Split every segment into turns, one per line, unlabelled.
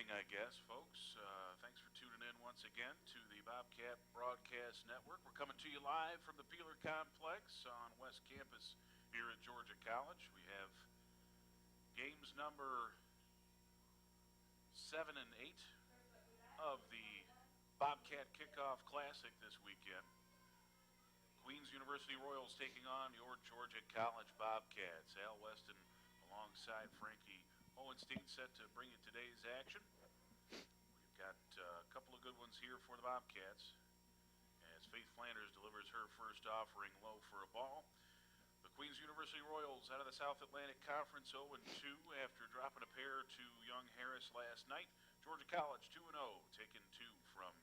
evening, I guess, folks. Thanks for tuning in once again to the BOBCAT Broadcast Network. We're coming to you live from the Peeler Complex on West Campus here at Georgia College. We have games number 7 and 8 of the BOBCAT Kickoff Classic this weekend. Queens University Royals taking on your Georgia College Bobcats. Al Weston alongside Frankie Hohenstein set to bring you today's action. We've got a couple of good ones here for the Bobcats as Faith Flanders delivers her first offering low for a ball. The Queens University Royals out of the South Atlantic Conference 0-2 after dropping a pair to Young Harris last night. Georgia College 2-0, taking 2 from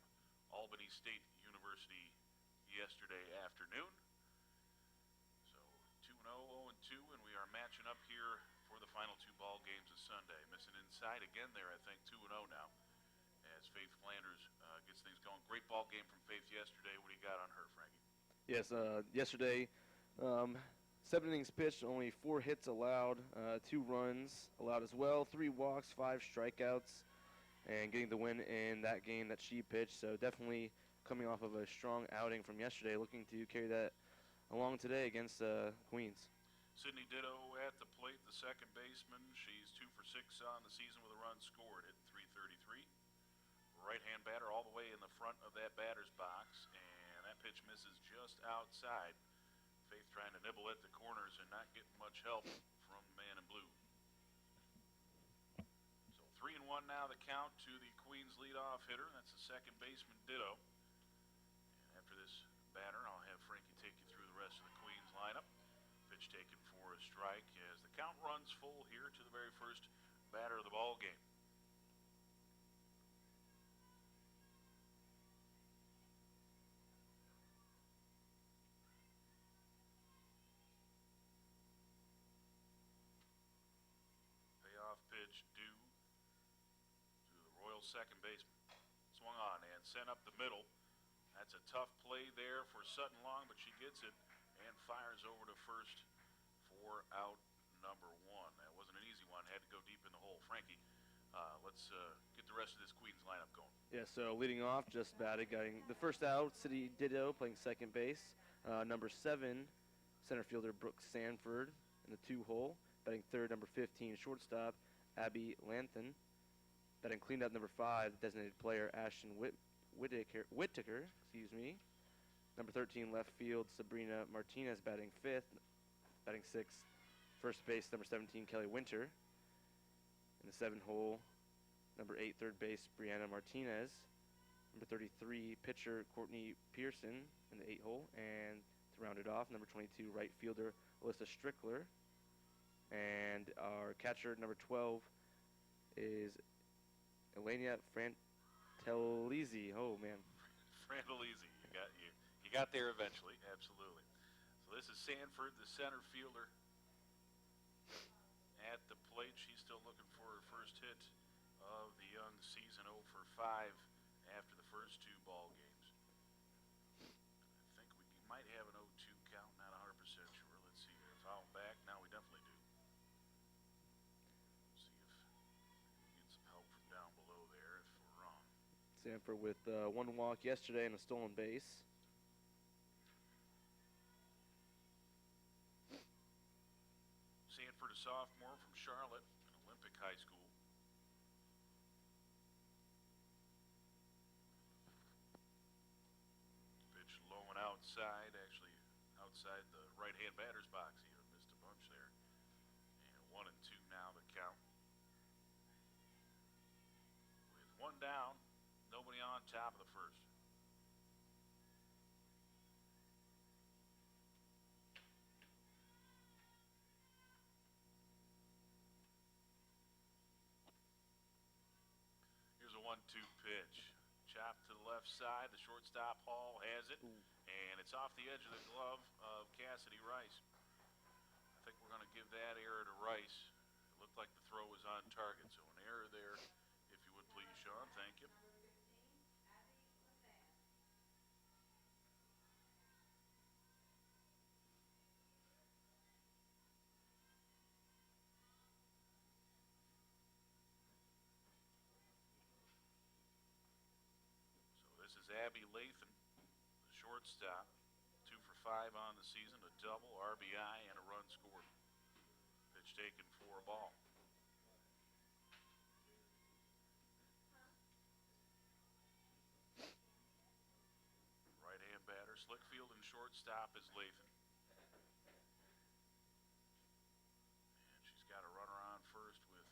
Albany State University yesterday afternoon. So 2-0, 0-2, and we are matching up here for the final 2 ball games of Sunday. Missing inside again there, I think, 2-0 now as Faith Flanders gets things going. Great ball game from Faith yesterday. What do you got on her, Frankie?
Yes, yesterday, 7 innings pitched, only 4 hits allowed, 2 runs allowed as well, 3 walks, 5 strikeouts, and getting the win in that game that she pitched. So definitely coming off of a strong outing from yesterday, looking to carry that along today against Queens.
Sydney Ditto at the plate, the second baseman. She's 2 for 6 on the season with a run scored at .333. Right-hand batter all the way in the front of that batter's box, and that pitch misses just outside. Faith trying to nibble at the corners and not getting much help from the man in blue. So 3-1 now the count to the Queens leadoff hitter. That's the second baseman, Ditto. And after this batter, I'll have Frankie take you through the rest of the Queens lineup. Pitch taken for a strike as the count runs full here to the very first batter of the ball game. Payoff pitch due to the Royals second baseman. Swung on and sent up the middle. That's a tough play there for Sutton Long, but she gets it and fires over to first for out number 1. That wasn't an easy one. Had to go deep in the hole. Frankie, let's get the rest of this Queens lineup going.
Yeah, so leading off, just batted, getting the first out, City Ditto playing second base. Number 7, center fielder Brooke Sanford in the 2-hole. Batting third, number 15, shortstop Abby Lanthan. Batting cleanup, number 5, designated player Ashton Whittaker. Number 13, left field, Sabrina Martinez batting 5th. Batting 6th, first base, number 17, Kelly Winter. In the 7-hole, number 8, third base, Brianna Martinez. Number 33, pitcher Courtney Pearson in the 8-hole. And to round it off, number 22, right fielder Alyssa Strickler. And our catcher, number 12, is Elenia Frantellizzi. Oh, man.
Frantellizzi, you got there eventually, absolutely. So this is Sanford, the center fielder, at the plate. She's still looking for her first hit of the young season, 0 for 5 after the first 2 ball games. I think we might have an 0-2 count, not 100% sure. Let's see here. Foul back. Now we definitely do. See if we can get some help from down below there if we're wrong.
Sanford with 1 walk yesterday and a stolen base.
Sanford, a sophomore from Charlotte, an Olympic high school. Pitch low and outside, actually outside the right-hand batter's box even. Missed a bunch there. And 1-2 now the count. With 1 down, nobody on top of the first. Here's a 1-2 pitch. Chop to the left side. The shortstop Hall has it.
Ooh.
And it's off the edge of the glove of Cassidy Rice. I think we're going to give that error to Rice. It looked like the throw was on target. So an error there, if you would please, Sean. Thank you. Abby Lathan, the shortstop. 2 for 5 on the season, a double, RBI, and a run scored. Pitch taken for a ball. Right-hand batter, Slickfield, and shortstop is Lathan. And she's got a runner on first with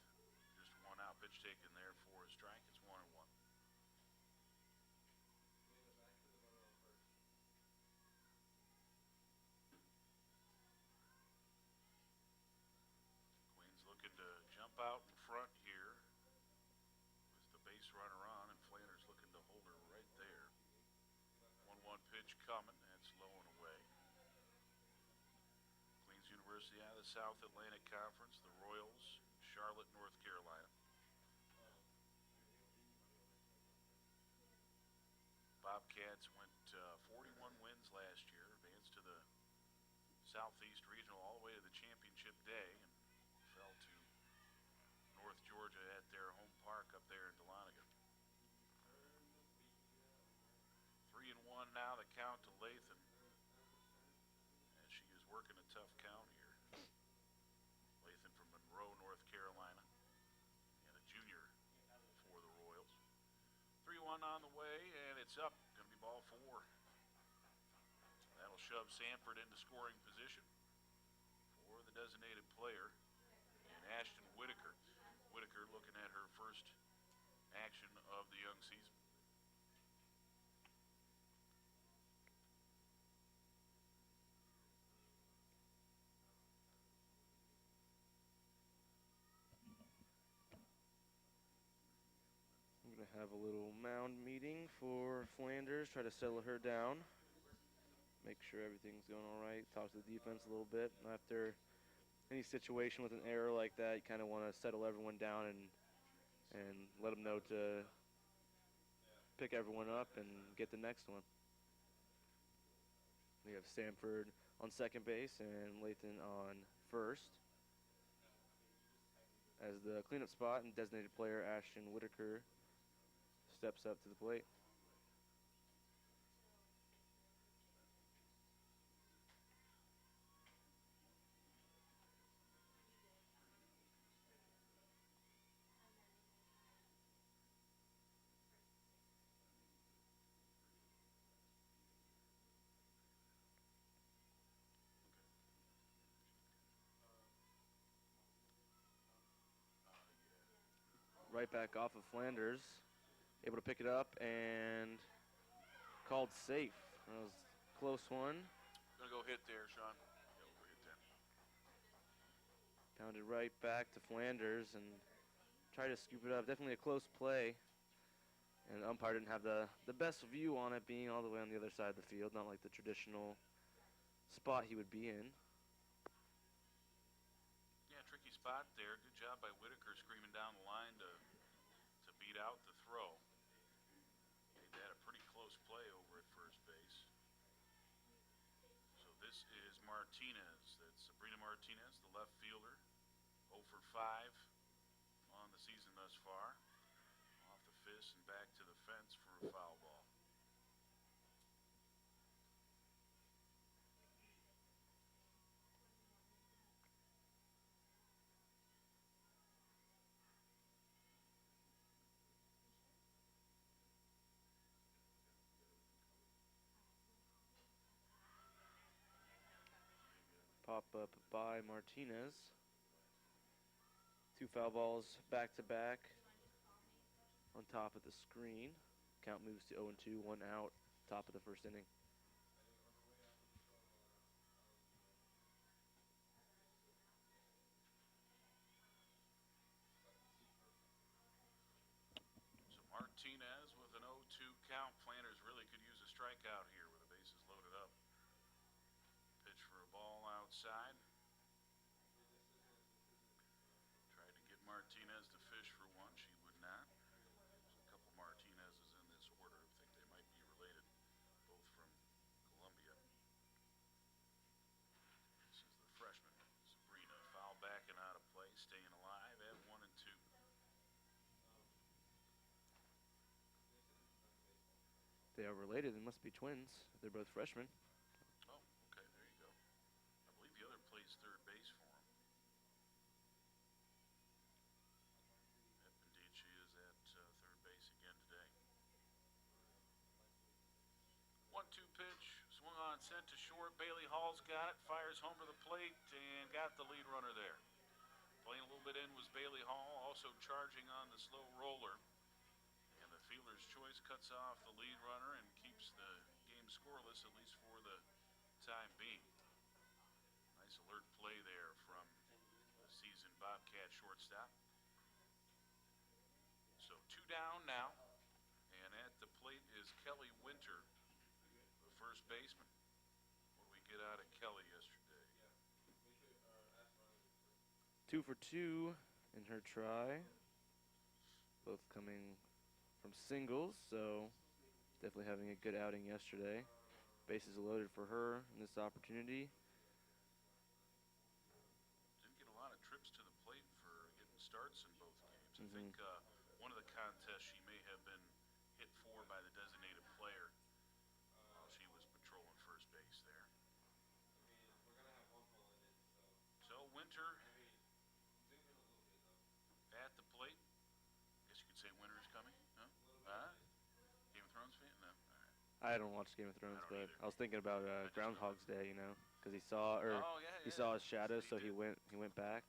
just one out. Pitch taken there for a strike. It's 1-1. Queens looking to jump out in front here with the base runner on, and Flanders looking to hold her right there. 1-1 pitch coming. That's low and away. Queens University out of the South Atlantic Conference. The Royals, Charlotte, North Carolina. Bobcats went 41 wins last year, advanced to the Southeast Regional all the way to the championship day, and fell to North Georgia at their home park up there in Dahlonega. 3-1 now, the count to Lathan, as she is working a tough count here. Lathan from Monroe, North Carolina, and a junior for the Royals. 3-1 on the way, and it's up. Going to be ball 4. That'll shove Sanford into scoring position for the designated player, and Ashton Whitaker. Whitaker looking at her first action of the young season.
I'm going to have a little mound meeting for Flanders, try to settle her down, make sure everything's going all right, talk to the defense a little bit. After any situation with an error like that, you kind of want to settle everyone down and let them know to pick everyone up and get the next one. We have Sanford on second base and Lathan on first. As the cleanup spot, and designated player Ashton Whitaker steps up to the plate. Right back off of Flanders, able to pick it up and called safe. That was a close one.
Gonna go hit there, Sean. Yeah, we'll hit there.
Pounded right back to Flanders and tried to scoop it up. Definitely a close play. And the umpire didn't have the best view on it, being all the way on the other side of the field, not like the traditional spot he would be in.
Yeah, tricky spot there. Good job by Whitaker screaming down the line to beat out the throw. Made that a pretty close play over at first base. So this is Martinez. That's Sabrina Martinez, the left fielder. 0 for 5 on the season thus far. Off the fist and back to the fence for a foul ball.
Pop up by Martinez. 2 foul balls back to back on top of the screen. Count moves to 0-2, 1 out, top of the first inning.
So Martinez with an 0-2 count. Flanders really could use a strikeout here with the bases loaded up. Pitch for a ball outside. Tried to get Martinez to fish for one. She would not. There's a couple Martinezes in this order. I think they might be related, both from Columbia. This is the freshman, Sabrina. Foul back and out of play, staying alive at 1-2.
they are related, they must be twins. They're both freshmen.
Oh, okay, there you go. I believe the other plays third base for him. Yep, indeed, she is at third base again today. 1-2 pitch, swung on, sent to short. Bailey Hall's got it, fires home to the plate, and got the lead runner there. Playing a little bit in was Bailey Hall, also charging on the slow roller. And the fielder's choice cuts off the lead runner and keeps the game scoreless, at least for the time being. Nice alert play there from the seasoned Bobcat shortstop. So 2 down now, and at the plate is Kelly Winter, the first baseman. What did we get out of Kelly yesterday?
2 for 2 in her try. Both coming from singles, so definitely having a good outing yesterday. Bases loaded for her in this opportunity.
Didn't get a lot of trips to the plate for getting starts in both games. I think one of the contests she may have been hit for by the designated player while she was patrolling first base there. So Winter at the plate. Guess you could say winter is coming. No? Game of Thrones fan? No. All right.
I don't watch Game of Thrones,
don't
but
either.
I was thinking about Groundhog's Day, you know, because he saw he saw his shadow, so he went back.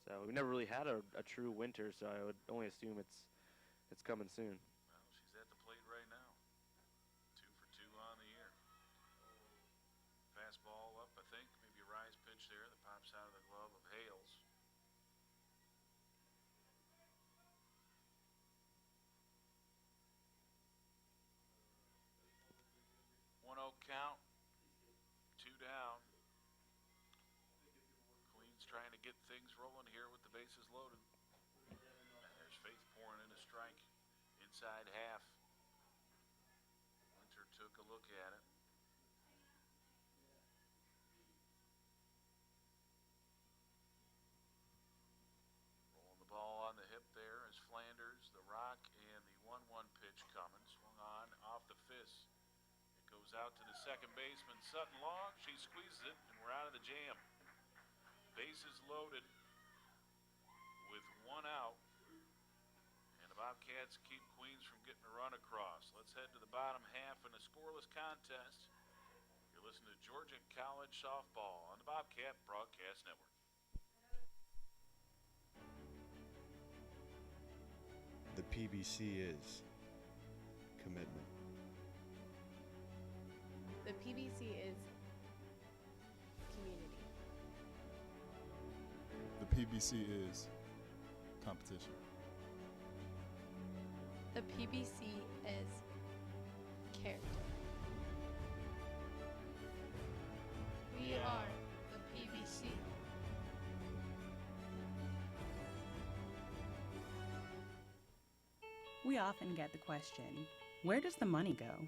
So we never really had a true winter, so I would only assume it's coming soon.
Well, she's at the plate right now. 2 for 2 on the year. Fastball up, I think. Maybe a rise pitch there that pops out of the glove of Hales. 1-0 count. 2 down. Queens trying to get things rolling here with the bases loaded. And there's Faith pouring in a strike inside half. Winter took a look at it. Rolling the ball on the hip there is Flanders, the rock, and the 1-1 pitch coming. Swung on off the fist. It goes out to the second baseman, Sutton Long. She squeezes it, and we're out of the jam. Bases loaded with 1 out. And the Bobcats keep Queens from getting a run across. Let's head to the bottom half in a scoreless contest. You're listening to Georgia College Softball on the Bobcat Broadcast Network.
The PBC is commitment.
The PBC is community.
The PBC is competition.
The PBC is character. We are the PBC.
We often get the question, where does the money go?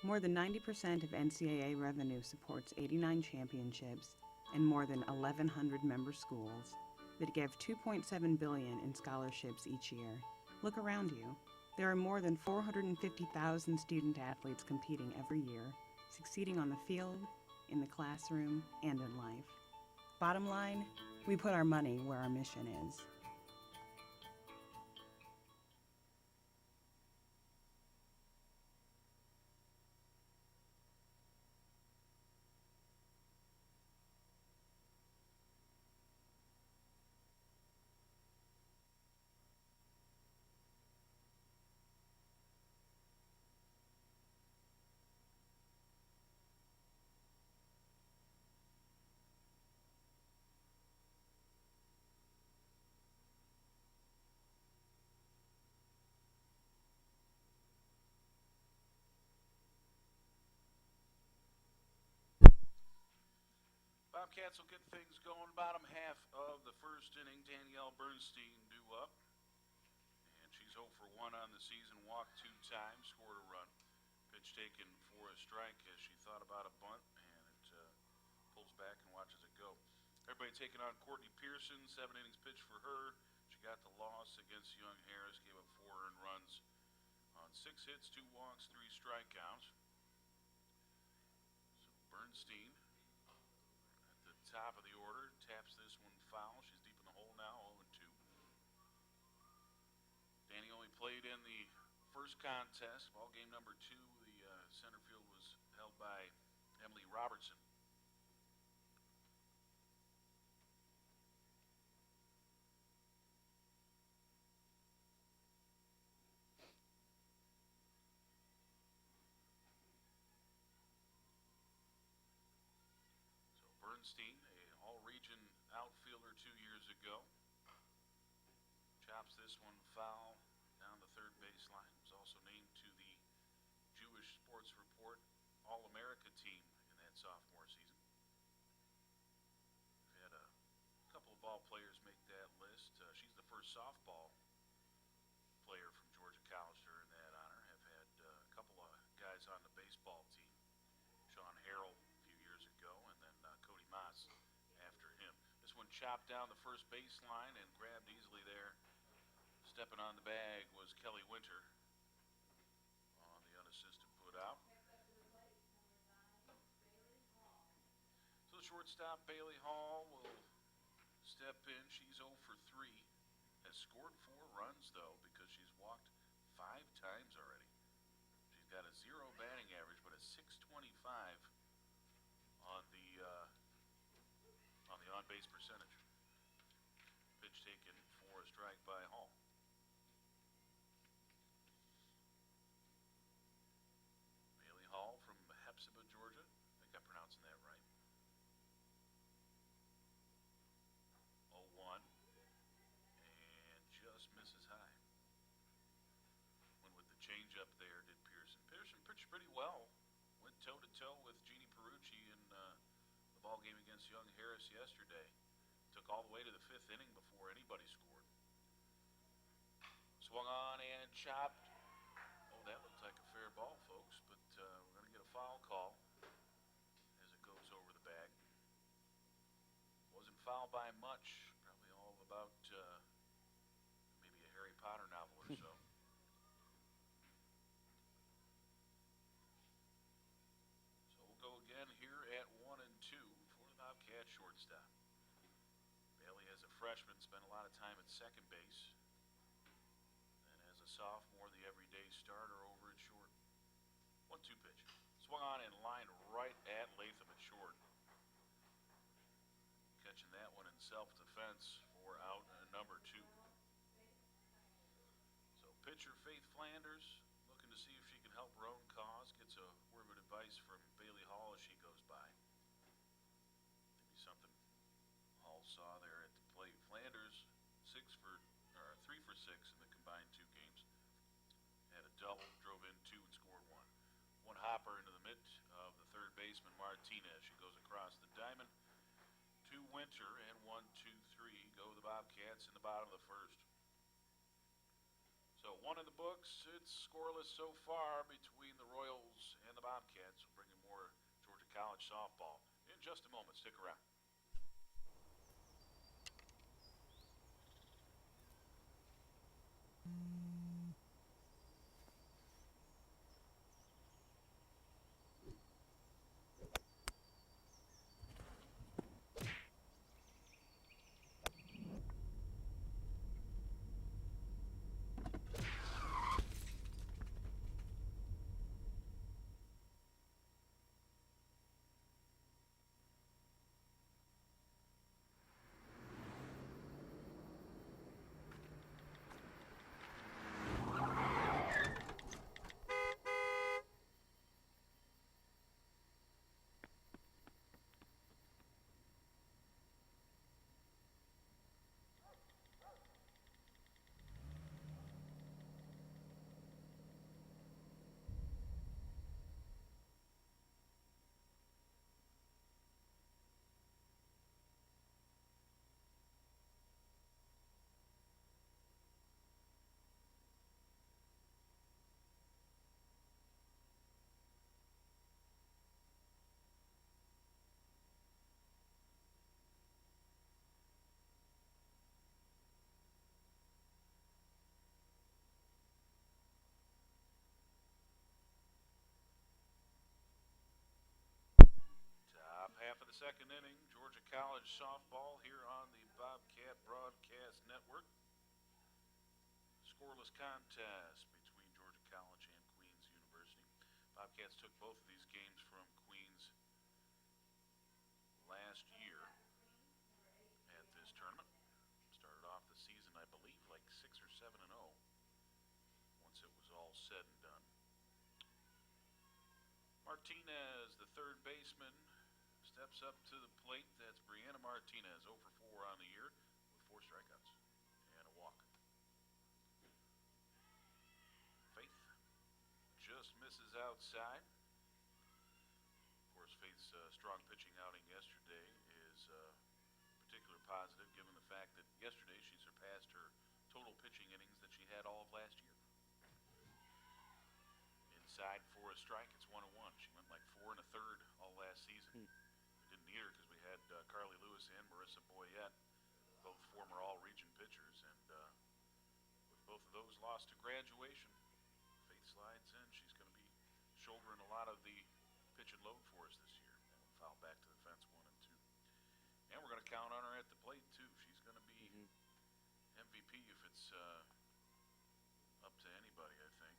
More than 90% of NCAA revenue supports 89 championships and more than 1,100 member schools that give $2.7 billion in scholarships each year. Look around you. There are more than 450,000 student athletes competing every year, succeeding on the field, in the classroom, and in life. Bottom line, we put our money where our mission is.
Bobcats will get things going. Bottom half of the first inning. Danielle Bernstein due up. And she's 0 for 1 on the season. Walked 2 times, scored a run. Pitch taken for a strike as she thought about a bunt, and it pulls back and watches it go. Everybody taking on Courtney Pearson. 7 innings pitched for her. She got the loss against Young Harris. Gave up 4 earned runs on 6 hits, 2 walks, 3 strikeouts. So Bernstein at the top of the order taps this one foul. She's deep in the hole now, 0-2. Danny only played in the first contest, ball game number 2. The center field was held by Emily Robertson. Bernstein, a all-region outfielder 2 years ago, chops this one foul down the third baseline. Was also named to the Jewish Sports Report All-America team in that sophomore season. We've had a couple of ball players make that list. She's the first softball player from Georgia College to earn that honor. Have had a couple of guys on the baseball team. Sean Harrell a few years ago, and then Cody Moss after him. This one chopped down the first baseline and grabbed easily there. Stepping on the bag was Kelly Winter on the unassisted put out. So the shortstop, Bailey Hall, will step in. She's 0 for 3. Has scored 4 runs, though, because she's walked 5 times already. She's got a 0 batting average, but a 625 on the on-base percentage. Pitch taken for a strike by Hall. Bailey Hall from Hepzibah, Georgia. I think I'm pronouncing that right. 0-1 and just misses high. Went with the changeup there, did Pearson. Pearson pitched pretty well. Went toe-to-toe with Jeannie Perucci in the ball game against Young Harris yesterday. Took all the way to the 5th inning before anybody scored. Swung on and chopped. Oh, that looked like a fair ball, folks, but we're going to get a foul call as it goes over the bag. Wasn't fouled by much. Probably all about maybe a Harry Potter novel or so. Again here at 1-2 for the Bobcat shortstop. Bailey, as a freshman, spent a lot of time at second base, and as a sophomore, the everyday starter over at short. 1-2 pitch. Swung on and lined right at Latham at short. Catching that one in self-defense for out number 2. So pitcher Faith Flanders looking to see if she can help her own cause. Gets a word of advice from Bailey Hall as she goes by. Maybe something Hall saw there at the plate. Flanders 3 for 6 in the combined 2 games. Had a double, drove in 2 and scored 1. One hopper into the mitt of the third baseman Martinez. She goes across the diamond. 2 Winter and 1-2-3 go the Bobcats in the bottom of the first. So 1 in the books. It's scoreless so far between the Royals and the Bobcats. We'll bring you more Georgia College softball in just a moment. Stick around. second inning, Georgia College softball here on the Bobcat Broadcast Network. Scoreless contest between Georgia College and Queens University. Bobcats took both of these games from Queens last year at this tournament. Started off the season, I believe, like 6 or 7-0 once it was all said and done. Martinez, the third baseman, steps up to the plate. That's Brianna Martinez, 0 for 4 on the year with 4 strikeouts and a walk. Faith just misses outside. Of course, Faith's strong pitching outing yesterday is particularly positive given the fact that yesterday she surpassed her total pitching innings that she had all of last year. Inside for a strike, it's 1-1. She went like 4 1/3 all last season. Didn't need her because we had Carly Lewis and Marissa Boyette, both former all-region pitchers, and with both of those lost to graduation, Faith slides in. She's going to be shouldering a lot of the pitch and load for us this year. Foul back to the fence, 1 and 2. And we're going to count on her at the plate, too. She's going to be MVP if it's up to anybody, I think.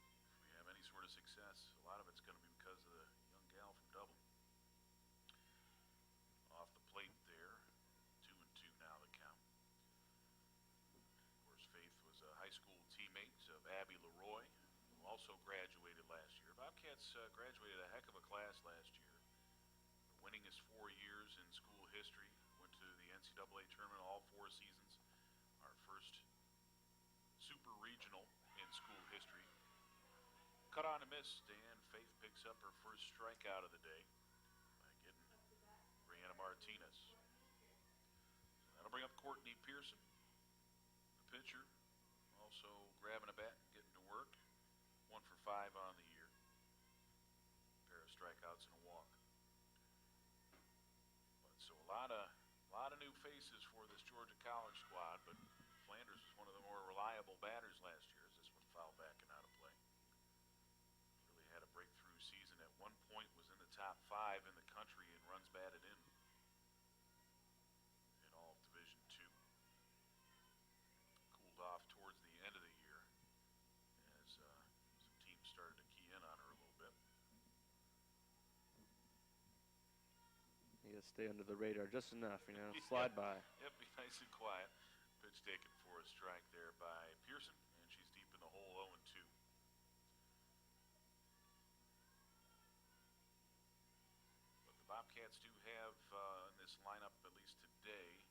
If we have any sort of success, a lot of it's going to be because of the young gal from Dublin. Off the plate there, 2 and 2 now the count. Of course, Faith was a high school teammate of Abby Leroy, who also graduated last year. Bobcats graduated a heck of a class last year. The winningest 4 years in school history. Went to the NCAA tournament all 4 seasons. Our first super regional in school history. Cut on and missed, and Faith picks up her first strikeout of the day by getting Brianna Martinez. That'll bring up Courtney Pearson, the pitcher, also grabbing a bat and getting to work. 1 for 5 on the year. Pair of strikeouts and a walk. But so a lot of new faces for this Georgia College squad, but Flanders was one of the more reliable batters last year as this one fouled back and out of play. Really had a breakthrough season. At one point was in the top 5 in the country in runs batted in all of Division II. Cooled off towards the end of the year as some teams started to key in on her a little bit.
You gotta stay under the radar just enough, slide by.
Yep, be nice and quiet. Pitch taken for a strike there by Pearson, and she's deep in the hole, 0-2. But the Bobcats do have in this lineup, at least today,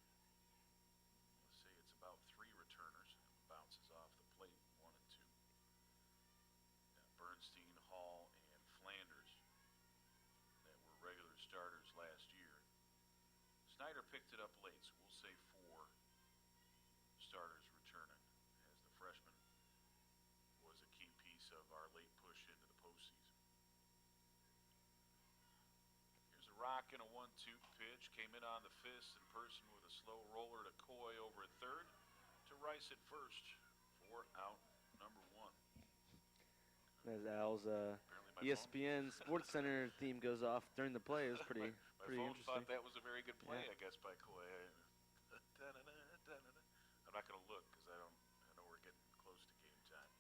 let's say it's about 3 returners. Bounces off the plate, 1 and 2. Bernstein, Hall, and Flanders that were regular starters last year. Snyder picked it up late, so we'll say 4 starters returning, as the freshman was a key piece of our late push into the postseason. Here's a rock and a 1-2 pitch. Came in on the fist in person with a slow roller to Coy over at third. To Rice at first for out number 1.
As Al's ESPN Sports Center theme goes off during the play, it was pretty
my
pretty
phone
interesting.
thought that was a very good play,
Yeah.
I guess, by Coy. I'm not going to look because I know we're getting close to game time.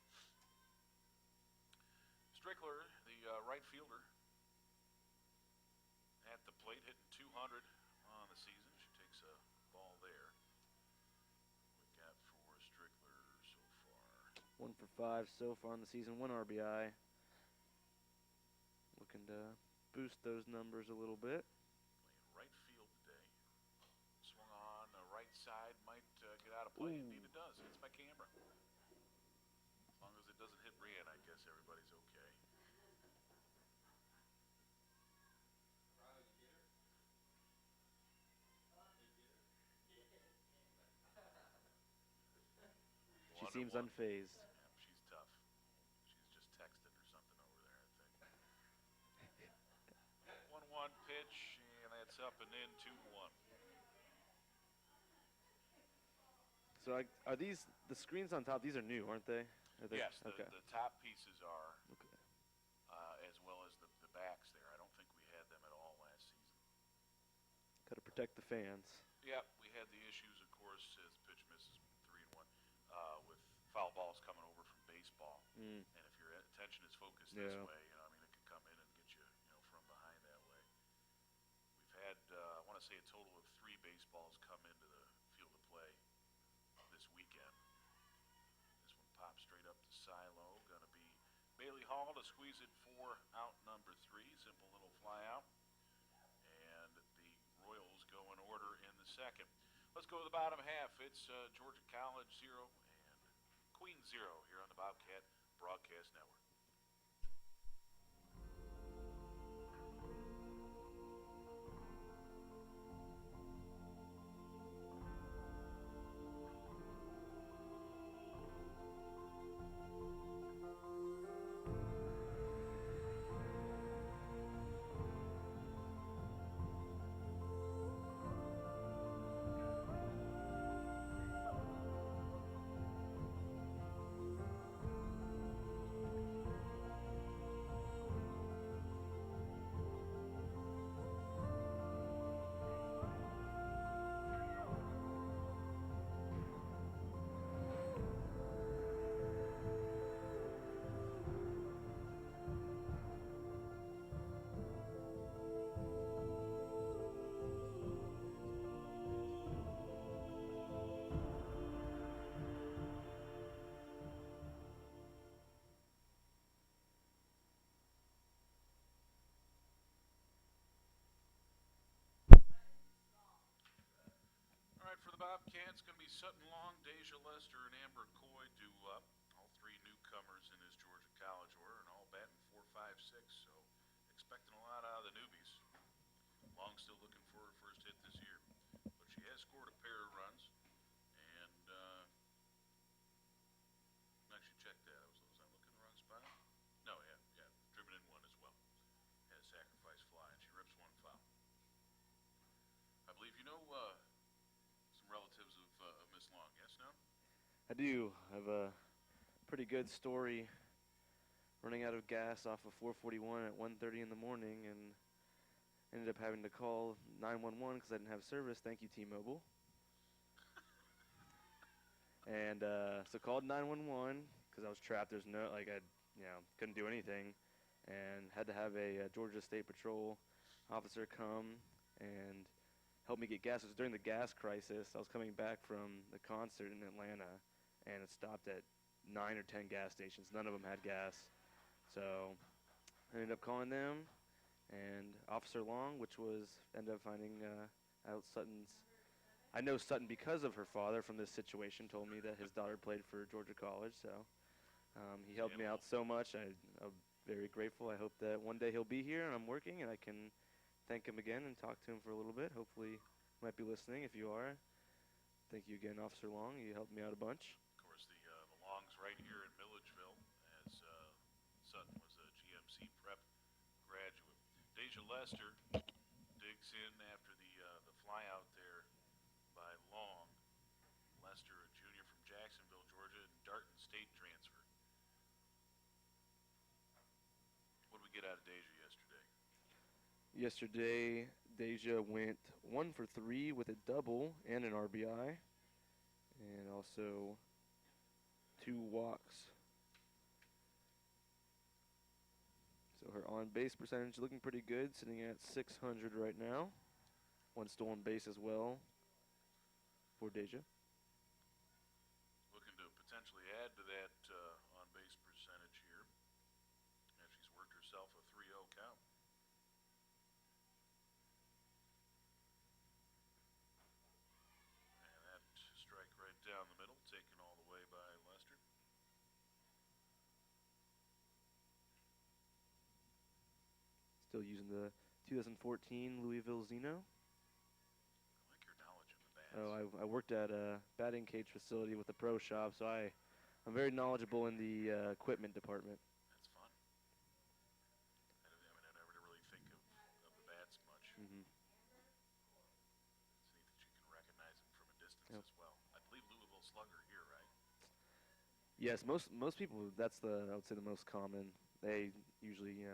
Strickler, the right fielder, at the plate, hitting 200 on the season. She takes a ball there. We got for Strickler so far.
1 for 5 so far in the season, 1 RBI. Looking to boost those numbers a little bit.
Playing right field today. Swung on the right side, might get out of play. Indeed it does. Hits my camera. As long as it doesn't hit Brianna, I guess everybody's okay.
She seems unfazed.
Yeah, she's tough. She's just texting or something over there, I think. 1-1 pitch, and that's up and in, 2-1.
So are these the screens on top? These are new, aren't they?
Yes,
okay.
the top pieces are,
Okay.
as well as the backs there. I don't think we had them at all last season.
protect the fans.
Yeah, we had the issues, of course, as the pitch misses 3-1, with foul balls coming over from baseball.
Mm.
And if your attention is focused this
Yeah.
way, I mean, it can come in and get you, from behind that way. We've had, I want to say, a total of 3 baseballs come into the field of play this weekend. This one pops straight up to Silo. Going to be Bailey Hall to squeeze it for out number 3. Simple little fly out. And the Royals go in order in the second. Let's go to the bottom half. It's Georgia College 0 and Queens 0 here on the Bobcat Broadcast Network. All right, for the Bobcats, going to be Sutton Long, Deja Lester, and Amber Coy do up. All 3 newcomers in this Georgia College order, and all batting 4, 5, 6. So expecting a lot out of the newbies. Long still looking for her first hit this year, but she has scored a pair of runs. And actually check that. Was I looking in the wrong spot? No, yeah, driven in one as well. Had a sacrifice fly, and she rips one foul. I believe you know some relatives of Miss Long. Yes, no?
I do. I have a pretty good story. Running out of gas off of 441 at 1:30 in the morning, and ended up having to call 911 because I didn't have service. Thank you, T-Mobile. And so called 911 because I was trapped. There's no, I couldn't do anything, and had to have a Georgia State Patrol officer come and help me get gas. It was during the gas crisis. I was coming back from the concert in Atlanta, and it stopped at 9 or 10 gas stations. None of them had gas. So I ended up calling them, and Officer Long, ended up finding out Sutton's. I know Sutton because of her father from this situation, told me that his daughter played for Georgia College. So he helped me out so much. I'm very grateful. I hope that one day he'll be here and I'm working and I can thank him again and talk to him for a little bit. Hopefully he might be listening. If you are, thank you again, Officer Long. You helped me out a bunch.
Of course, the Longs right here in Milledgeville, as Sutton was a GMC prep graduate. Deja Lester digs in after the fly out there by Long. Lester, a junior from Jacksonville, Georgia, and Darton State transfer. What did we get out of Deja yesterday?
Yesterday, Deja went 1 for 3 with a double and an RBI, and also 2 walks. So her on-base percentage looking pretty good, sitting at .600 right now. 1 stolen base as well for Deja.
Looking to potentially add to that on-base percentage here, as she's worked herself a 3-0 count. And that strike right down the middle, taken all the way by Lester.
Still using the 2014 Louisville Zeno.
I like your knowledge of the bats.
Oh, I worked at a batting cage facility with a pro shop, so I'm very knowledgeable in the equipment department.
That's fun. I never really think of the bats much.
Mm-hmm.
It's neat that you can recognize them from a distance
Yep.
as well. I believe Louisville Slugger here, right?
Yes, most people, I would say the most common. They usually,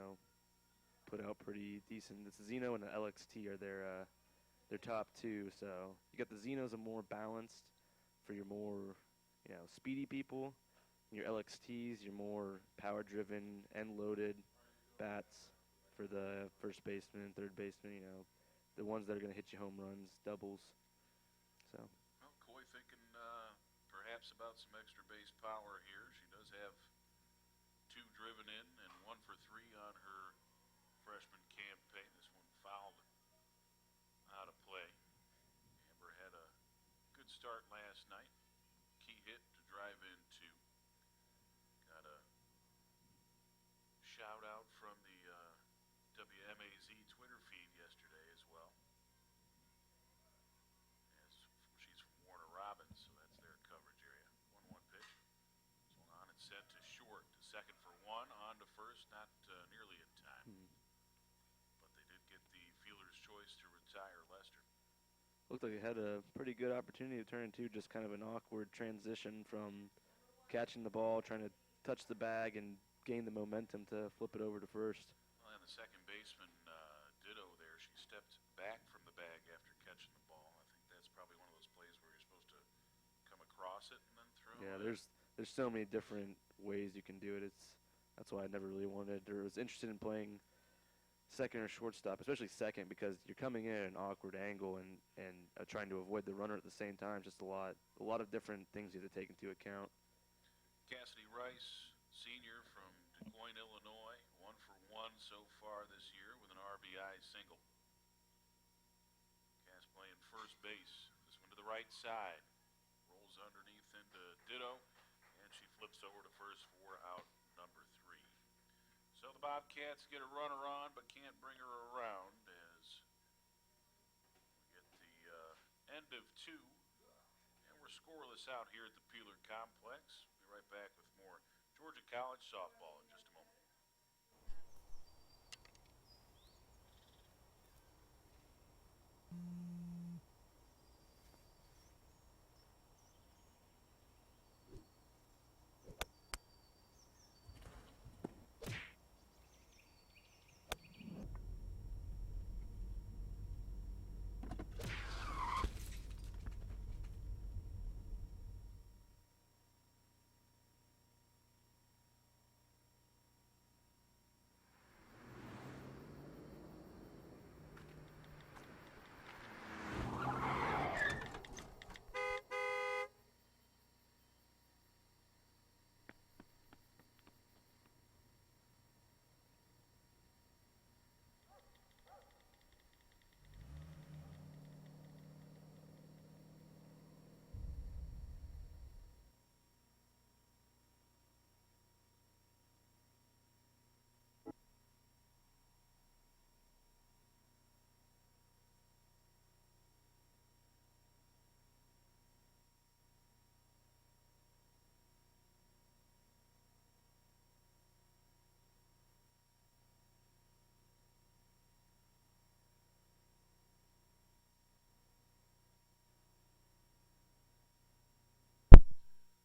put out pretty decent. This Zeno and the LXT are their their top two. So you got the Xenos are more balanced for your more, speedy people. Your LXTs, your more power-driven and loaded bats for the first baseman and third baseman. The ones that are going to hit you home runs, doubles. So.
Well, Coy thinking perhaps about some extra base power here. She does have 2 driven in and 1 for 3 on her freshman campaign. This one fouled out of play. Amber had a good start last night. Key hit to drive in 2. Got a shout out from the WMAZ Twitter feed yesterday as well. As she's from Warner Robins, so that's their coverage area. 1-1 pitch. Swung on and sent to short. To second for 1. On to first, not nearly in time. But they did get the fielder's choice to retire Lester.
Looked like they had a pretty good opportunity to turn into just kind of an awkward transition from catching the ball, trying to touch the bag, and gain the momentum to flip it over to first.
Well, and the second baseman, ditto there. She stepped back from the bag after catching the ball. I think that's probably one of those plays where you're supposed to come across it and then throw
Yeah,
it.
there's so many different ways you can do it. That's why I never really wanted or was interested in playing second or shortstop, especially second, because you're coming in at an awkward angle and trying to avoid the runner at the same time. Just a lot of different things you have to take into account.
Cassidy Rice, senior from Du Quoin, Illinois, 1 for 1 so far this year with an RBI single. Cass playing first base. This one to the right side. Rolls underneath into ditto, and she flips over to first for out number 3. So the Bobcats get a runner on, but can't bring her around as we get the end of 2. And we're scoreless out here at the Peeler Complex. Be right back with more Georgia College softball in just a moment.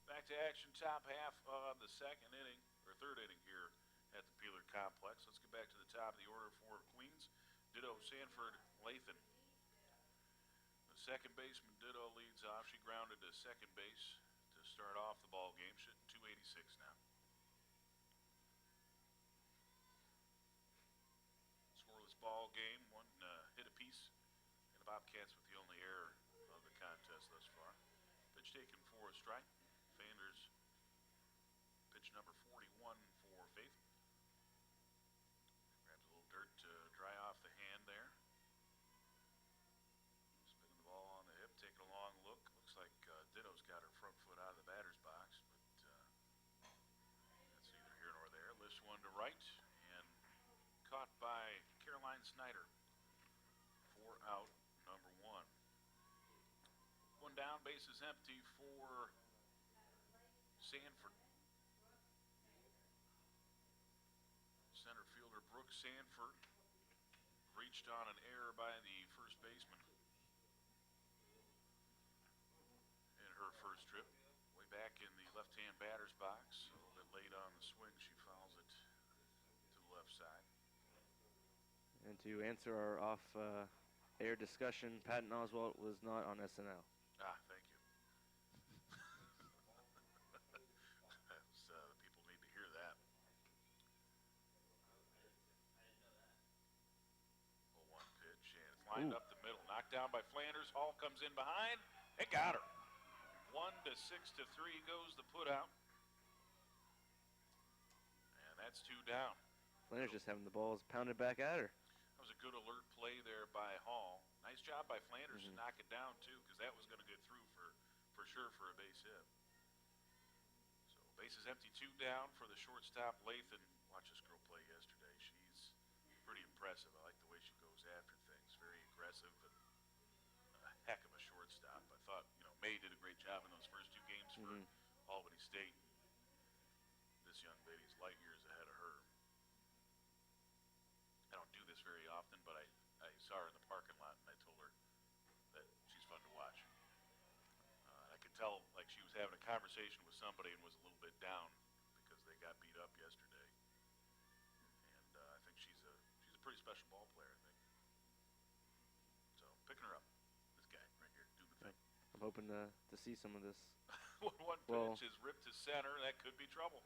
Back to action, top half of the second inning, or third inning here at the Peeler Complex. Let's get back to the top of the order for Queens. Ditto, Sanford, Lathan. The second baseman, Ditto, leads off. She grounded to second base to start off the ball game. She's at 286 now. Scoreless ball game, 1 hit apiece. And the Bobcats with the only error of the contest thus far. Pitch taken for a strike. Fanders pitch number 41 for Faith. Grabs a little dirt to dry off the hand there. Spinning the ball on the hip, taking a long look. Looks like Ditto's got her front foot out of the batter's box, but that's neither here nor there. Lifts one to right and caught by Caroline Snyder for out number 1. One down, base is empty for Sanford. Center fielder Brooke Sanford reached on an error by the first baseman in her first trip. Way back in the left-hand batter's box. A little bit late on the swing. She fouls it to the left side.
And to answer our air discussion, Patton Oswalt was not on SNL.
Ah, thank you. The people need to hear that. 0-1 pitch, and it's lined
Ooh.
up the middle. Knocked down by Flanders. Hall comes in behind. It got her. 1-6-3 goes the put out. And that's 2 down.
Flanders just having the balls pounded back at her.
That was a good alert play there by Hall. Nice job by Flanders to knock it down, too, because that was going to get through for sure for a base hit. So bases empty, 2 down for the shortstop, Lathan. Watch this girl play yesterday. She's pretty impressive. I like the way she goes after things. Very aggressive and a heck of a shortstop. I thought, May did a great job in those first 2 games for Albany State. This young lady's light years ahead of her. I don't do this very often, but I saw her in the parking lot, and I told her that she's fun to watch. I could tell, like, she was having a conversation with somebody and was a little bit down because they got beat up yesterday. And I think she's a pretty special ball player, I think. So, picking her up. This guy right here, doing the thing.
I'm hoping to see some of this.
One pitch is ripped to center. That could be trouble.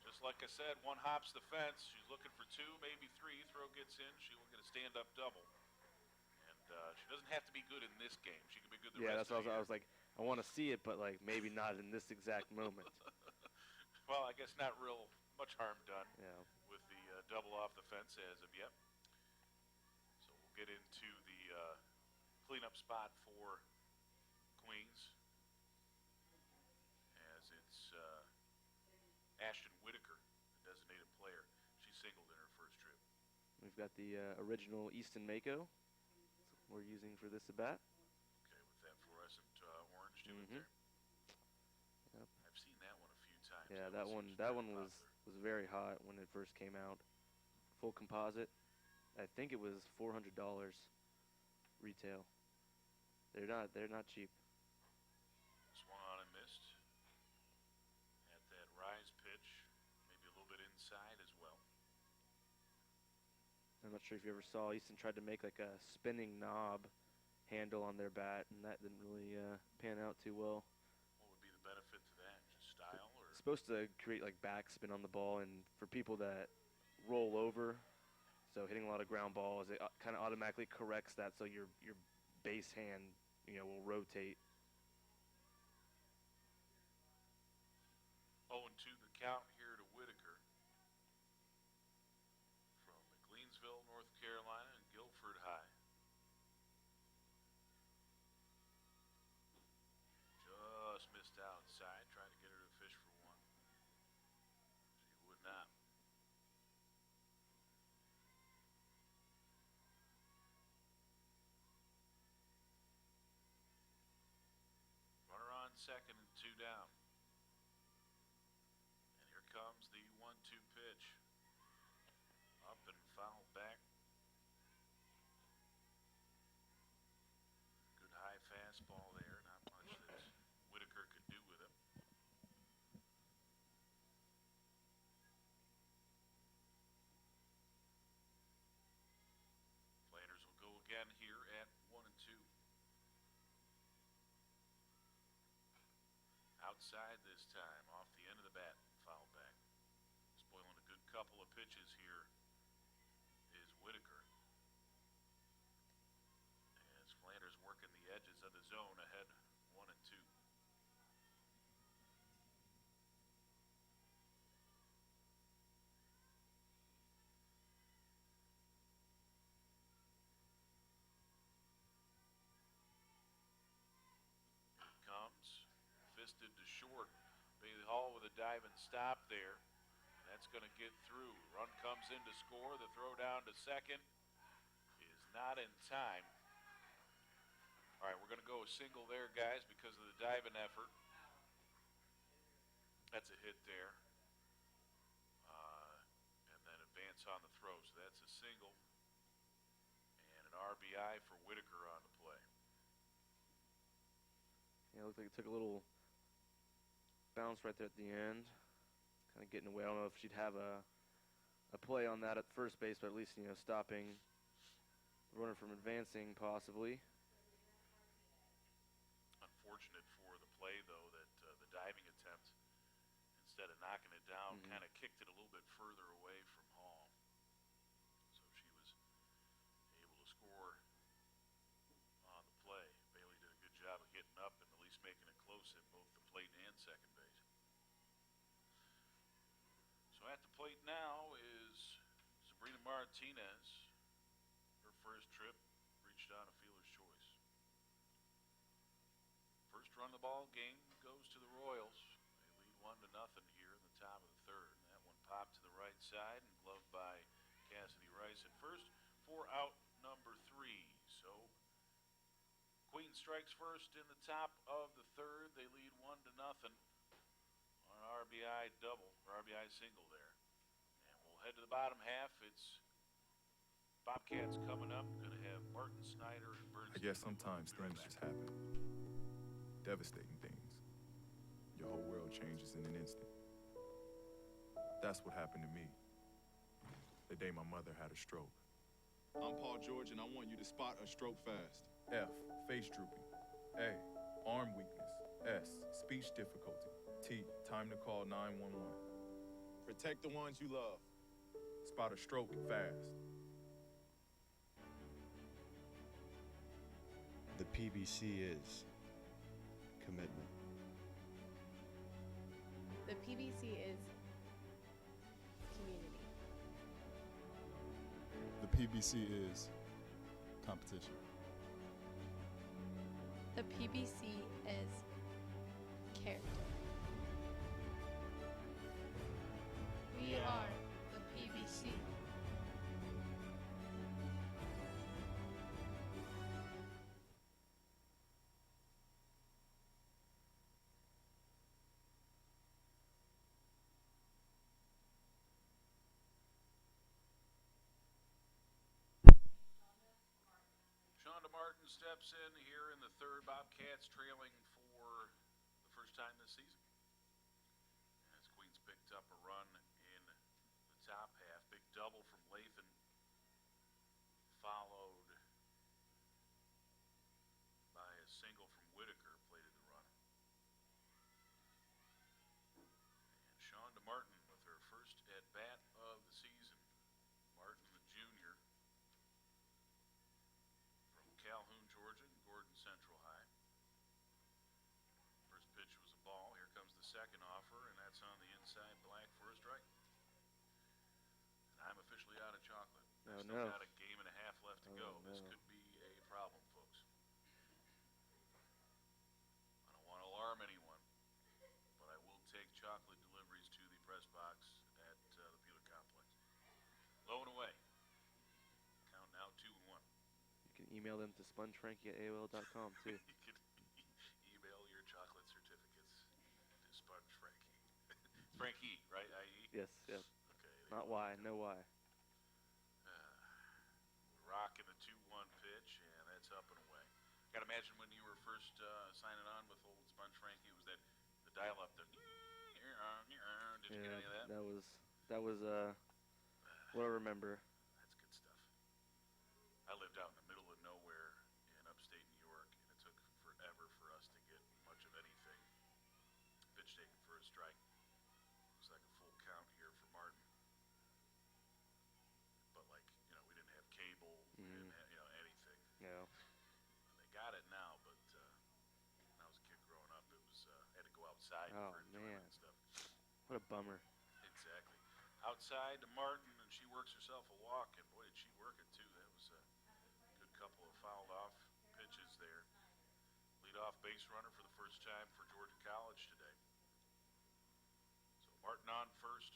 Just like I said, 1 hops the fence. She's looking for 2, maybe 3. Throw gets in. She will get a stand-up double. And she doesn't have to be good in this game. She can be good the rest of the year.
I was like, I want to see it, but like maybe not in this exact moment.
Well, I guess not real much harm done
Yeah.
with the double off the fence as of yet. So we'll get into the cleanup spot for Queens as it's Ashton Whitaker, the designated player. She singled in her first trip.
We've got the original Easton Mako we're using for this at-bat.
Okay, with that fluorescent orange to it there.
Yep.
I've seen that one a few times.
Yeah,
That
that
one
one
seems
was very hot when it first came out. Full composite. I think it was $400 retail. They're not cheap.
Swung on and missed. At that rise pitch, maybe a little bit inside as well.
I'm not sure if you ever saw Easton tried to make like a spinning knob handle on their bat, and that didn't really pan out too well.
What would be the benefit to that? Just style, or
It's supposed to create like backspin on the ball, and for people that roll over, so hitting a lot of ground balls, it kind of automatically corrects that, so your base hand, will rotate.
0-2 the count here to Whitaker from McLeansville, North Carolina, and Guilford High. Just missed outside, tried to get her to fish for 1. She would not. Runner on second and 2 down. And here comes the 1-2 pitch. Up and fouled back. Good high fastball there. Not much that Whitaker could do with it. Flanders will go again here at 1-2. Outside this time, off the end of the bat, foul back. Spoiling a good couple of pitches here is Whitaker. As Flanders working the edges of the zone ahead 1-2. Here it comes. Fisted to short. Bailey Hall with a dive and stop there. That's going to get through. Run comes in to score. The throw down to second is not in time. All right, we're going to go a single there, guys, because of the diving effort. That's a hit there. And then advance on the throw. So that's a single. And an RBI for Whitaker on the play.
Yeah, it looked like it took a little bounce right there at the end. Kind of getting away. I don't know if she'd have a play on that at first base, but at least, stopping runner from advancing, possibly.
Unfortunate for the play, though, that the diving attempt, instead of knocking it down, kind of kicked it a little bit further away from Hall. So she was able to score on the play. Bailey did a good job of getting up and at least making it close at both the plate and second base. So at the plate now is Sabrina Martinez. Her first trip reached on a fielder's choice. First run of the ball game goes to the Royals. They lead 1-0 here in the top of the third. That one popped to the right side and gloved by Cassidy Rice at first for out number 3. So Queen strikes first in the top of the third. They lead 1-0 on an RBI double or RBI single there. And we'll head to the bottom half. It's Bobcats coming up. Going to have Martin Snyder and Burns.
I guess sometimes things just happen. Devastating things. Your whole world changes in an instant. That's what happened to me the day my mother had a stroke.
I'm Paul George, and I want you to spot a stroke fast.
F, face drooping. A, arm weakness. S, speech difficulty. T, time to call 911.
Protect the ones you love.
Spot a stroke fast.
The PBC is commitment.
The PBC is community.
The PBC is competition.
The PBC is character. We are the PBC.
Shonda Martin steps in here in the third. Bobcats trailing for the first time this season. As Queens picked up a run in the top half. Big double from Lathan. Followed by a single from Whitaker, plated the run. And Shonda Martin with her first at-bat of the season. Martin, the junior, from Calhoun, Georgia, and Gordon Central High. First pitch was a ball. Here comes the second offer, and that's on the inside black for a strike. And I'm officially out of chocolate.
Oh,
Still
no.
got a game and a half left to go. This
no.
could be a problem, folks. I don't want to alarm anyone, but I will take chocolate deliveries to the press box at the Peeler Complex. Low and away. Count now 2-1.
You can email them to spongefrankie@aol.com too.
You can email your chocolate certificates to Sponge Frankie. Frankie, right? I.E.
Yes, yes.
Okay.
Not why, no why.
Rocking the 2-1 pitch, and that's up and away. Gotta imagine when you were first signing on with old Sponge Frankie, was that the dial-up? Did you get any of that?
That was what I remember.
That's good stuff. I lived out in the middle of nowhere in upstate New York, and it took forever for us to get much of anything. Pitch taken for a strike. Looks like a full count here for Martin. But like, we didn't have cable, we didn't have, anything.
Yeah.
And they got it now, but when I was a kid growing up, it was had to go outside
Oh,
for enjoyment
man.
and stuff.
What a bummer.
Exactly. Outside to Martin, and she works herself a walk, and boy, did she work it too. That was a good couple of fouled off pitches there. Lead-off base runner for the first time for Georgia College today. So Martin on first,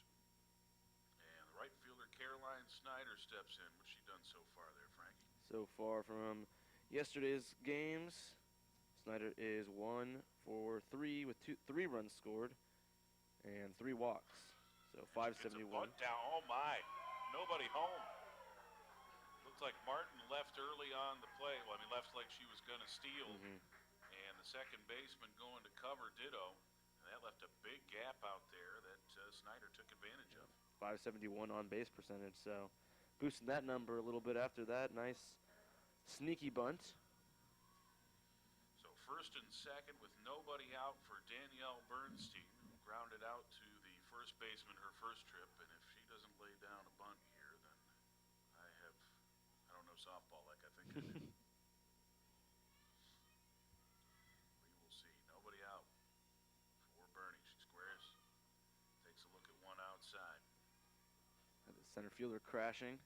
and the right fielder Caroline Snyder steps in. What's she done so far there, Frankie?
So far from yesterday's games, Snyder is 1 for 3 with 3 runs scored and 3 walks. So
Gets a
571.
bunt down. Oh my! Nobody home. Looked like Martin left early on the play. Well, left like she was going to steal, and the second baseman going to cover ditto, and that left a big gap out there that Snyder took advantage of.
571 on base percentage. So boosting that number a little bit after that. Nice Sneaky bunt.
So first and second with nobody out for Danielle Bernstein, who grounded out to the first baseman her first trip. And if she doesn't lay down a bunt here, then I don't know softball like I think I do. We will see. Nobody out for Bernie. She squares, takes a look at one outside.
The center fielder crashing.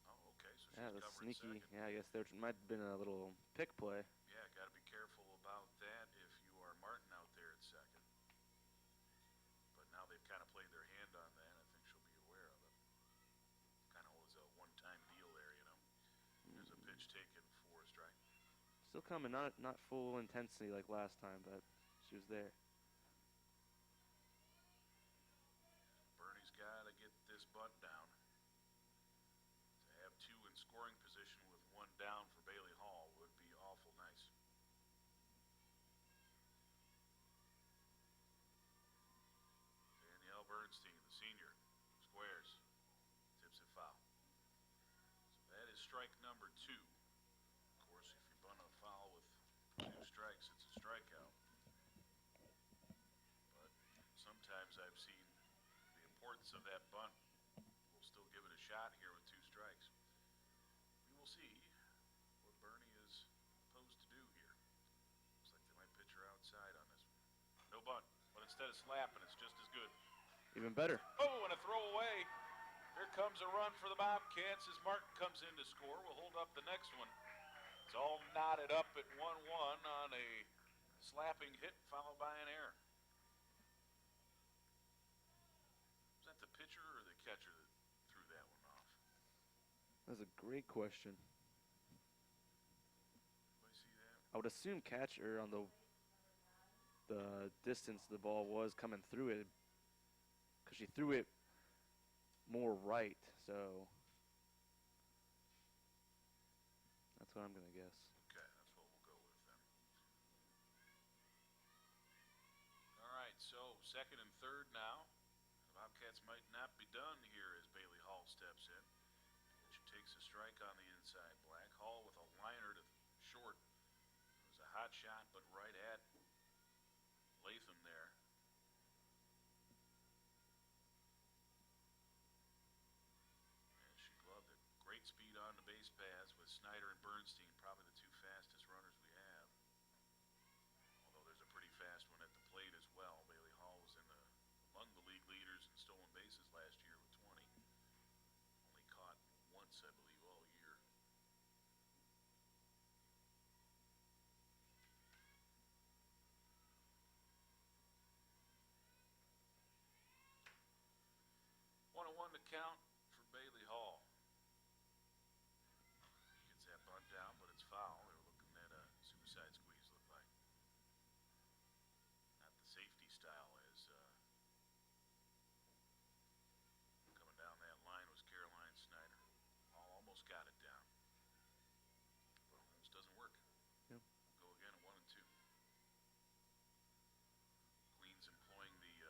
Oh, okay, so she's
Yeah, the
covering
sneaky.
second.
Yeah, I guess there might have been a little pick play.
Yeah, got to be careful about that if you are Martin out there at second. But now they've kind of played their hand on that. I think she'll be aware of it. Kind of was a one-time deal there, you know. There's a pitch taken for a strike.
Still coming, not full intensity like last time, but she was there.
Bernie's got to get this bunt down. To have two in scoring position with one down for Bailey Hall would be awful nice. Danielle Bernstein, the senior, squares, tips it foul. So that is strike number two. Of course, if you bunt a foul with two strikes, it's a strikeout. But sometimes I've seen the importance of that bunt. We'll still give it a shot here with two strikes. We will see what Bernie is supposed to do here. Looks like they might pitch her outside on this one. No bunt, but instead of slapping, it's just as good.
Even better.
Oh, and a throwaway. Here comes a run for the Bobcats as Martin comes in to score. We'll hold up the next one. It's all knotted up at 1-1 on a slapping hit followed by an error. Was that the pitcher or the catcher that threw that one off?
That's a great question.
Anybody see that?
I would assume catcher on the distance the ball was coming through it, because she threw it more right, so that's what I'm going to guess.
Okay, that's what we'll go with then. All right, so second and third now. The Bobcats might not be done here as Bailey Hall steps in. She takes a strike on the inside black. Hall with a liner to short. It was a hot shot, but right at Latham there. And she gloved it. Great speed on the base paths with Snyder and Bernstein, probably the two fastest runners we have. Although there's a pretty fast one at the plate as well. Bailey Hall was among the league leaders in stolen bases last year with 20. Only caught once, I believe, all year. One to count for Bailey Hall. Gets that bunt down, but it's foul. They were looking at a suicide squeeze, looked like. Not the safety style as coming down that line was Caroline Snyder. Hall almost got it down, but almost doesn't work.
Yep.
Go again at 1-2. Queens employing the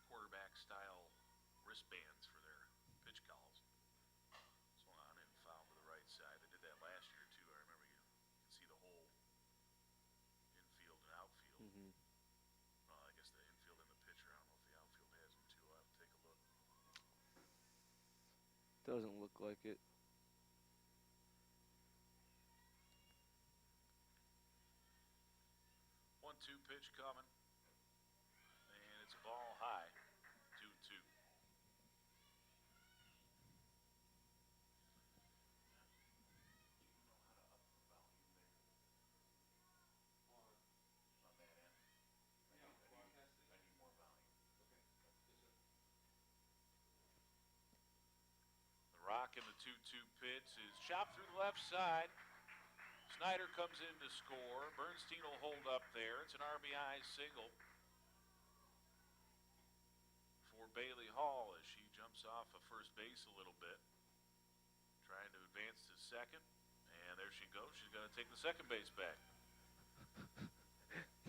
quarterback style wristbands for their pitch calls. Swung on in, foul to the right side. They did that last year too. I remember you can see the whole infield and outfield. Well, I guess the infield and the pitcher. I don't know if the outfield has them too. I'll have to take a look.
Doesn't look like it.
1-2 pitch coming. And it's a ball high. 2-2. The rock in the 2-2 pitch is chopped through the left side. Snyder comes in to score. Bernstein will hold up there. It's an RBI single for Bailey Hall as she jumps off of first base a little bit, trying to advance to second. And there she goes. She's going to take the second base back.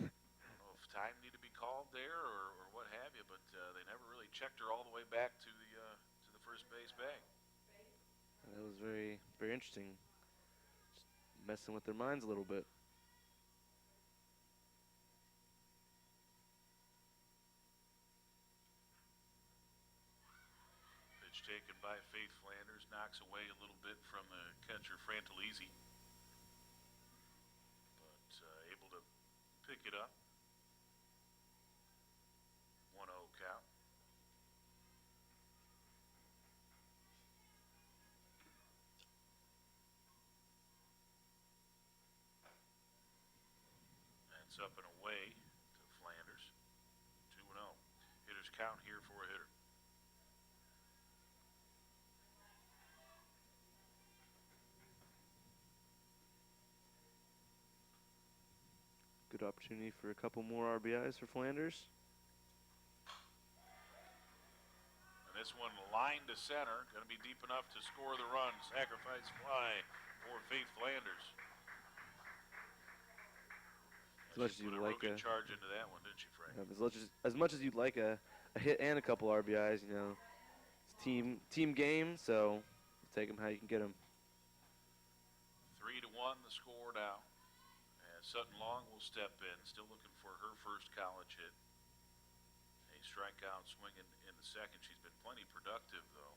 I don't know if time needed to be called there or what have you, but they never really checked her all the way back to the first base bag.
That was very, very interesting. messing with their minds a little bit.
Pitch taken by Faith Flanders, knocks away a little bit from the catcher Frantolese, but able to pick it up. 1-0 count. That's up and away to Flanders. 2-0. Hitters count here for a hitter.
Good opportunity for a couple more RBIs for Flanders.
And this one line to center, going to be deep enough to score the run. Sacrifice fly for Faith Flanders.
As much as
She
you'd
put a real
like
good charge into that one, didn't she, Frank?
as much as you'd like a hit and a couple RBIs, you know, it's team game, so take them how you can get them.
3-1 the score now. As Sutton Long will step in, still looking for her first college hit. A strikeout swinging in the second. She's been plenty productive, though.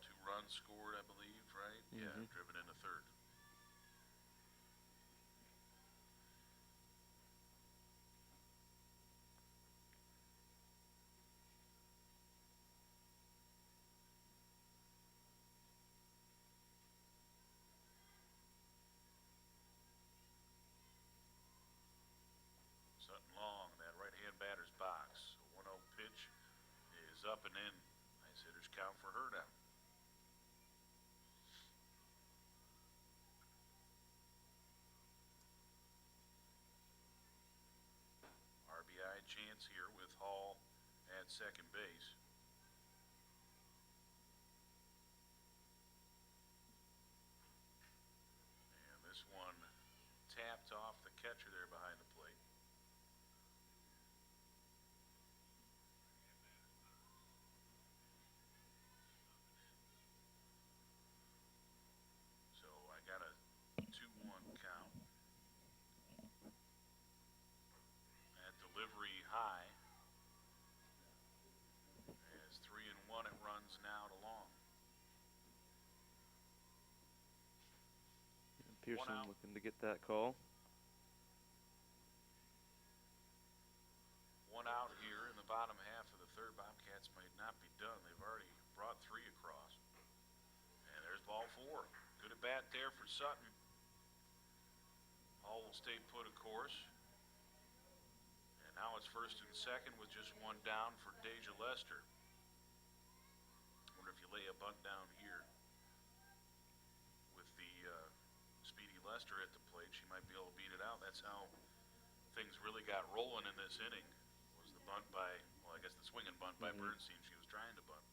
2 runs scored, I believe, right? Yeah, driven in the third. Sutton Long, that right-hand batter's box. A 1-0 pitch is up and in. Nice hitters count for her now. RBI chance here with Hall at second base. And this one tapped off the catcher there behind the plate. So I got a 2-1 count. At delivery high. As 3-1 it runs now to Long.
Pearson
out.
looking to get that call.
1 out here in the bottom half of the third. Bobcats might not be done. They've already brought 3 across. And there's ball 4. Good at bat there for Sutton. Hall will stay put, of course. And now it's first and second with just 1 down for Deja Lester. Wonder if you lay a bunt down here with the speedy Lester at the plate, she might be able to beat it out. That's how things really got rolling in this inning. Was the bunt by, well, I guess the swinging bunt by Bernstein. She was trying to bunt.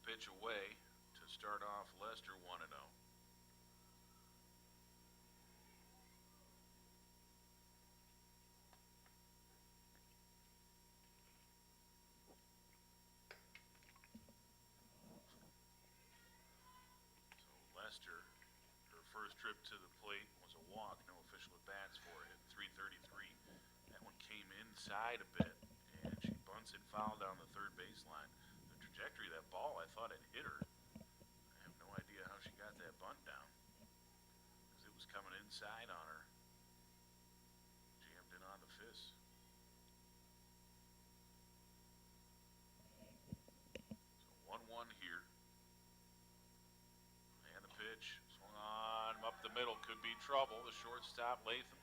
Pitch away to start off Lester 1-0. Lester, her first trip to the plate was a walk, no official at-bats for it, 333. That one came inside a bit, and she bunts it foul down the third baseline. The trajectory of that ball, I thought it hit her. I have no idea how she got that bunt down, because it was coming inside on her. Jammed in on the fist. So 1-1 here. And the pitch swung on up the middle, could be trouble. The shortstop Latham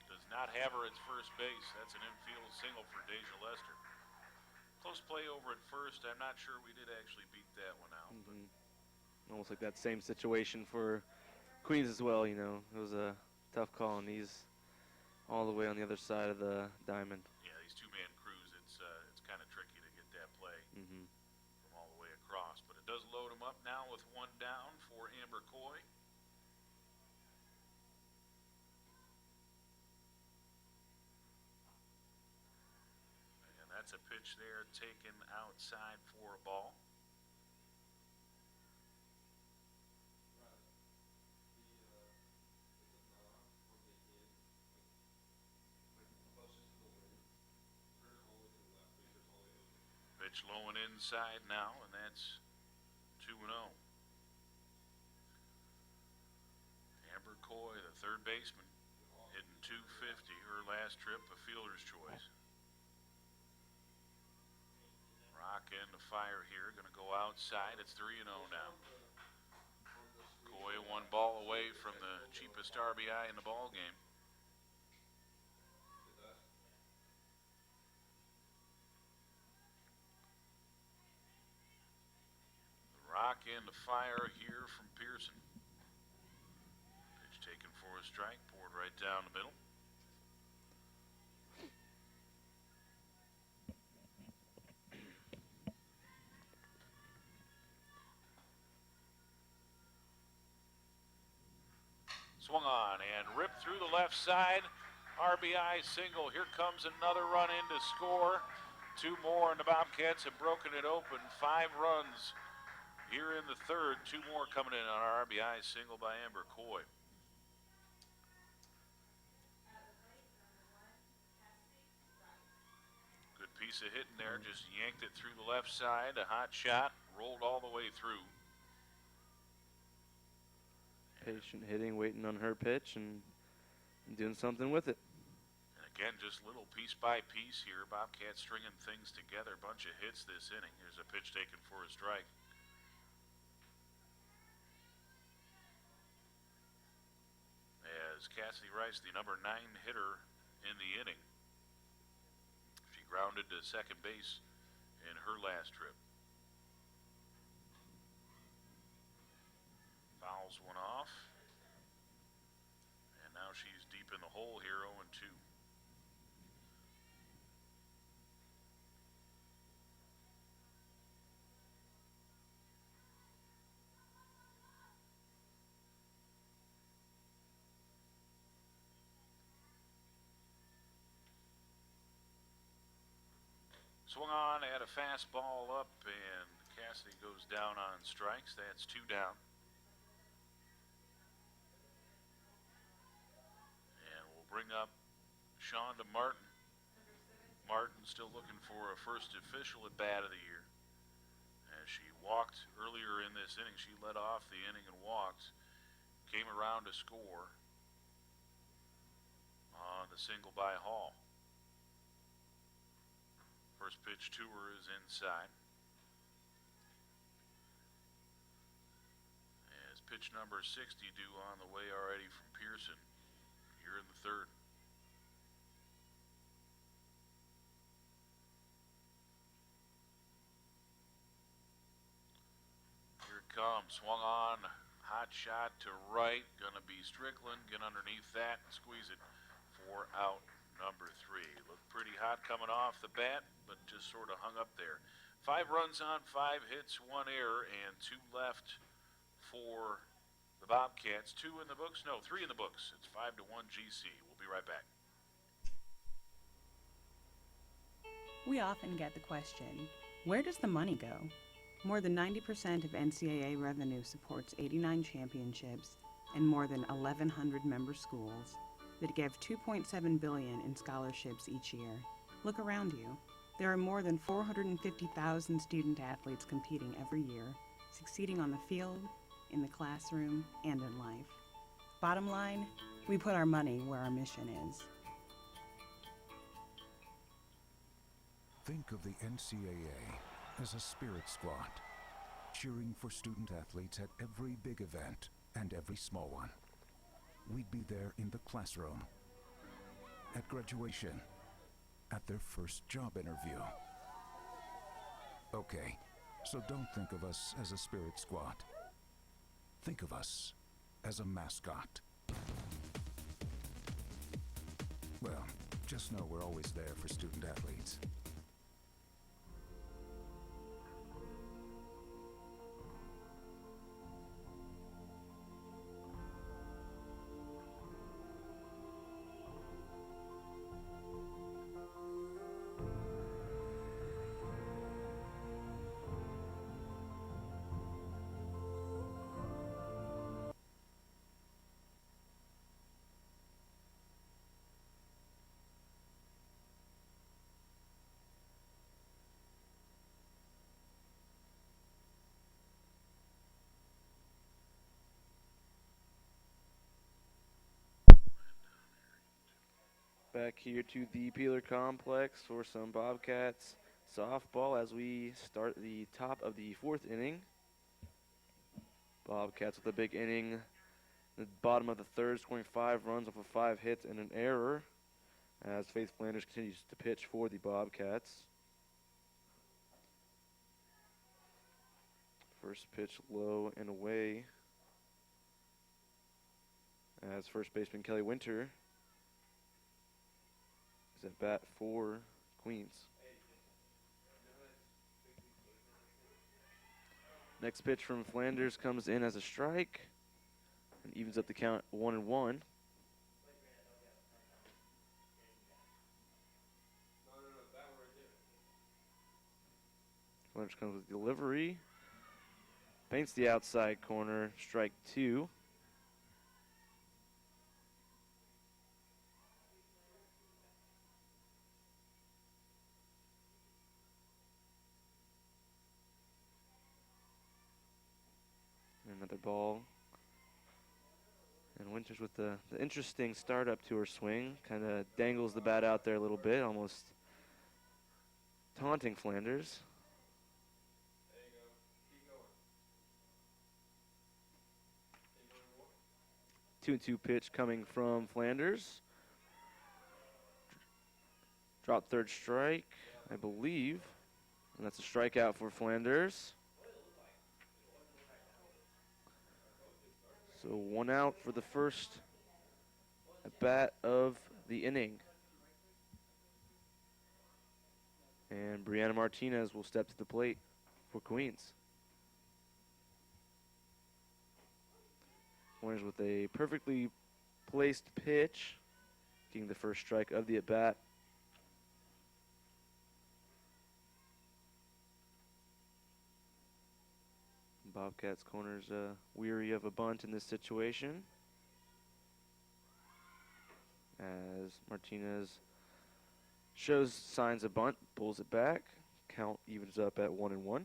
does not have her at first base. That's an infield single for Deja Lester. Close play over at first. I'm not sure we did actually beat that one out.
Almost like that same situation for Queens as well, you know. It was a tough call, and he's all the way on the other side of the diamond.
Yeah, these 2-man crews, it's kind of tricky to get that play from all the way across. But it does load him up now with 1 down for Amber Coy. And that's a pitch there taken outside for a ball. Pitch low and inside now, and that's 2-0. Amber Coy, the third baseman, hitting .250. Her last trip, a fielder's choice. Rock and the fire here, going to go outside. It's 3-0 now. Coy 1 ball away from the cheapest RBI in the ball game. Rock and the fire here from Pearson. Pitch taken for a strike, poured right down the middle. Swung on and ripped through the left side. RBI single. Here comes another run in to score. 2 more, and the Bobcats have broken it open. 5 runs here in the third. 2 more coming in on our RBI single by Amber Coy. Good piece of hitting there. Just yanked it through the left side. A hot shot. Rolled all the way through.
Patient hitting, waiting on her pitch, and doing something with it.
And again, just little piece by piece here. Bobcats stringing things together. Bunch of hits this inning. Here's a pitch taken for a strike. As Cassidy Rice, the number 9 hitter in the inning. She grounded to second base in her last trip. Fouls one off. And now she's deep in the hole here, 0-2. Swung on, had a fastball up, and Cassidy goes down on strikes. That's 2 down. And we'll bring up Shonda Martin. Martin still looking for a first official at bat of the year. As she walked earlier in this inning, she led off the inning and walked. Came around to score on the single by Hall. First pitch to her is inside. As pitch number 60 due on the way already from Pearson here in the third. Here it comes, swung on, hot shot to right, gonna be Strickland, get underneath that and squeeze it for out number 3. Looked pretty hot coming off the bat, but just sort of hung up there. 5 runs on, 5 hits, 1 error, and 2 left for the Bobcats. 2 in the books? No, 3 in the books. It's 5-1 GC. We'll be right back.
We often get the question, where does the money go? More than 90% of NCAA revenue supports 89 championships and more than 1,100 member schools that give $2.7 billion in scholarships each year. Look around you. There are more than 450,000 student athletes competing every year, succeeding on the field, in the classroom, and in life. Bottom line, we put our money where our mission is.
Think of the NCAA as a spirit squad, cheering for student athletes at every big event and every small one. We'd be there in the classroom, at graduation, at their first job interview. Okay, so don't think of us as a spirit squad. Think of us as a mascot. Well, just know we're always there for student athletes.
back here to the Peeler Complex for some Bobcats softball as we start the top of the 4th inning. Bobcats with a big inning. The bottom of the 3rd, scoring 5 runs off of 5 hits and an error as Faith Flanders continues to pitch for the Bobcats. First pitch low and away as first baseman Kelly Winter is at bat for Queens. Next pitch from Flanders comes in as a strike and evens up the count 1-1. Flanders comes with delivery. Paints the outside corner, strike 2. Another ball. And Winters with the interesting start up to her swing. Kind of dangles the bat out there a little bit, almost taunting Flanders. 2-2 pitch coming from Flanders. Drop third strike, I believe. And that's a strikeout for Flanders. So 1 out for the first at bat of the inning. And Brianna Martinez will step to the plate for Queens. Flanders with a perfectly placed pitch, getting the first strike of the at bat. Bobcats corners weary of a bunt in this situation as Martinez shows signs of bunt, pulls it back. Count evens up at 1-1.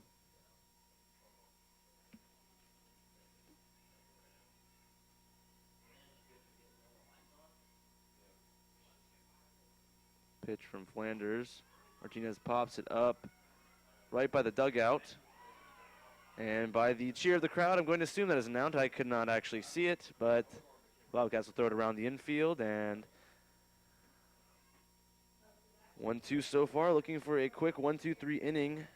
Pitch from Flanders. Martinez pops it up right by the dugout. And by the cheer of the crowd, I'm going to assume that is an out. I could not actually see it, but Bobcats will throw it around the infield. And 1-2 so far, looking for a quick 1-2-3 inning.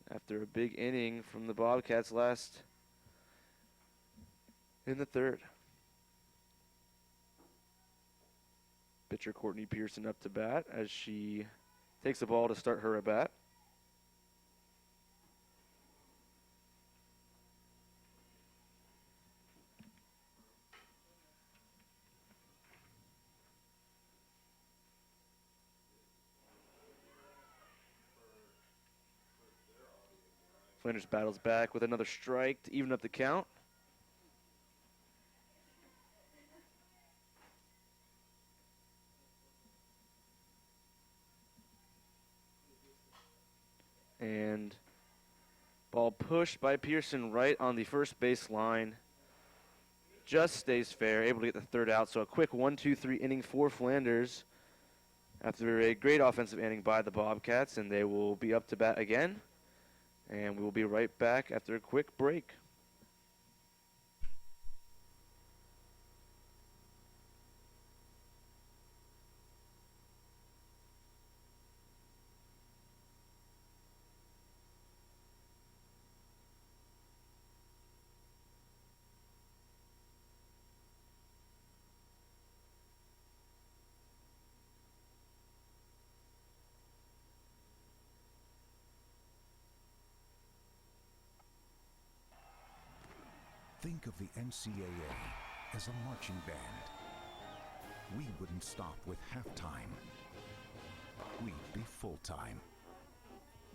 After a big inning from the Bobcats last in the 3rd. Pitcher Courtney Pearson up to bat as she takes the ball to start her at bat. Flanders battles back with another strike to even up the count. And ball pushed by Pearson right on the first base line. Just stays fair, able to get the 3rd out. So a quick 1-2-3 inning for Flanders after a great offensive inning by the Bobcats, and they will be up to bat again. And we will be right back after a quick break.
Think of the NCAA as a marching band. We wouldn't stop with halftime. We'd be full-time,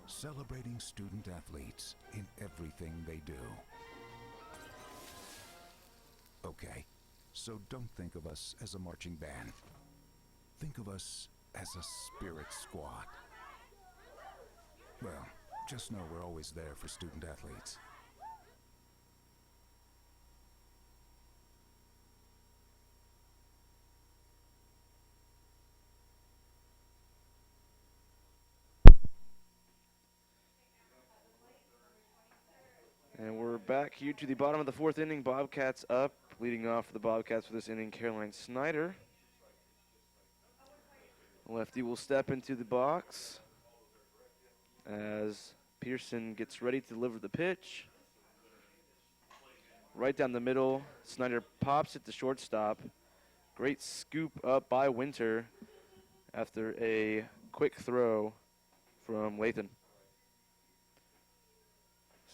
celebrating student athletes in everything they do. Okay, so don't think of us as a marching band. Think of us as a spirit squad. Well, just know we're always there for student athletes.
back here to the bottom of the fourth inning. Bobcats up. Leading off for the Bobcats for this inning, Caroline Snyder. Lefty will step into the box as Pearson gets ready to deliver the pitch. Right down the middle, Snyder pops it to shortstop. Great scoop up by Winter after a quick throw from Lathan.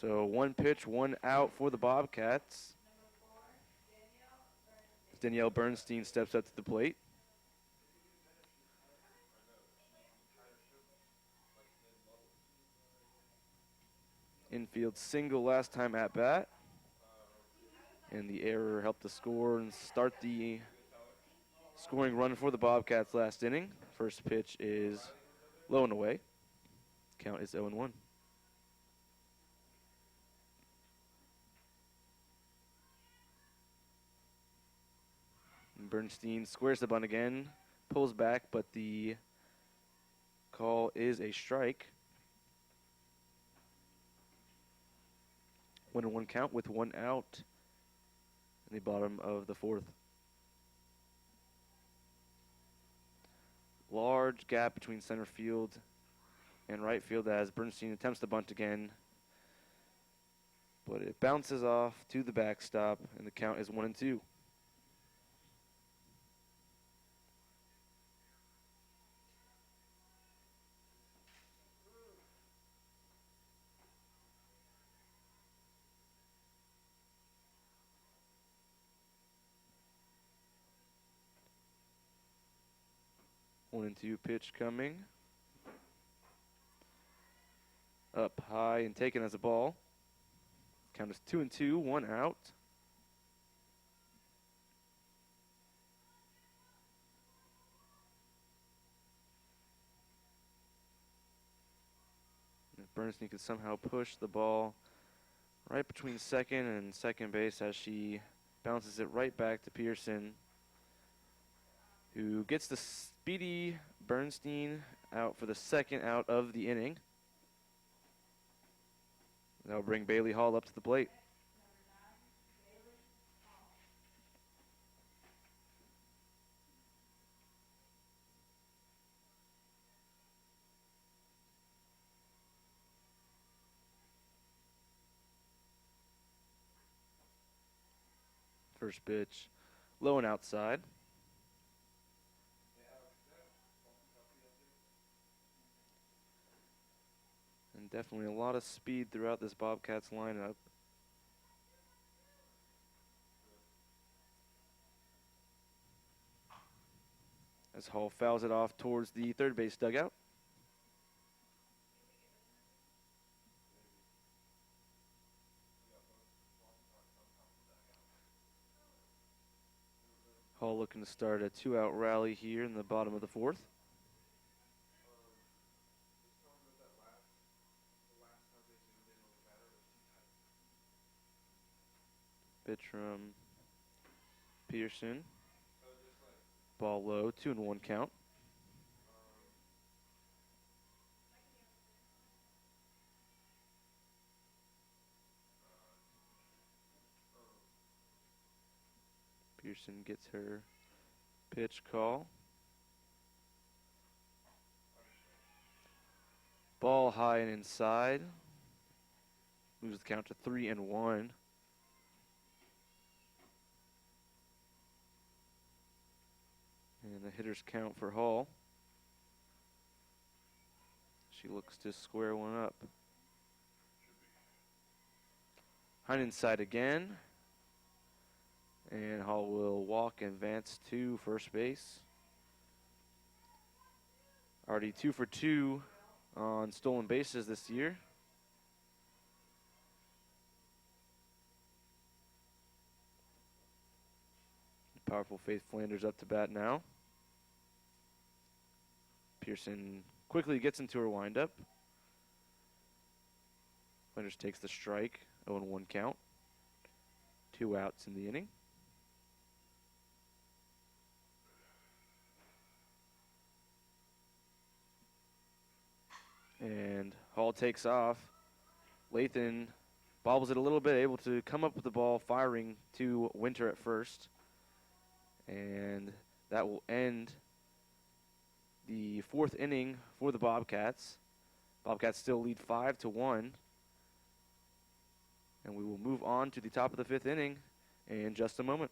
So 1 pitch, 1 out for the Bobcats. Danielle Bernstein steps up to the plate. Infield single last time at bat. And the error helped to score and start the scoring run for the Bobcats last inning. First pitch is low and away. Count is 0-1. Bernstein squares the bunt again, pulls back, but the call is a strike. 1-1 count with 1 out in the bottom of the fourth. Large gap between center field and right field as Bernstein attempts to bunt again, but it bounces off to the backstop, and the count is 1-2. One and two pitch coming. Up high and taken as a ball. Count is 2-2, 1 out. If Bernstein could somehow push the ball right between second and second base as she bounces it right back to Pearson, who gets the speedy Bernstein out for the second out of the inning. That'll bring Bailey Hall up to the plate. First pitch, low and outside. And definitely a lot of speed throughout this Bobcats lineup. As Hall fouls it off towards the third base dugout. Hall looking to start a 2-out rally here in the bottom of the fourth. Pitch from Pearson. Ball low, 2-1 count. Pearson gets her pitch call. Ball high and inside. Moves the count to 3-1. And the hitter's count for Hall. She looks to square one up. High inside again. And Hall will walk and advance to first base. Already 2 for 2 on stolen bases this year. Powerful Faith Flanders up to bat now. Pearson quickly gets into her windup. Flanders takes the strike, 0-1 count. 2 outs in the inning. And Hall takes off. Lathan bobbles it a little bit, able to come up with the ball, firing to Winter at first. And that will end the fourth inning for the Bobcats. Bobcats still lead 5-1. And we will move on to the top of the fifth inning in just a moment.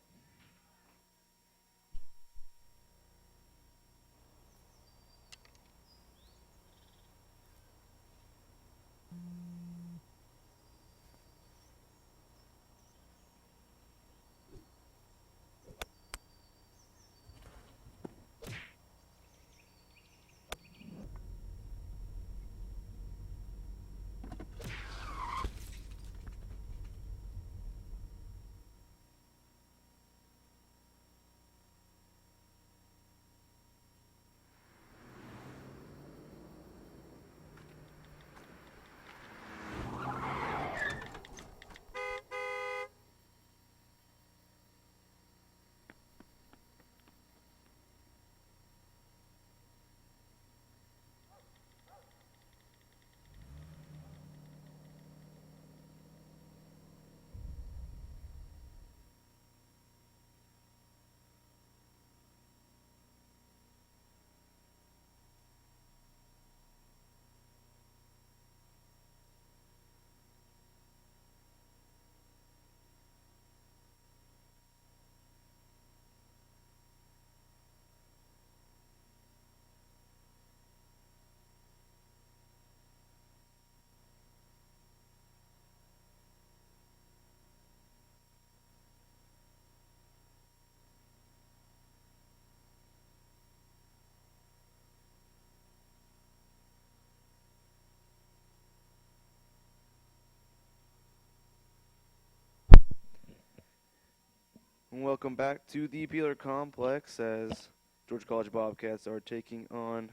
Welcome back to the Peeler Complex as Georgia College Bobcats are taking on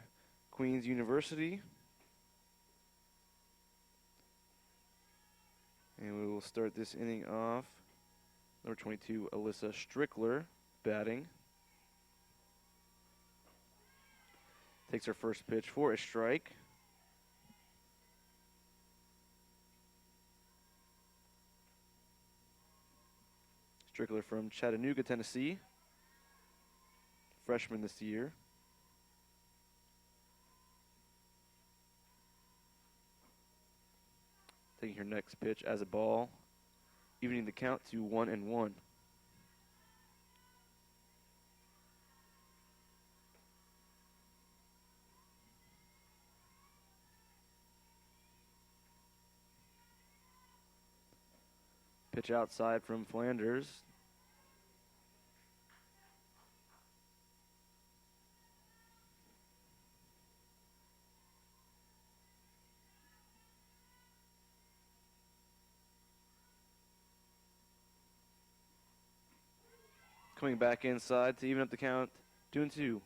Queens University. And we will start this inning off. Number 22, Alyssa Strickler, batting. Takes her first pitch for a strike. Strickler from Chattanooga, Tennessee. Freshman this year. Taking her next pitch as a ball. Evening the count to 1-1. Pitch outside from Flanders. Coming back inside to even up the count, 2-2.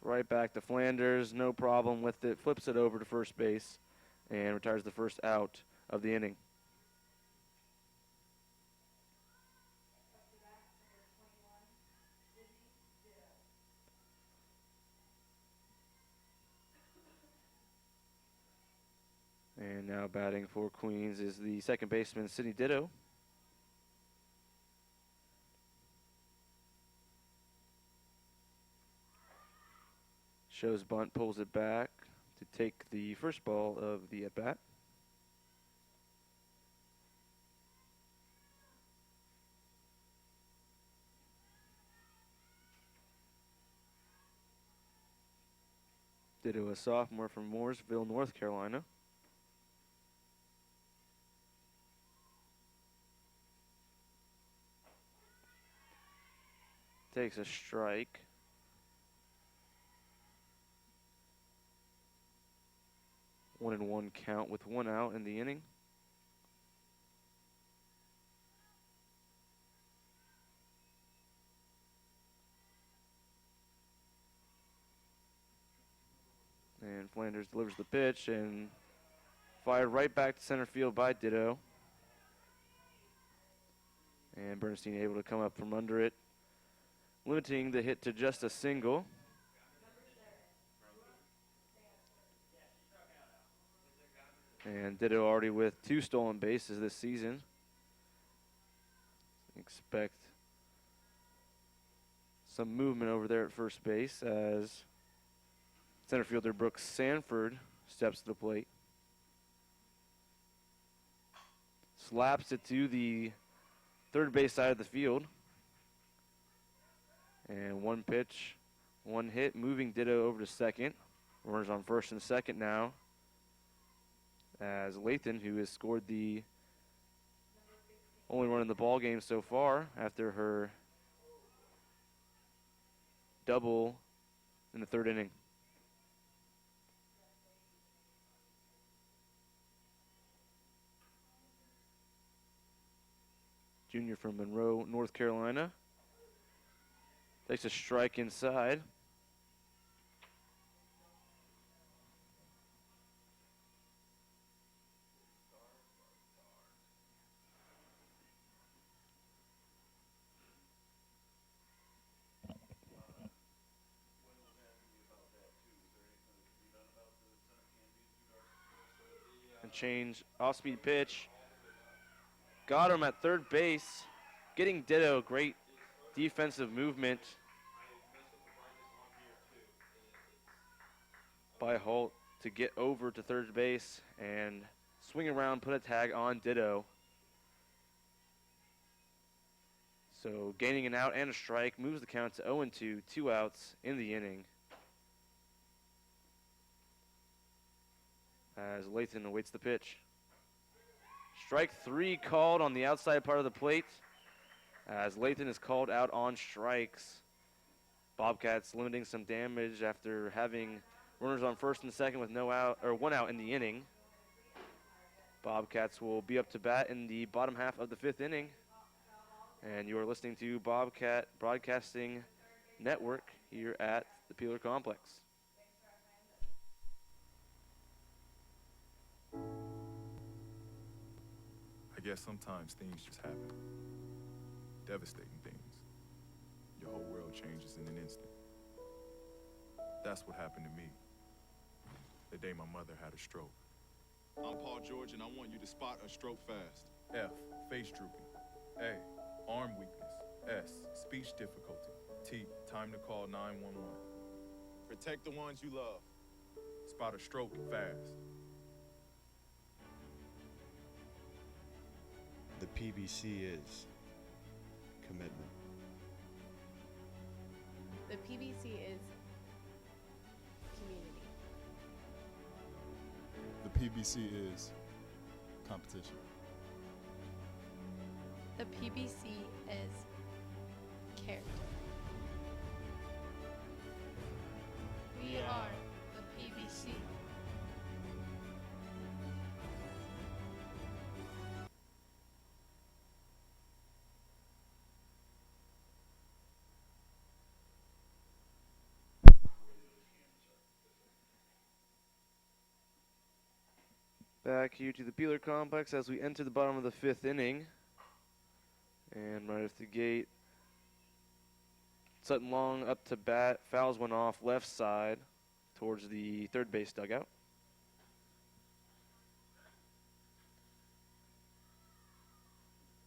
Right back to Flanders, no problem with it. Flips it over to first base and retires the first out of the inning. And now batting for Queens is the second baseman, Sydney Ditto. Shows bunt, pulls it back to take the first ball of the at-bat. Ditto, a sophomore from Mooresville, North Carolina. Takes a strike. 1-1 count with one out in the inning. And Flanders delivers the pitch and fired right back to center field by Ditto. And Bernstein able to come up from under it, limiting the hit to just a single. And Ditto already with 2 stolen bases this season. Expect some movement over there at first base as center fielder Brooks Sanford steps to the plate. Slaps it to the third base side of the field. And 1 pitch, 1 hit, moving Ditto over to second. Runners on first and second now, as Lathan, who has scored the only run in the ball game so far after her double in the 3rd inning. Junior from Monroe, North Carolina. Takes a strike inside. And change, off-speed pitch. Got him at third base. Getting Ditto, great defensive movement by Holt to get over to third base and swing around, put a tag on Ditto. So gaining an out and a strike moves the count to 0-2, 2 outs in the inning. As Lathan awaits the pitch. Strike 3 called on the outside part of the plate as Lathan is called out on strikes. Bobcats limiting some damage after having runners on first and second with no out or 1 out in the inning. Bobcats will be up to bat in the bottom half of the 5th inning. And you are listening to Bobcat Broadcasting Network here at the Peeler Complex.
I guess sometimes things just happen. Devastating things. Your whole world changes in an instant. That's what happened to me the day my mother had a stroke.
I'm Paul George, and I want you to spot a stroke fast.
F, face drooping. A, arm weakness. S, speech difficulty. T, time to call 911.
Protect the ones you love.
Spot a stroke fast.
The PBC is commitment.
The PBC is community.
The PBC is competition.
The PBC is character. We are the PBC.
Back here to the Peeler Complex as we enter the bottom of the 5th inning. And right off the gate, Sutton Long up to bat, fouls one off left side towards the third base dugout.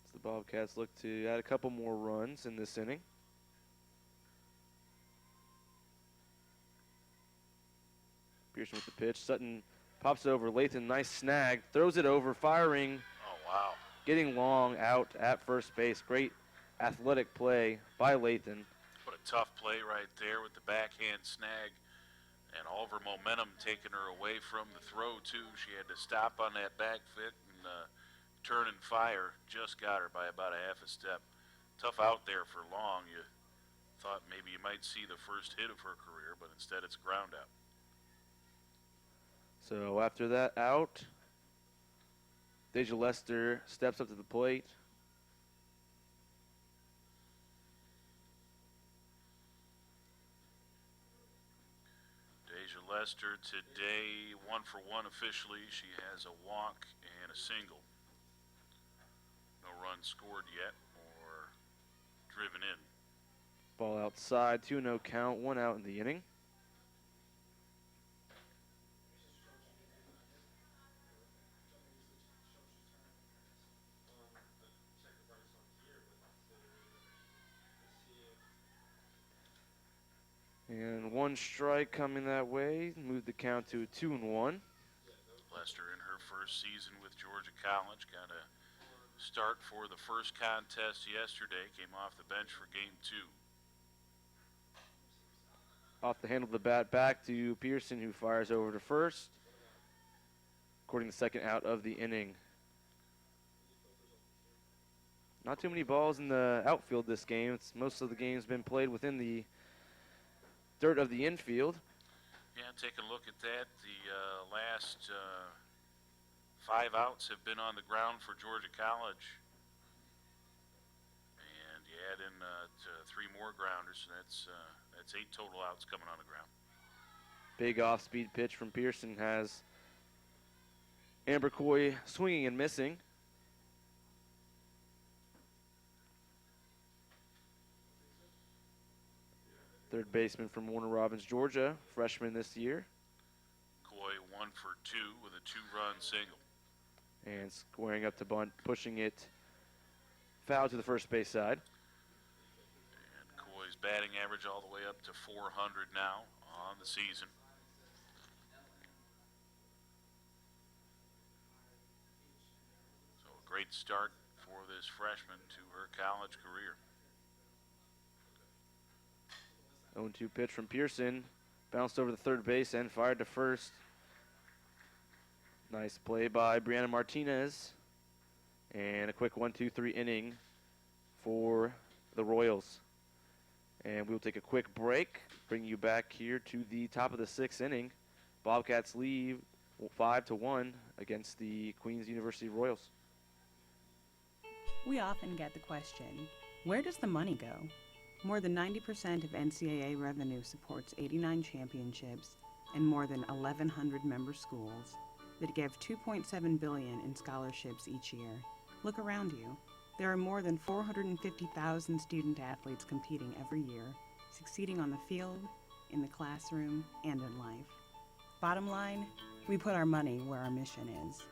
As the Bobcats look to add a couple more runs in this inning. Pearson with the pitch. Sutton pops it over. Lathan, nice snag. Throws it over, firing.
Oh, wow.
Getting Long out at first base. Great athletic play by Lathan.
What a tough play right there with the backhand snag. And all of her momentum taking her away from the throw, too. She had to stop on that back foot and turn and fire. Just got her by about a half a step. Tough out there for Long. You thought maybe you might see the first hit of her career, but instead it's a ground out.
So after that out, Deja Lester steps up to the plate.
Deja Lester today 1 for 1 officially. She has a walk and a single. No runs scored yet or driven in.
Ball outside, 2-0 count, 1 out in the inning. And 1 strike coming that way. Move the count to 2-1.
Lester in her first season with Georgia College got a start for the first contest yesterday. Came off the bench for game 2.
Off the handle of the bat, back to Pearson, who fires over to first. Recording the second out of the inning. Not too many balls in the outfield this game. Most of the game's been played within the dirt of the infield.
Yeah, take a look at that. The last 5 outs have been on the ground for Georgia College. And you add in 3 more grounders, and that's 8 total outs coming on the ground.
Big off-speed pitch from Pearson has Amber Coy swinging and missing. Third baseman from Warner Robins, Georgia, freshman this year.
Coy 1 for 2 with a 2-run single.
And squaring up to bunt, pushing it foul to the first base side.
And Coy's batting average all the way up to 400 now on the season. So a great start for this freshman to her college career.
0-2 pitch from Pearson. Bounced over the third base and fired to first. Nice play by Brianna Martinez. And a quick 1-2-3 inning for the Royals. And we'll take a quick break, bring you back here to the top of the 6th inning. Bobcats lead 5-1 against the Queens University Royals.
We often get the question, where does the money go? More than 90% of NCAA revenue supports 89 championships and more than 1,100 member schools that give $2.7 billion in scholarships each year. Look around you. There are more than 450,000 student athletes competing every year, succeeding on the field, in the classroom, and in life. Bottom line, we put our money where our mission is.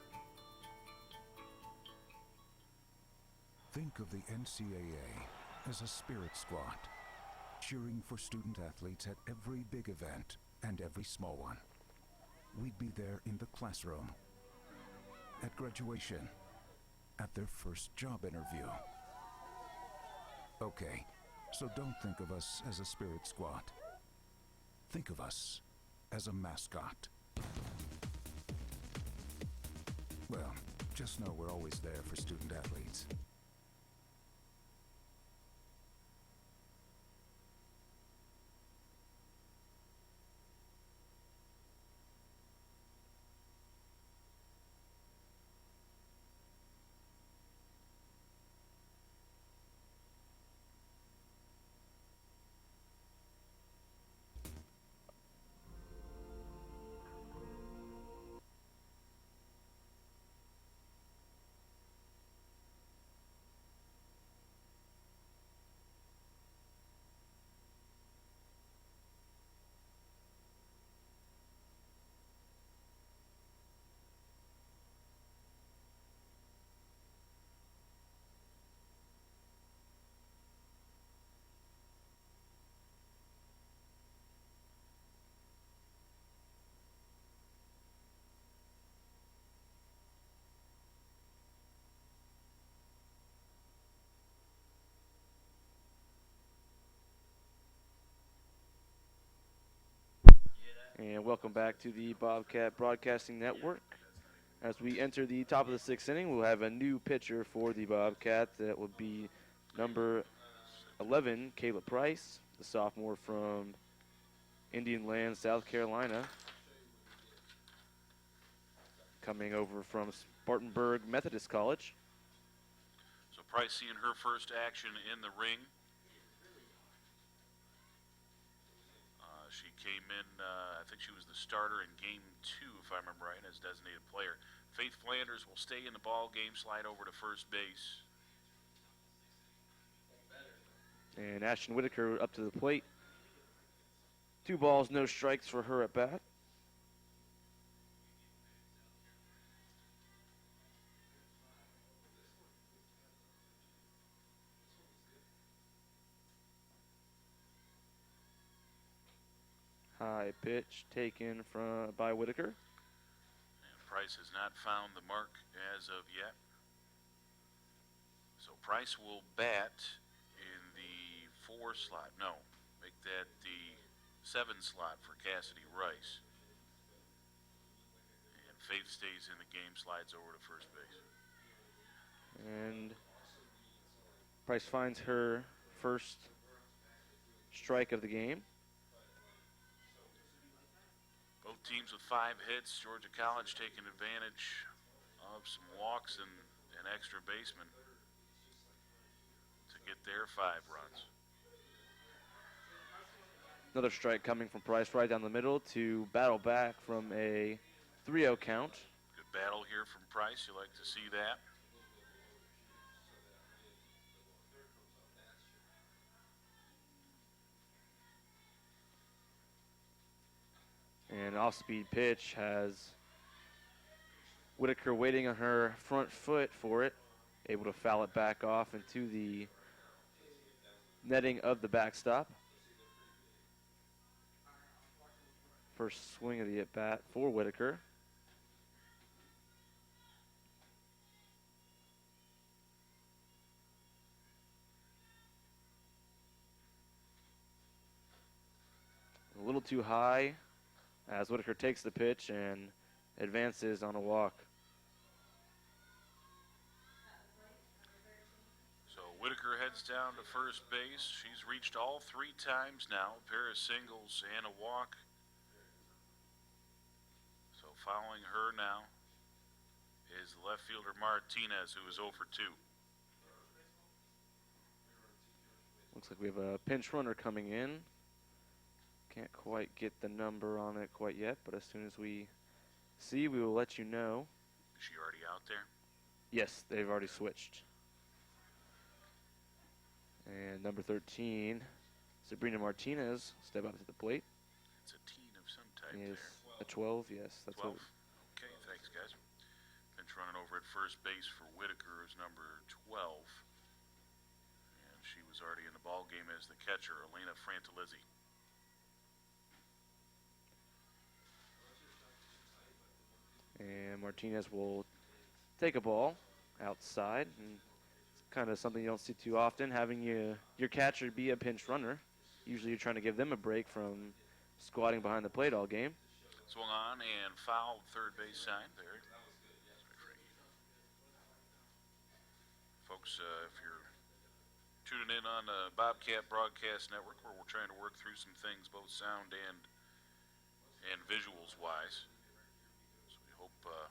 Think of the NCAA as a spirit squad, cheering for student athletes at every big event and every small one. We'd be there in the classroom, at graduation, at their first job interview. Okay, so don't think of us as a spirit squad. Think of us as a mascot. Well, just know we're always there for student athletes.
And welcome back to the Bobcat Broadcasting Network. As we enter the top of the 6th inning, we'll have a new pitcher for the Bobcats. That will be number 11, Kayla Price, the sophomore from Indian Land, South Carolina. Coming over from Spartanburg Methodist College.
So Price seeing her first action in the ring. She came in, I think she was the starter in game 2, if I remember right, as designated player. Faith Flanders will stay in the ball game, slide over to first base.
And Ashton Whitaker up to the plate. 2 balls, no strikes for her at bat. High pitch taken by Whitaker.
And Price has not found the mark as of yet. So Price will bat in the 4 slot. No, make that the 7 slot for Cassidy Rice. And Faith stays in the game, slides over to first base.
And Price finds her first strike of the game.
Both teams with 5 hits. Georgia College taking advantage of some walks and an extra baseman to get their 5 runs.
Another strike coming from Price right down the middle to battle back from a 3-0 count.
Good battle here from Price. You like to see that.
And off-speed pitch has Whitaker waiting on her front foot for it, able to foul it back off into the netting of the backstop. First swing of the at-bat for Whitaker. A little too high as Whitaker takes the pitch and advances on a walk.
So Whitaker heads down to first base. She's reached all 3 times now, a pair of singles and a walk. So following her now is the left fielder Martinez, who is 0 for 2.
Looks like we have a pinch runner coming in. Can't quite get the number on it quite yet, but as soon as we see, we will let you know.
Is she already out there?
Yes, they've already switched. And number 13, Sabrina Martinez, step up to the plate.
It's a teen of some type
Is
there.
a 12, yes. That's
12.
what.
Okay, thanks, guys. Pinch running over at first base for Whitaker is number 12. And she was already in the ball game as the catcher, Elena Frantalizzi.
And Martinez will take a ball outside. And it's kind of something you don't see too often, having your catcher be a pinch runner. Usually you're trying to give them a break from squatting behind the plate all game.
Swung on and fouled third base side there. Folks, if you're tuning in on the Bobcat Broadcast Network, where we're trying to work through some things, both sound and visuals wise. So we hope to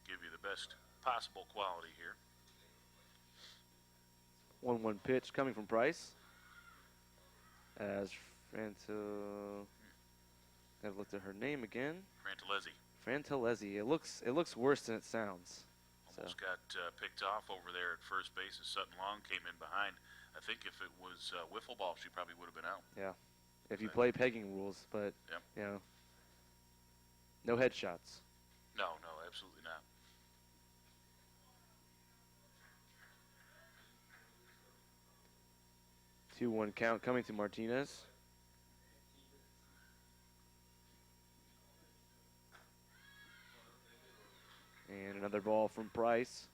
give you the best possible quality here.
1-1 pitch coming from Price. As I've looked at her name again.
Frantalizzi.
Frantalizzi. It looks worse than it sounds.
Almost got picked off over there at first base as Sutton Long came in behind. I think if it was wiffle ball, she probably would have been out.
Yeah. If you play pegging rules, but
Yep.
you know, no headshots.
No, absolutely not.
Two 2-1 count coming to Martinez. And another ball from Price.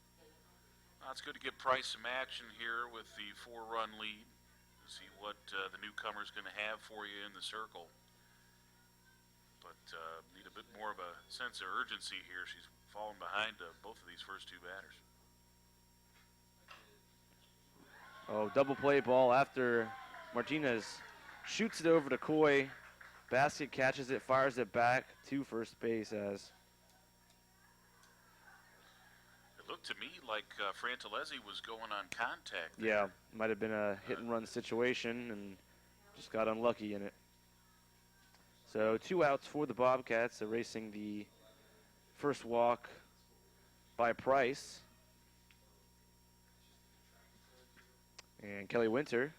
It's good to get Price some action here with the 4-run lead. See what the newcomer's going to have for you in the circle. But need a bit more of a sense of urgency here. She's fallen behind both of these first 2 batters.
Oh, double play ball after Martinez shoots it over to Coy. Basket catches it, fires it back to first base as
It looked to me like Frantalizzi was going on contact there.
yeah, might have been a hit and run situation and just got unlucky in it. So 2 outs for the Bobcats, erasing the first walk by Price. And Kelly Winter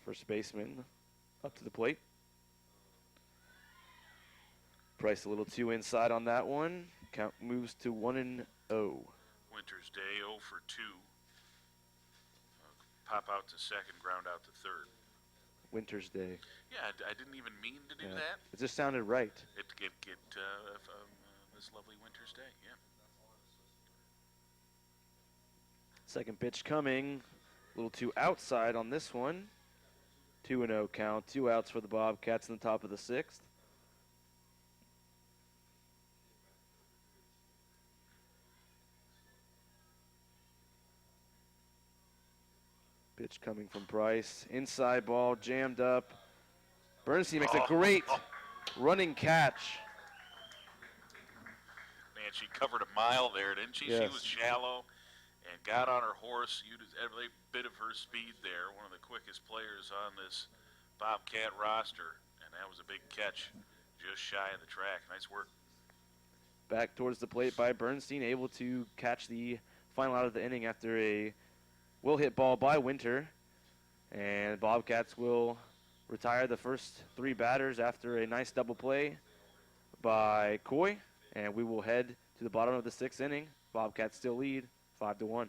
first baseman, up to the plate. Price a little too inside on that one. Count moves to 1-0.
Winter's Day 0 for 2. Pop out to second, ground out to third.
Winter's Day.
Yeah, I didn't even mean to do
Yeah.
that.
It just sounded right.
This lovely winter's day, yeah.
Second pitch coming. A little too outside on this one. 2-0 count. 2 outs for the Bobcats in the top of the 6th. Pitch coming from Price. Inside ball, jammed up. Bernstein makes a great running catch.
Man, she covered a mile there, didn't she?
Yes.
She was shallow and got on her horse, used every bit of her speed there. One of the quickest players on this Bobcat roster, and that was a big catch just shy of the track. Nice work.
Back towards the plate by Bernstein, able to catch the final out of the inning after a well-hit ball by Winter. And Bobcats will retire the first 3 batters after a nice double play by Coy. And we will head to the bottom of the 6th inning. Bobcats still lead 5-1.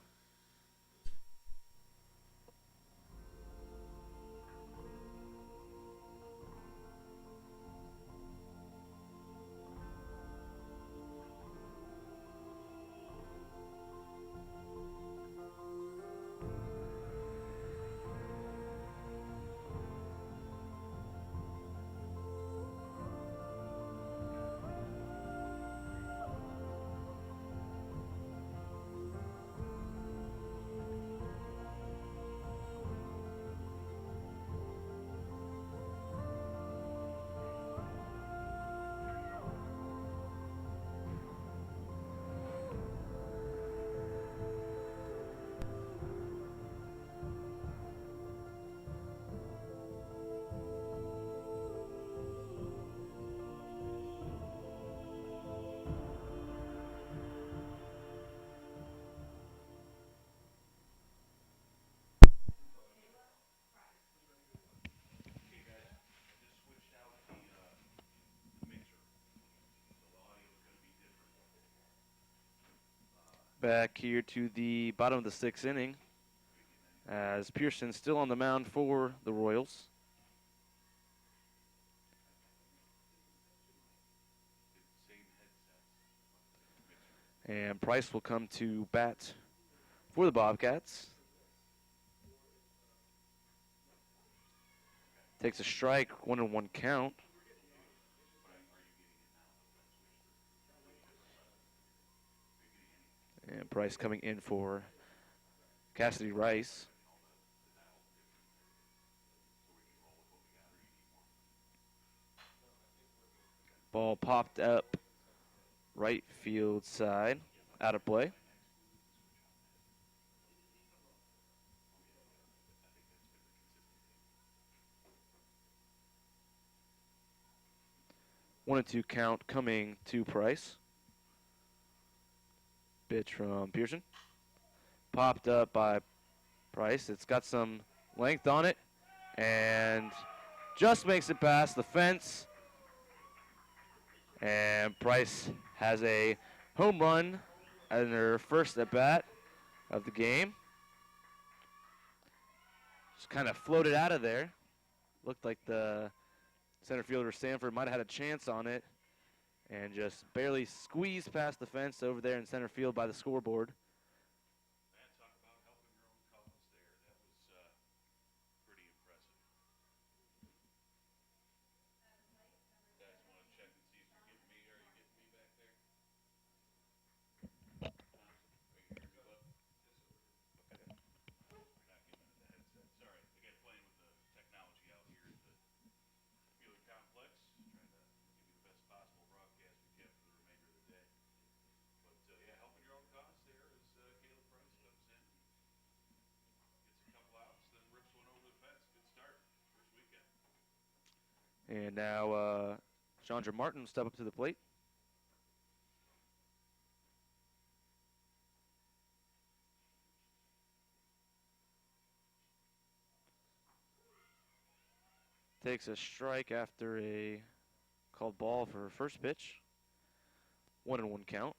Back here to the bottom of the 6th inning as Pearson still on the mound for the Royals. And Price will come to bat for the Bobcats. Takes a strike, 1-1 count. And Price coming in for Cassidy Rice. Ball popped up right field side, out of play. One and 2 count coming to Price. Pitch from Pearson. Popped up by Price. It's got some length on it and just makes it past the fence. And Price has a home run in her first at bat of the game. Just kind of floated out of there. Looked like the center fielder Sanford might have had a chance on it and just barely squeezed past the fence over there in center field by the scoreboard.
Talk about helping your own cause there. That was pretty impressive. You guys want to check and see if you're getting me? Are you getting me back there? Thompson, are you hearing me, bud? Okay. You're not getting into the headset. Sorry, I got playing with the technology out here at the Wheeler Complex, trying to give you the best possible broadcast we can for the remainder of the day. But yeah, helping your own cause there as Caleb Price comes in, gets a couple outs, then rips one over the fence. Good start, first weekend.
And now Chandra Martin will step up to the plate. Takes a strike after a called ball for first pitch. 1-1 count.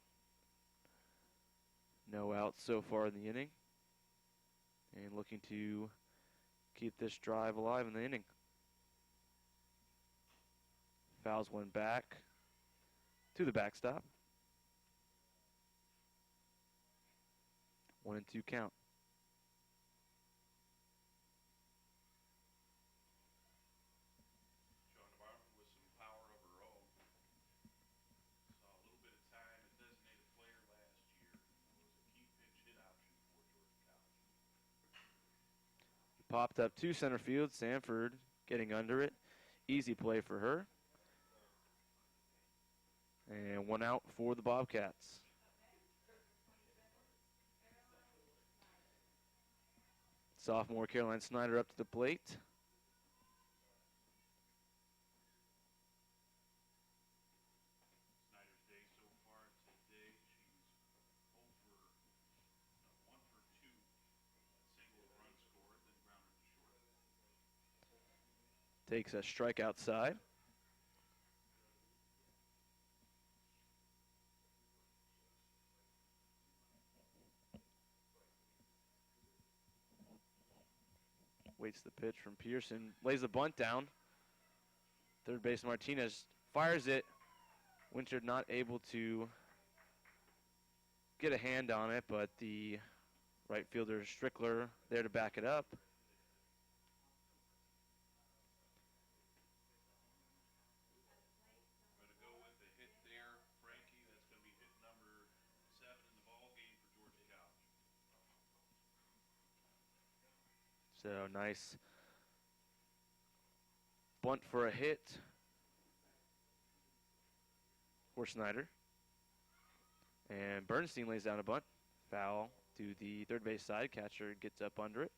No outs so far in the inning. And looking to keep this drive alive in the inning. Fouls one back to the backstop. 1-2 count.
Joan Navarro with some power of her own. Saw a little bit of time at designated player last year. Was a key pinch hit option for Georgia College.
Popped up to center field. Sanford getting under it. Easy play for her. And 1 out for the Bobcats. Sophomore Caroline Snyder up to the plate.
Snyder's day so far today, she's 1 for 2. Single run scored, then grounded to short.
Takes a strike outside. Waits the pitch from Pearson. Lays the bunt down. Third base Martinez fires it. Winter not able to get a hand on it, but the right fielder Strickler there to back it up.
Going to go with the hit there, Frankie. That's going to be hit number 7 in the ball game for Georgia College.
So nice bunt for a hit for Snyder. And Bernstein lays down a bunt. Foul to the third base side. Catcher gets up under it.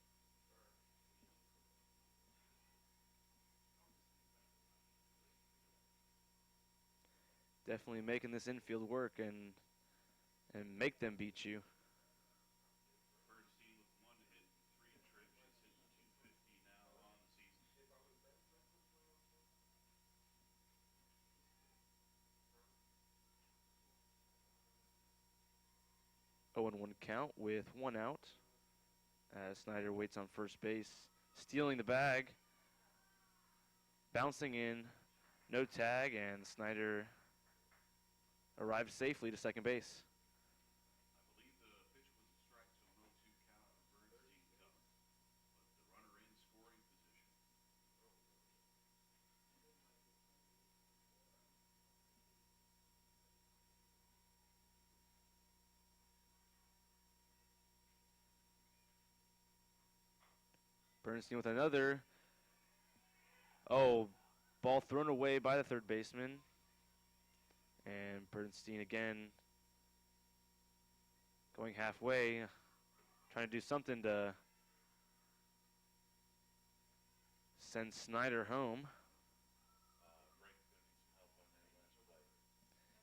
Definitely making this infield work and make them beat you.
Bernstein with 1 hit, 3 trips. She's hitting .250 now on the season.
0-1 count with 1 out. As Snyder waits on first base, stealing the bag, bouncing in, no tag, and Snyder arrives safely to second base.
I believe the pitch was a strike, so an 0-2 count on Bernstein coming. But the runner in scoring position.
Bernstein with another. Oh, ball thrown away by the third baseman. And Bernstein again going halfway, trying to do something to send Snyder home.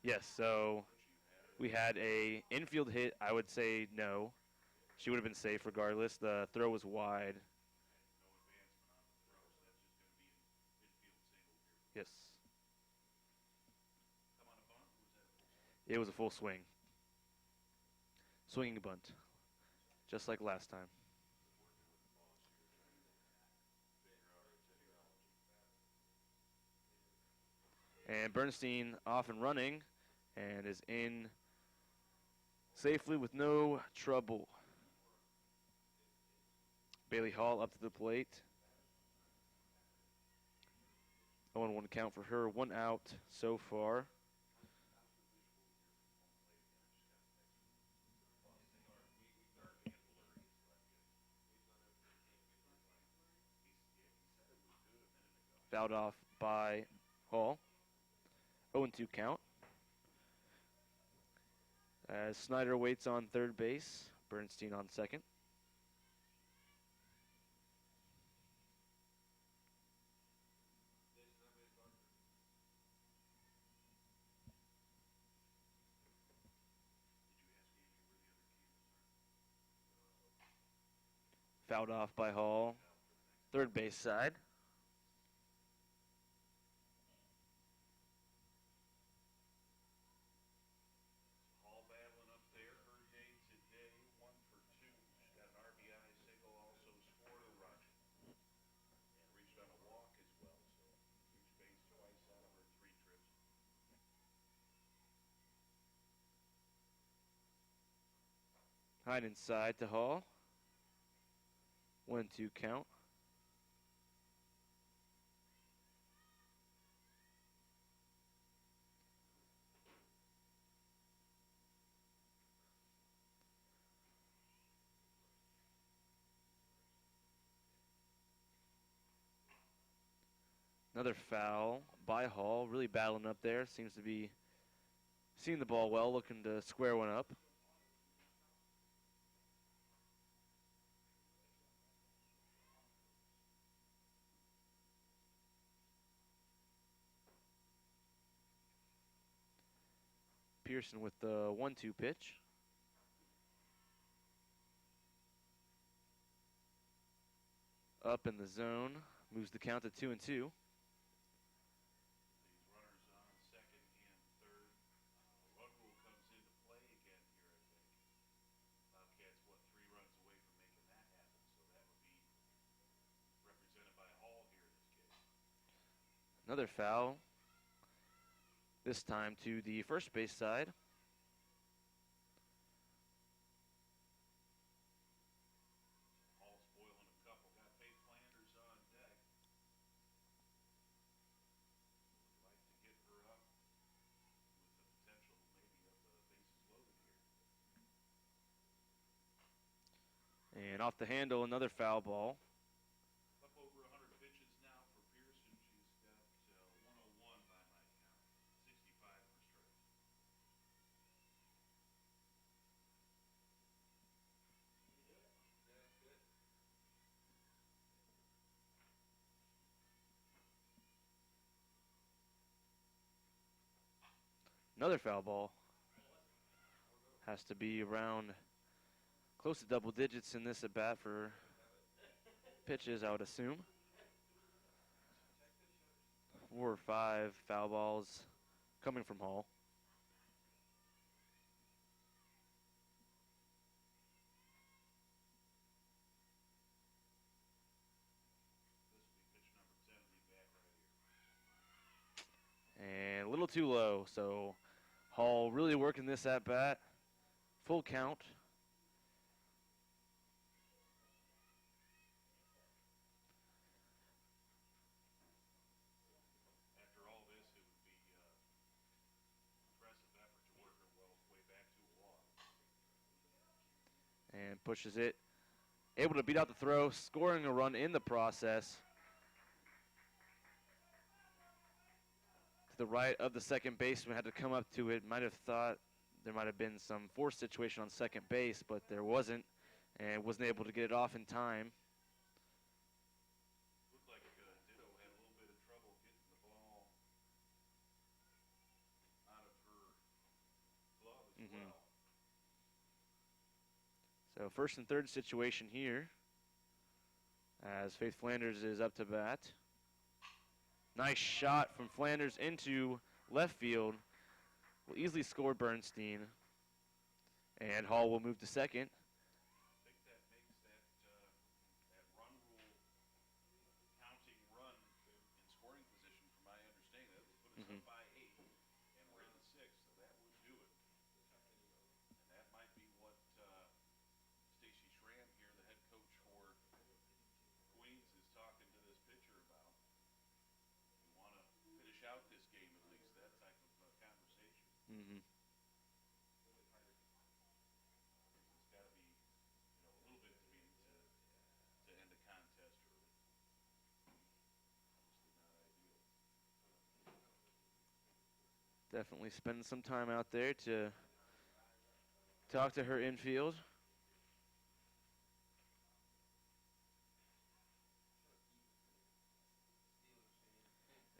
Yes, so we had a infield hit. I would say no. She would have been safe regardless. The throw was wide. Yes. It was a full swing. Swinging bunt. Just like last time. And Bernstein off and running and is in safely with no trouble. Bailey Hall up to the plate. 0-1 count for her. 1 out so far. Fouled off by Hall. 0-2 count. As Snyder waits on third base, Bernstein on second. Fouled off by Hall. Third base side. Behind inside to Hall. 1-2 count. Another foul by Hall. Really battling up there. Seems to be seeing the ball well, looking to square one up. Pearson with the 1-2 pitch. Up in the zone. Moves the count to 2-2.
These runners on second and third. Run rule comes into play again here, I think. Bobcats, 3 runs away from making that happen, so that would be represented by Hall here in this case.
Another foul. This time to the first base side.
Hall spoiling a couple. Got Faith Flanders on deck. Like to get her up with the potential maybe of the bases loaded here.
And off the handle, another foul ball.
Up over 100 pitches now for Pearson. She's got 101 by my count. 65 for strikes.
Another foul ball. Has to be around close to double digits in this at bat for pitches, I would assume. 4 or 5 foul balls coming from Hall.
This will be pitch number 10 of the bat right here.
And a little too low, so Hall really working this at bat. Full count.
After all this, it would be impressive effort to work her way back to a walk.
And pushes it. Able to beat out the throw, scoring a run in the process. To the right of the second baseman, had to come up to it. Might have thought there might have been some forced situation on second base, but there wasn't, and wasn't able to get it off in time.
Looked like Ditto had a little bit of trouble getting the ball out of her glove as well.
So first and third situation here, as Faith Flanders is up to bat. Nice shot from Flanders into left field. Will easily score Bernstein. And Hall will move to second.
I think that makes that run rule counting run in scoring position, from my understanding. That would put us up by 8, and we're in the 6th, so that would do it. And that might be what Stacy Schramm here, the head coach for Queens, is talking to this pitcher about. We want to finish out this game at least, that type of conversation. It's got to be, a little bit to end a contest early. Obviously not ideal.
Definitely spending some time out there to talk to her infield.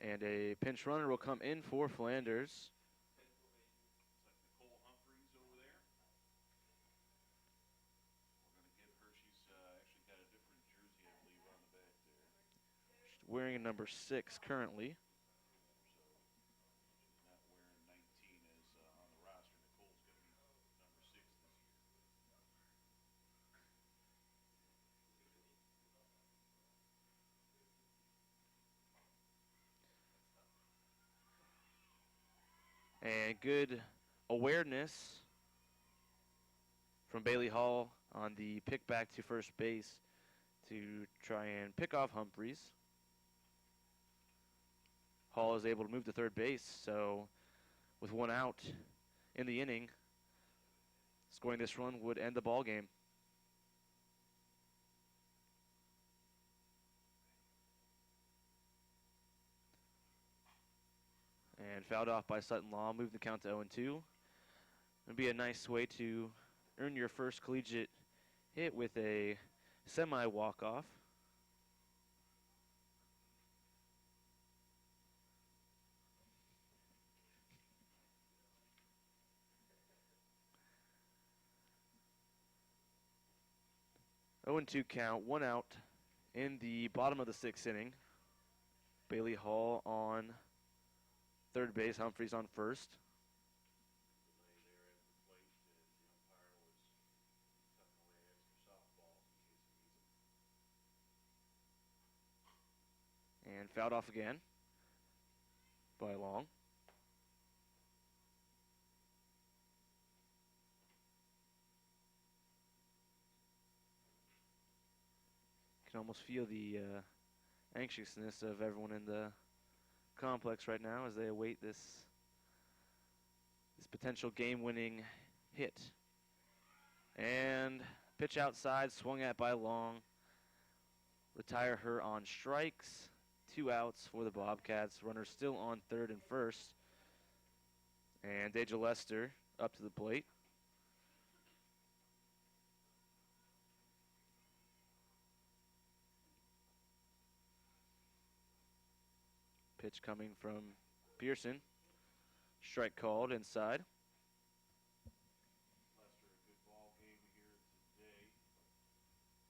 And a pinch runner will come in for Flanders.
It's like Nicole Humphreys over there. We're going to give her, she's actually got a different jersey, I believe, on the back there.
She's wearing a number 6 currently.
So she's not wearing 19 as on the roster. Nicole's going to be number 6 this year.
And good awareness from Bailey Hall on the pick back to first base to try and pick off Humphreys. Hall is able to move to third base, so with one out in the inning, scoring this run would end the ball game. And fouled off by Sutton Law, moved the count to 0-2. It'd be a nice way to earn your first collegiate hit with a semi-walk-off. Oh and 2 count, one out in the bottom of the sixth inning. Bailey Hall on third base, Humphreys on first. And fouled off again by Long. Can almost feel the anxiousness of everyone in the complex right now as they await this potential game-winning hit. And pitch outside, swung at by Long. Retire her on strikes. 2 outs for the Bobcats. Runner still on third and first. And Deja Lester up to the plate. Pitch coming from Pearson. Strike called inside.
Lester, a good ball game here today. Reached on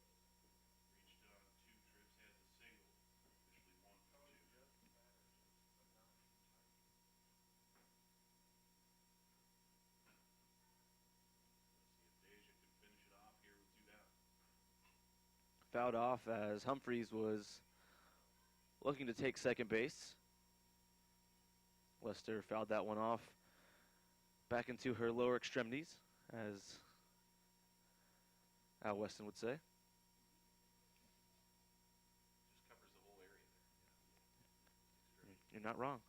2 trips, has a single. Officially 1 for 2. Let's see if Deja can finish it off here with 2 down.
Fouled off as Humphreys was looking to take second base. Lester fouled that one off back into her lower extremities, as Al Weston would say.
Just covers the whole area there.
You're not wrong.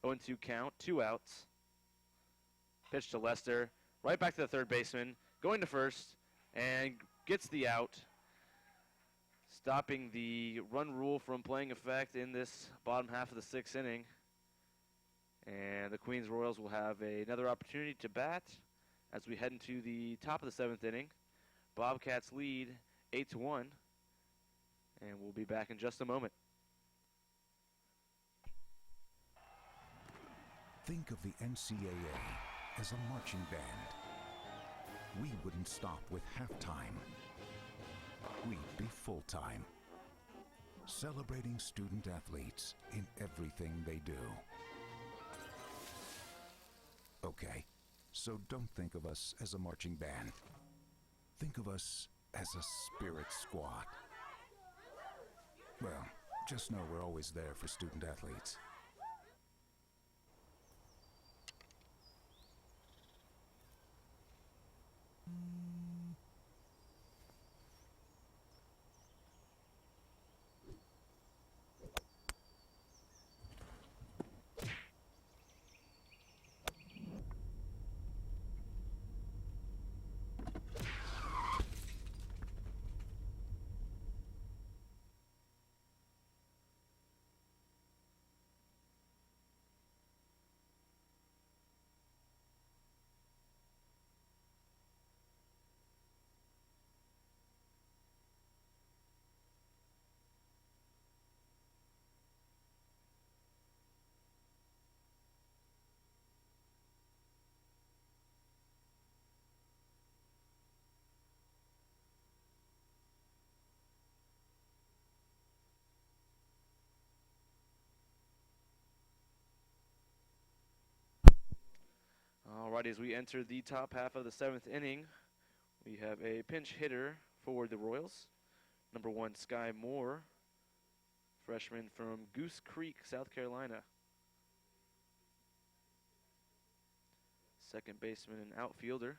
0-2 count, 2 outs. Pitch to Lester, right back to the third baseman, going to first, and gets the out, stopping the run rule from playing effect in this bottom half of the sixth inning. And the Queens Royals will have another opportunity to bat as we head into the top of the seventh inning. Bobcats lead 8-1, and we'll be back in just a moment.
Think of the NCAA as a marching band. We wouldn't stop with halftime. We'd be full-time, celebrating student athletes in everything they do. Okay, so don't think of us as a marching band. Think of us as a spirit squad. Well, just know we're always there for student athletes.
Alrighty, as we enter the top half of the seventh inning, we have a pinch hitter for the Royals. Number 1, Sky Moore, freshman from Goose Creek, South Carolina. second baseman and outfielder.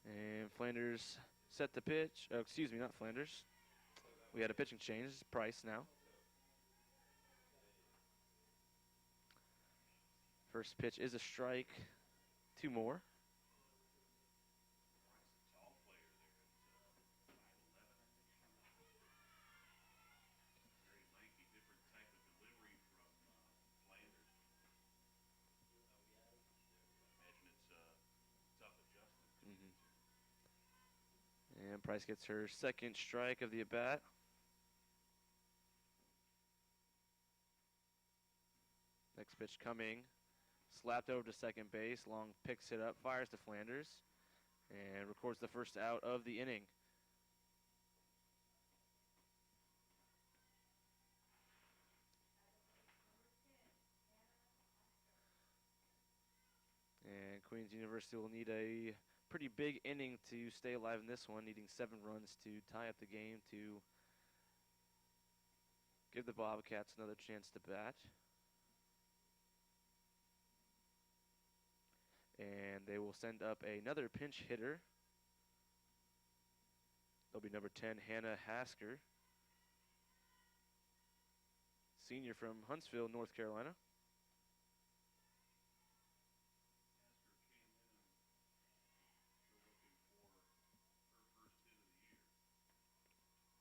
And Flanders set the pitch. Oh, excuse me, not Flanders. We had a pitching change. It's Price now. First pitch is a strike. 2 more. And Price gets her second strike of the at-bat. Next pitch coming. Slapped over to second base. Long picks it up, fires to Flanders, and records the first out of the inning. And Queens University will need a pretty big inning to stay alive in this one, needing 7 runs to tie up the game to give the Bobcats another chance to bat. And they will send up another pinch hitter. That'll be number 10, Hannah Hasker, senior from Huntsville, North Carolina.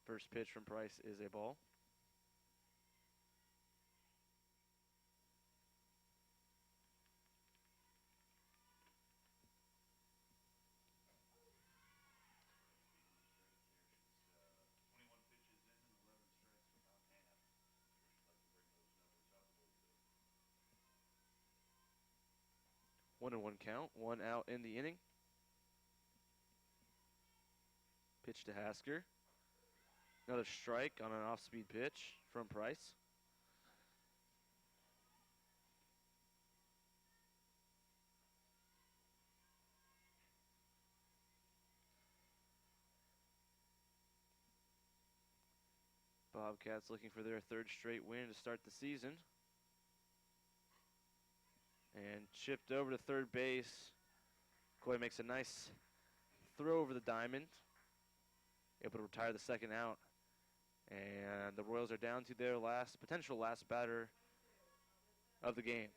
First pitch from Price is a ball. One and one count, 1 out in the inning. Pitch to Hasker. Another strike on an off-speed pitch from Price. Bobcats looking for their 3rd straight win to start the season. And chipped over to third base. Coy makes a nice throw over the diamond. Able to retire the second out. And the Royals are down to their potential last batter of the game.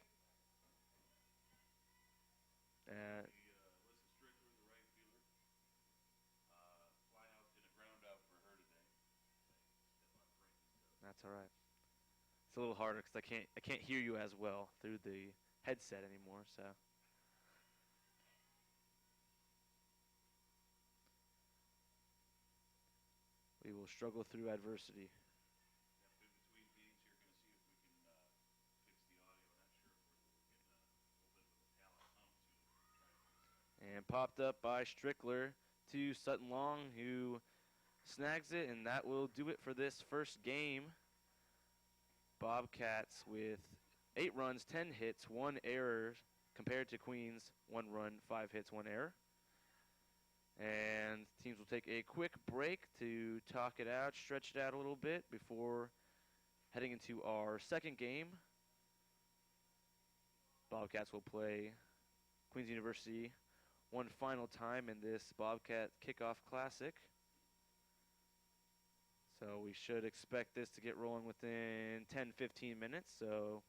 And that's all right. It's a little harder because I can't hear you as well through the headset anymore. So we will struggle through adversity. And popped up by Strickler to Sutton Long, who snags it, and that will do it for this first game. Bobcats with 8 runs, 10 hits, 1 error, compared to Queens, 1 run, 5 hits, 1 error. And teams will take a quick break to talk it out, stretch it out a little bit before heading into our second game. Bobcats will play Queens University one final time in this Bobcat Kickoff Classic. So we should expect this to get rolling within 10-15 minutes. So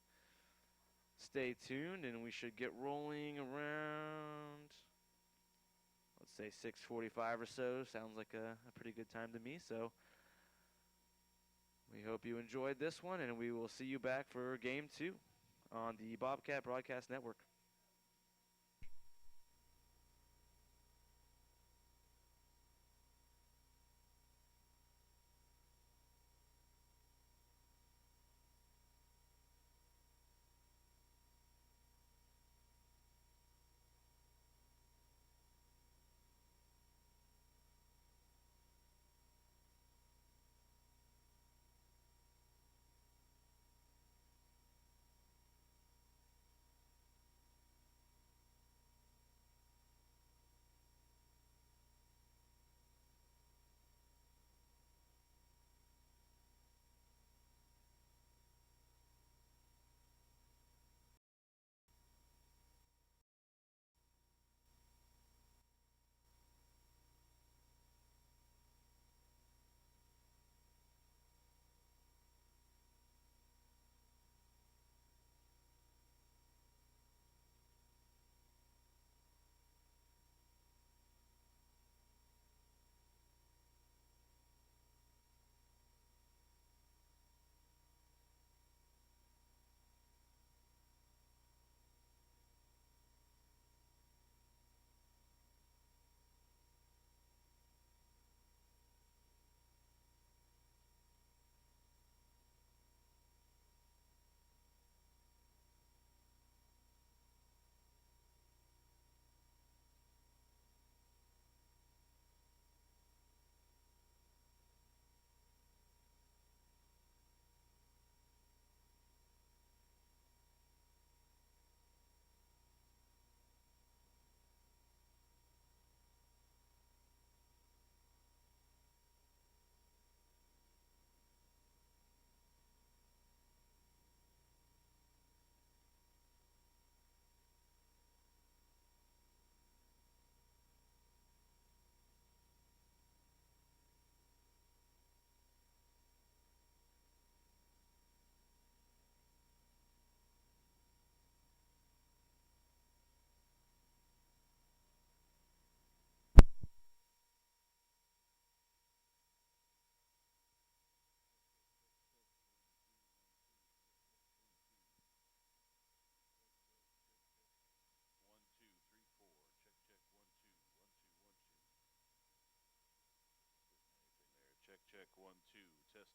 stay tuned, and we should get rolling around, let's say 6:45 or so. Sounds like a pretty good time to me. So we hope you enjoyed this one, and we will see you back for Game 2 on the Bobcat Broadcast Network.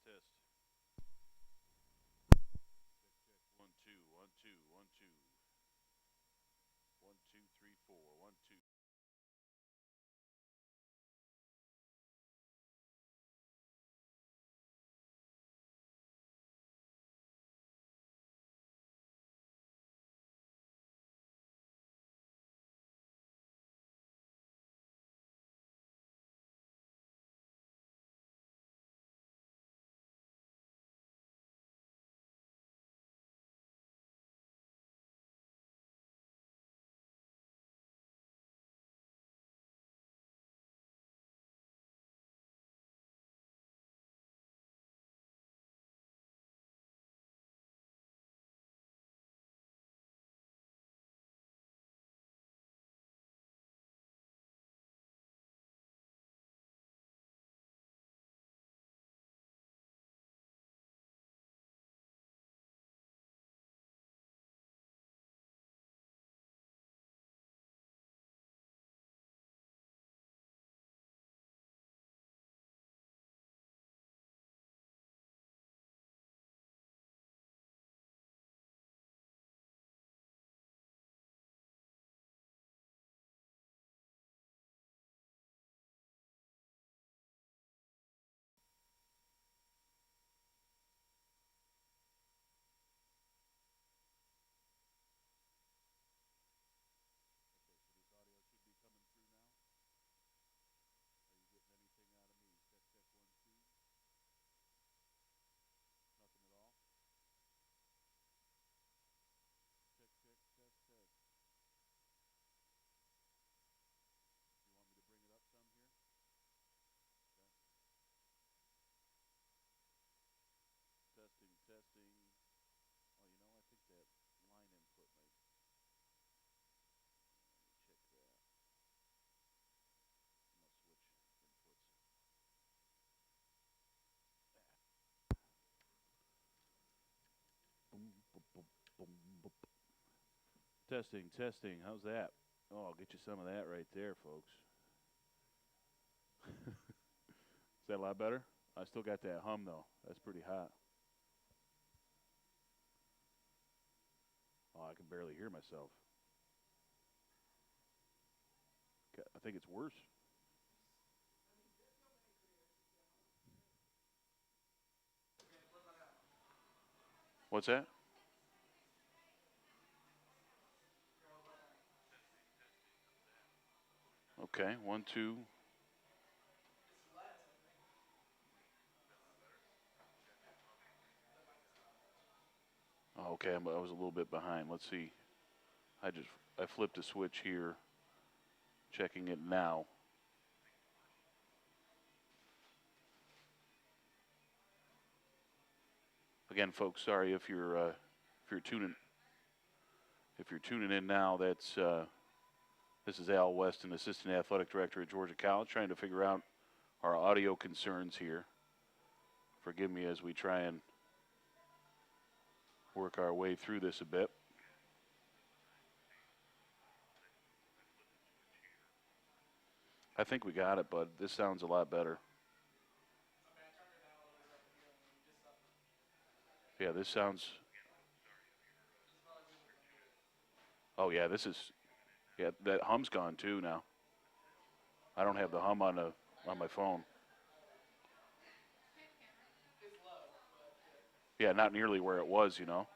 Test. Check. 1 2 1 2 1 2 1 2 3 4 1 2. Testing, testing. Oh, you know, I think that line input might. Let me check that. I'm gonna switch inputs. Boom, boom, boom, boom, boom. Testing, testing. How's that? Oh, I'll get you some of that right there, folks. Is that a lot better? I still got that hum though. That's pretty hot. Oh, I can barely hear myself. I think it's worse. What's that? Okay, 1 2. Oh, okay, I was a little bit behind. Let's see. I flipped a switch here. Checking it now. Again, folks, sorry if you're tuning in now. This is Al Weston, Assistant Athletic Director at Georgia College, trying to figure out our audio concerns here. Forgive me as we try and work our way through this a bit. I think we got it, bud. This sounds a lot better. Yeah, this sounds. Oh yeah, that hum's gone too now. I don't have the hum on my phone. Yeah, not nearly where it was, you know.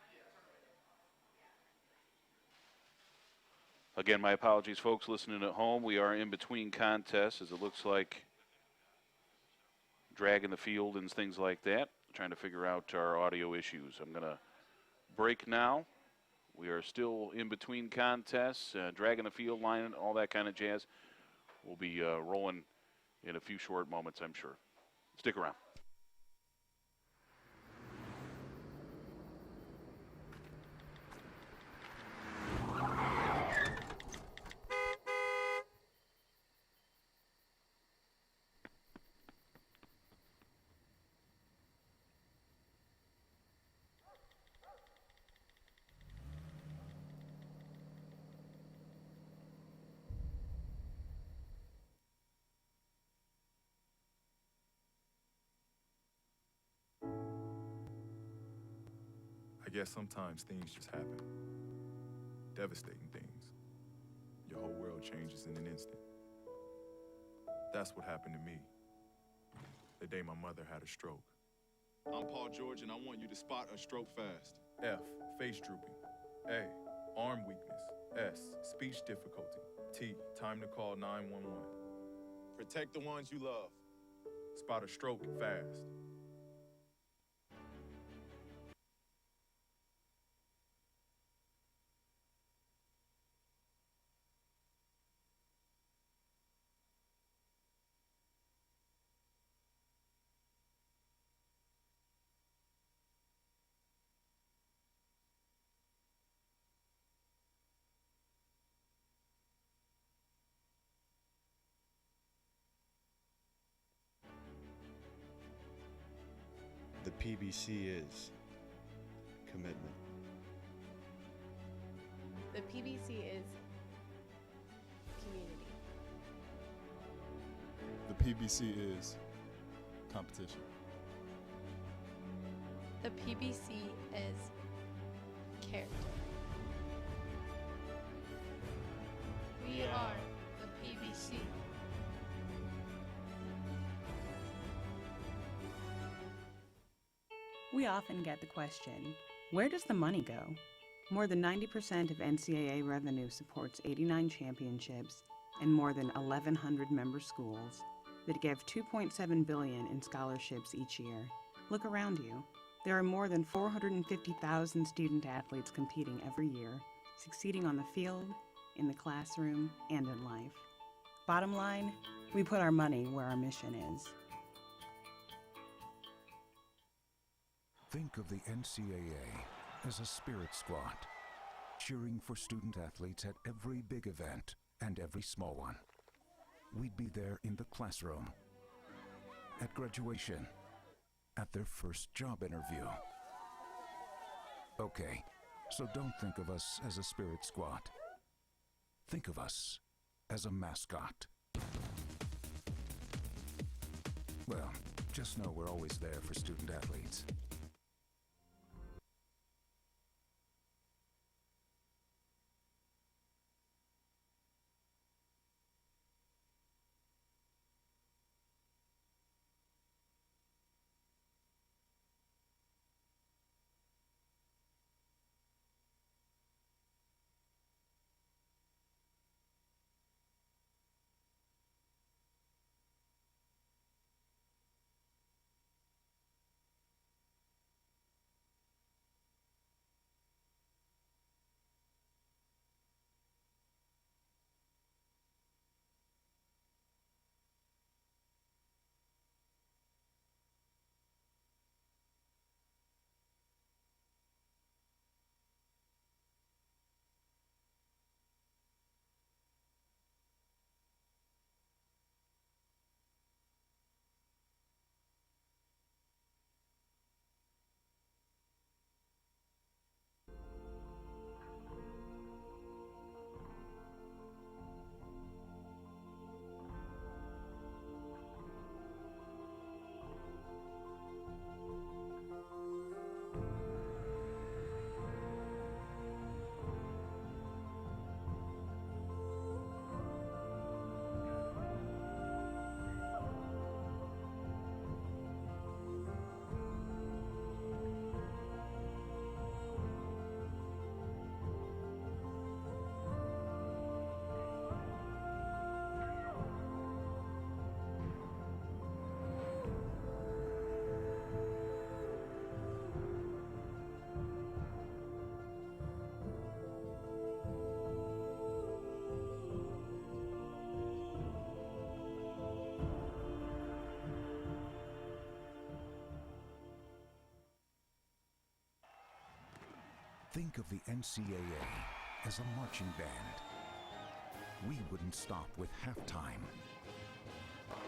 Again, my apologies, folks listening at home. We are in between contests, as it looks like dragging the field and things like that, trying to figure out our audio issues. I'm going to break now. We are still in between contests, dragging the field line, all that kind of jazz. We'll be rolling in a few short moments, I'm sure. Stick around.
I guess sometimes things just happen. Devastating things. Your whole world changes in an instant. That's what happened to me the day my mother had a stroke.
I'm Paul George, and I want you to spot a stroke fast.
F, face drooping. A, arm weakness. S, speech difficulty. T, time to call 911.
Protect the ones you love.
Spot a stroke fast.
The PBC is commitment.
The PBC is community.
The PBC is competition.
The PBC is character. We are the PBC.
We often get the question, where does the money go? More than 90% of NCAA revenue supports 89 championships and more than 1,100 member schools that give $2.7 billion in scholarships each year. Look around you. There are more than 450,000 student athletes competing every year, succeeding on the field, in the classroom, and in life. Bottom line, we put our money where our mission is.
Think of the NCAA as a spirit squad, cheering for student athletes at every big event and every small one. We'd be there in the classroom, at graduation, at their first job interview. Okay, so don't think of us as a spirit squad. Think of us as a mascot. Well, just know we're always there for student athletes. Think of the NCAA as a marching band. We wouldn't stop with halftime.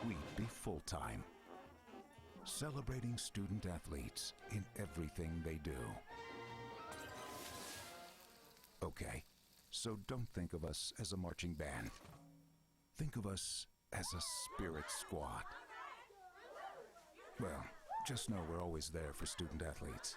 We'd be full-time, celebrating student athletes in everything they do. Okay, so don't think of us as a marching band. Think of us as a spirit squad. Well, just know we're always there for student athletes.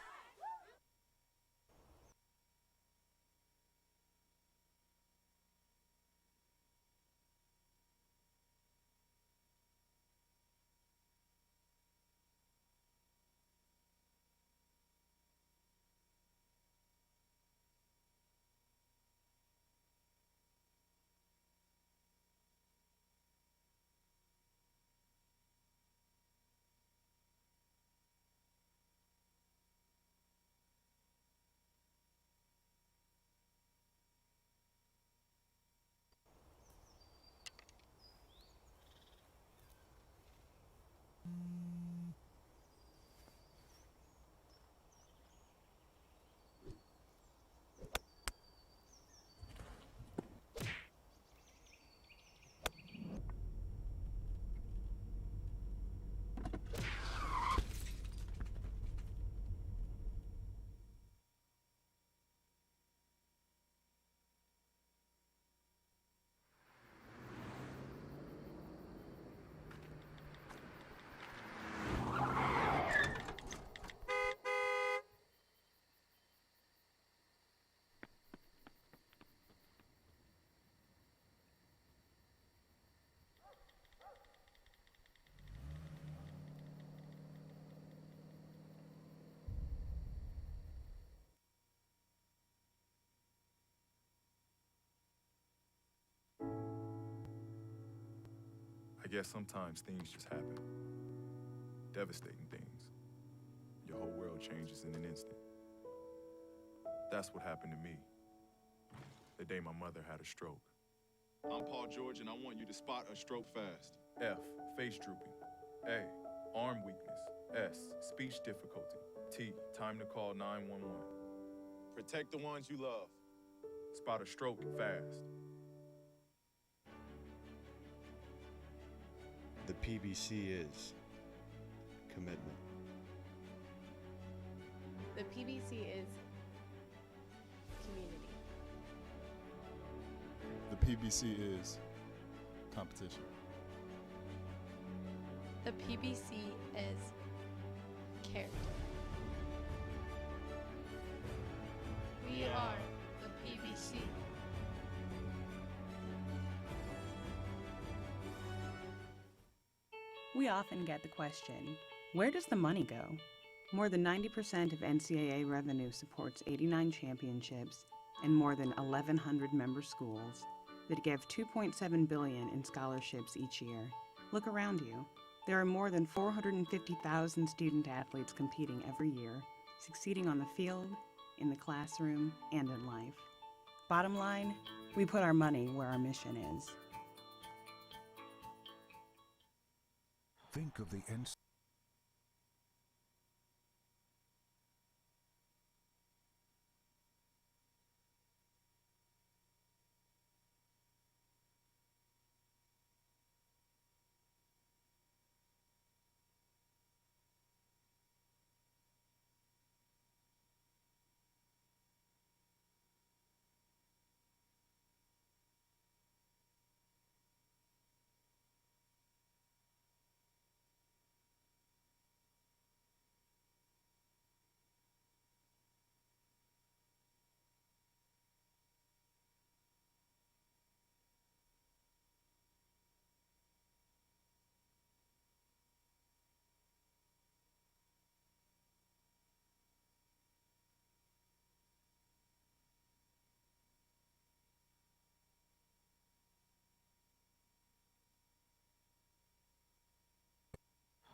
guess sometimes things just happen. Devastating things. Your whole world changes in an instant. That's what happened to me the day my mother had a stroke.
I'm Paul George, and I want you to spot a stroke fast.
F, face drooping. A, arm weakness. S, speech difficulty. T, time to call 911.
Protect the ones you love.
Spot a stroke fast.
The PBC is commitment.
The PBC is community.
The PBC is competition.
The PBC is character. We are the PBC.
We often get the question, where does the money go? More than 90% of NCAA revenue supports 89 championships and more than 1,100 member schools that give $2.7 billion in scholarships each year. Look around you. There are more than 450,000 student athletes competing every year, succeeding on the field, in the classroom, and in life. Bottom line, we put our money where our mission is.
Think of the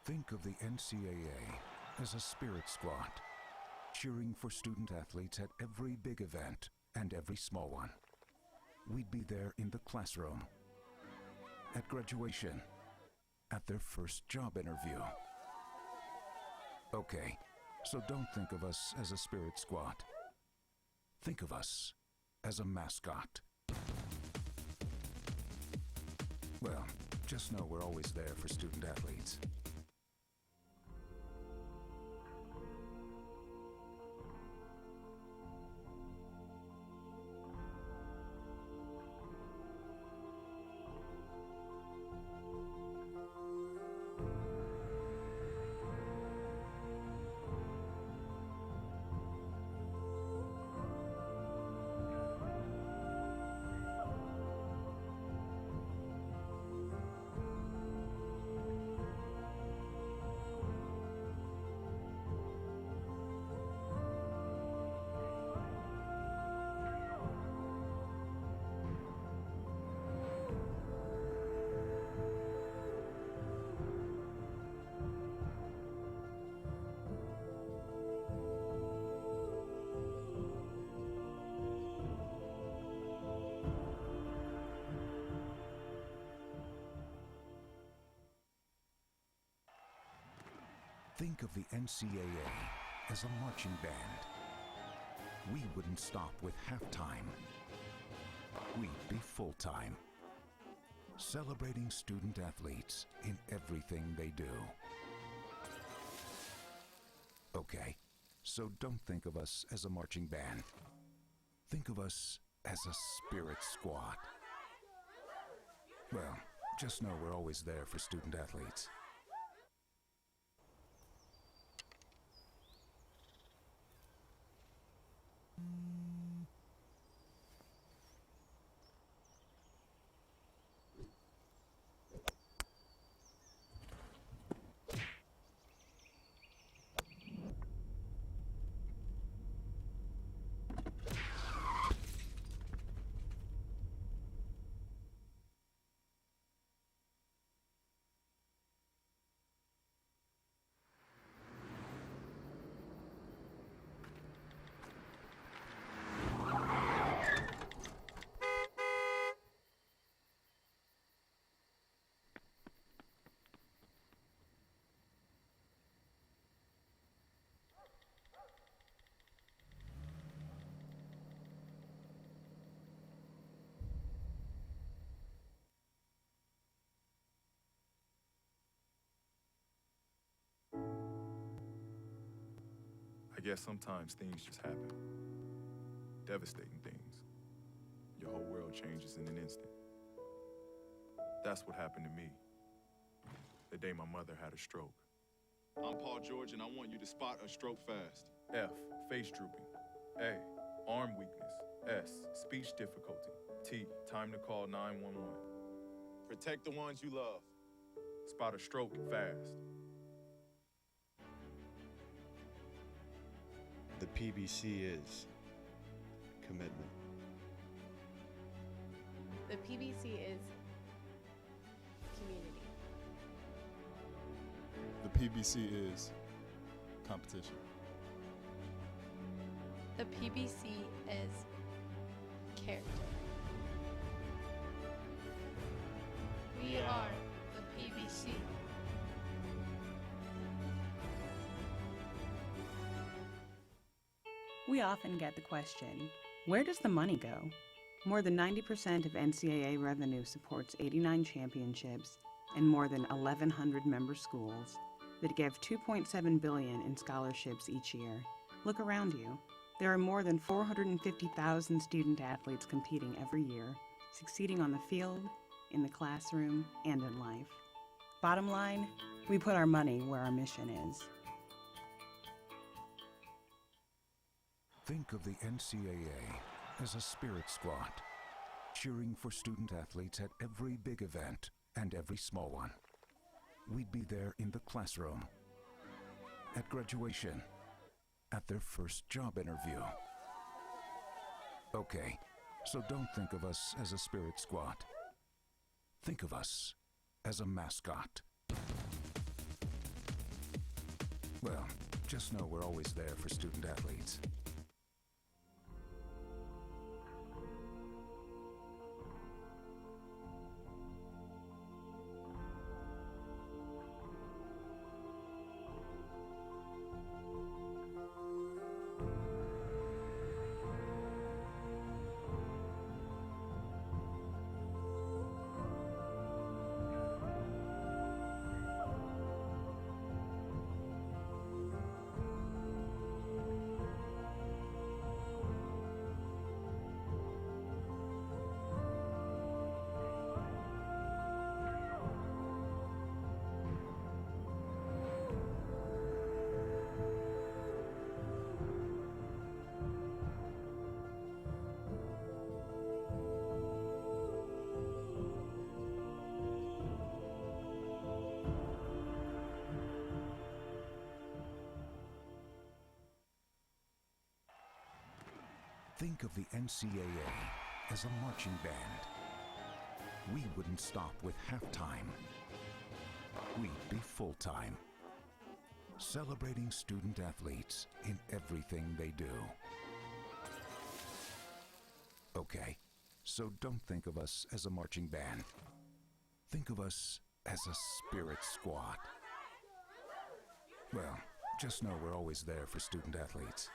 Think of the NCAA as a spirit squad, cheering for student athletes at every big event and every small one. We'd be there in the classroom, at graduation, at their first job interview. Okay, so don't think of us as a spirit squad. Think of us as a mascot. Well, just know we're always there for student athletes. Think of the NCAA as a marching band. We wouldn't stop with halftime. We'd be full-time, celebrating student athletes in everything they do. Okay, so don't think of us as a marching band. Think of us as a spirit squad. Well, just know we're always there for student athletes.
I guess sometimes things just happen. Devastating things. Your whole world changes in an instant. That's what happened to me the day my mother had a stroke.
I'm Paul George, and I want you to spot a stroke fast.
F, face drooping. A, arm weakness. S, speech difficulty. T, time to call 911.
Protect the ones you love.
Spot a stroke fast.
The PBC is commitment.
The PBC is community.
The PBC is competition.
The PBC is character. We are the PBC.
We often get the question, where does the money go? More than 90% of NCAA revenue supports 89 championships and more than 1,100 member schools that give $2.7 billion in scholarships each year. Look around you. There are more than 450,000 student athletes competing every year, succeeding on the field, in the classroom, and in life. Bottom line, we put our money where our mission is.
Think of the NCAA as a spirit squad, cheering for student athletes at every big event and every small one. We'd be there in the classroom, at graduation, at their first job interview. Okay, so don't think of us as a spirit squad. Think of us as a mascot. Well, just know we're always there for student athletes. Think of the NCAA as a marching band. We wouldn't stop with halftime. We'd be full-time, celebrating student athletes in everything they do. Okay, so don't think of us as a marching band. Think of us as a spirit squad. Well, just know we're always there for student athletes.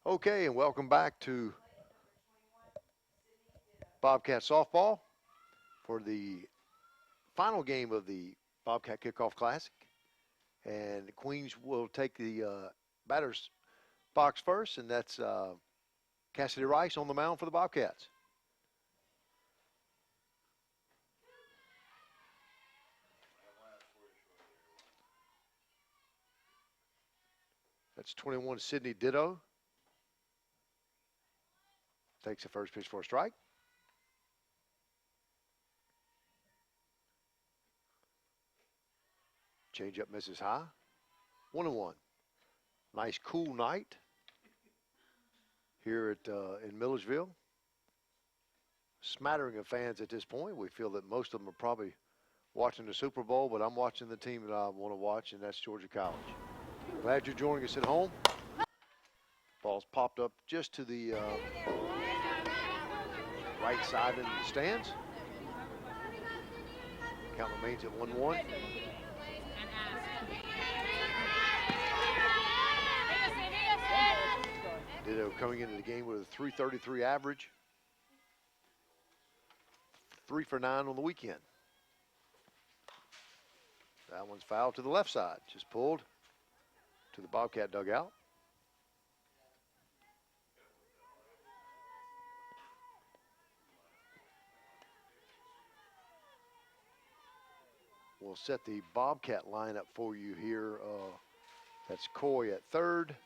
Okay, and welcome back to Bobcat softball for the final game of the Bobcat Kickoff Classic. And Queens will take the batter's box first, and that's Cassidy Rice on the mound for the Bobcats. That's 21, Sydney Ditto. Takes the first pitch for a strike. Changeup misses high. 1-1. Nice cool night here at in Millersville. Smattering of fans at this point. We feel that most of them are probably watching the Super Bowl, but I'm watching the team that I want to watch, and that's Georgia College. Glad you're joining us at home. Ball's popped up just to the right side into the stands. Count remains at 1-1. Ditto coming into the game with a .333 average. 3 for 9 on the weekend. That one's fouled to the left side. Just pulled to the Bobcat dugout. We'll set the Bobcat lineup for you here. That's Coy at third.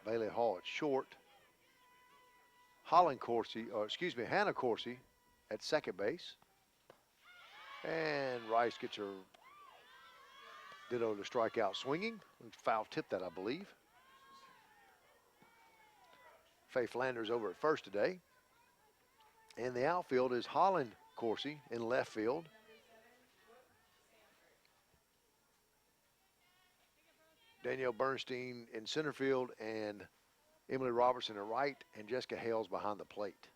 Bailey Hall at short. Hannah Coursey at second base. And Rice gets her Ditto to strike out swinging. Foul tip that, I believe. Faye Flanders over at first today. And the outfield is Holland Coursey in left field. Danielle Bernstein in center field, and Emily Robertson at right, and Jessica Hales behind the plate.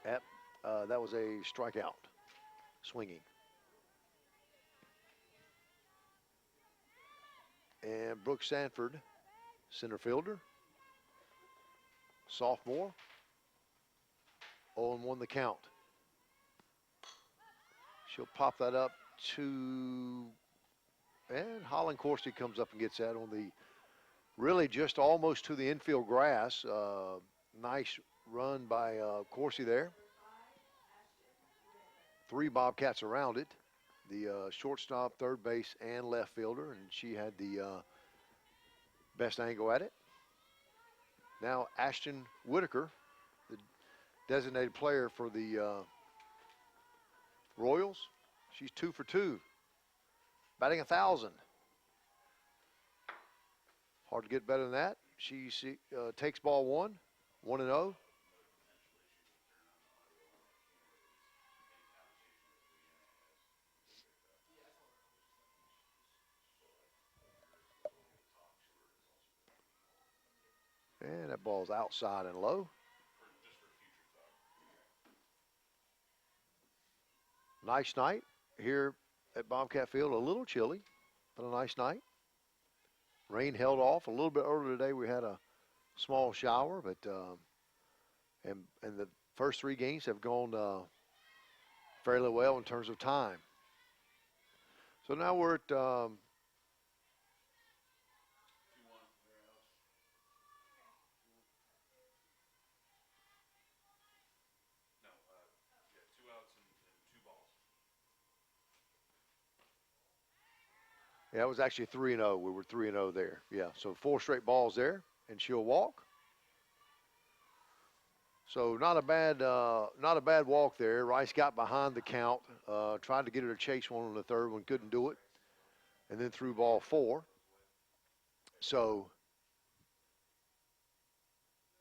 That was a strikeout, swinging. And Brooke Sanford, center fielder, sophomore, 0-1 the count. She'll pop that up to, and Holland Coursey comes up and gets that on the, really just almost to the infield grass. Nice run by Coursey there. 3 Bobcats around it. The shortstop, third base, and left fielder, and she had the best angle at it. Now Ashton Whitaker, the designated player for the Royals. She's 2 for 2, batting 1,000. Hard to get better than that. She takes ball 1-0. And that ball's outside and low. Nice night here at Bobcat Field. A little chilly, but a nice night. Rain held off a little bit earlier today. We had a small shower, but and the first 3 games have gone fairly well in terms of time. So now we're at yeah, it was actually 3-0. We were 3-0 there. Yeah, so 4 straight balls there, and she'll walk. So not a bad walk there. Rice got behind the count, tried to get her to chase one on the third one, couldn't do it, and then threw ball 4. So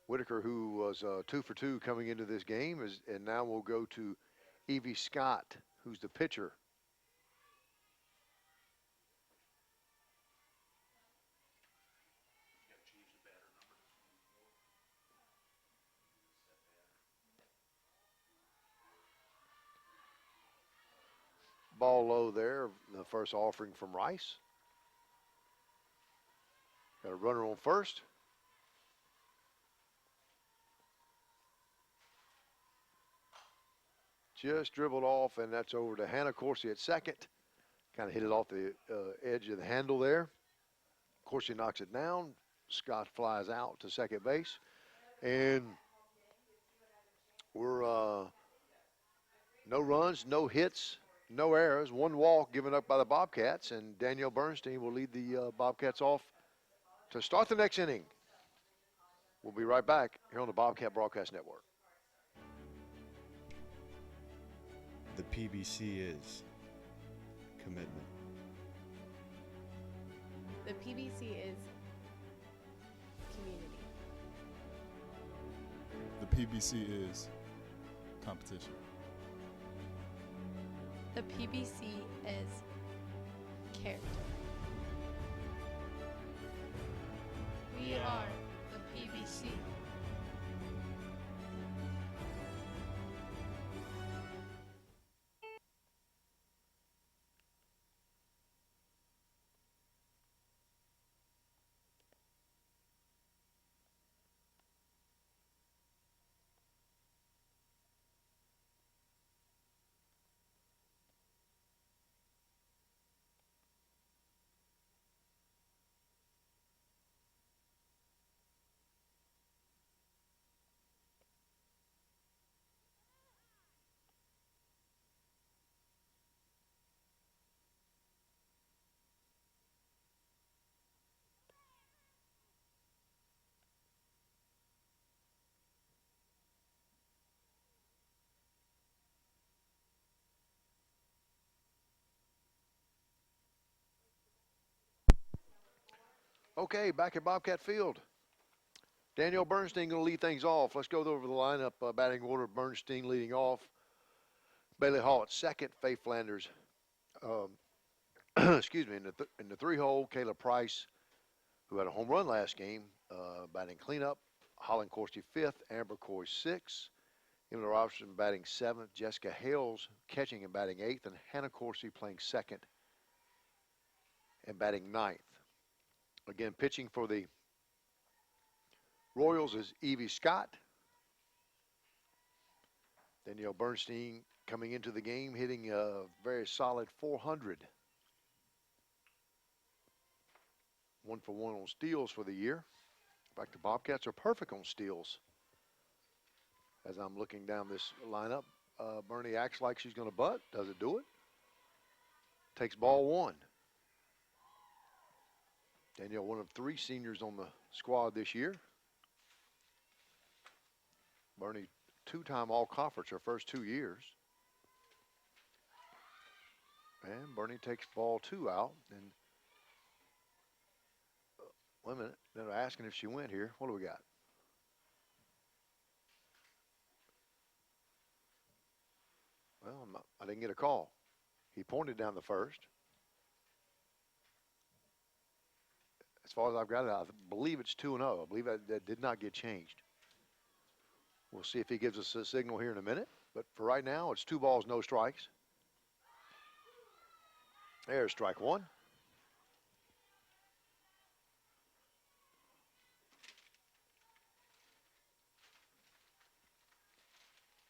Whitaker, who was 2 for 2 coming into this game, and now we'll go to Evie Scott, who's the pitcher. Ball low there, the first offering from Rice. Got a runner on first. Just dribbled off, and that's over to Hannah Corsi at second. Kind of hit it off the edge of the handle there. Corsi knocks it down. Scott flies out to second base. And we're no runs, no hits, no errors, one walk given up by the Bobcats, and Danielle Bernstein will lead the Bobcats off to start the next inning. We'll be right back here on the Bobcat Broadcast Network.
The PBC is commitment.
The PBC is community.
The PBC is competition.
The PBC is character. We are the PBC.
Okay, back at Bobcat Field. Danielle Bernstein going to lead things off. Let's go over the lineup. Batting order, Bernstein leading off. Bailey Hall at second. Faye Flanders, excuse me, in the three-hole. Kayla Price, who had a home run last game, batting cleanup. Holland Corsi fifth. Amber Coy sixth. Emily Robertson batting seventh. Jessica Hales catching and batting eighth. And Hannah Corsi playing second and batting ninth. Again, pitching for the Royals is Evie Scott. Danielle Bernstein coming into the game hitting a very solid 400. 1 for 1 on steals for the year. In fact, the Bobcats are perfect on steals. As I'm looking down this lineup, Bernie acts like she's going to butt. Doesn't do it. Takes ball one. Danielle, one of 3 seniors on the squad this year. Bernie, 2-time All-Conference her first 2 years. And Bernie takes ball 2 out. And wait a minute, they're asking if she went here. What do we got? Well, I didn't get a call. He pointed down the first. As far as I've got it, I believe it's 2-0. I believe that did not get changed. We'll see if he gives us a signal here in a minute. But for right now, it's 2 balls, no strikes. There's strike one.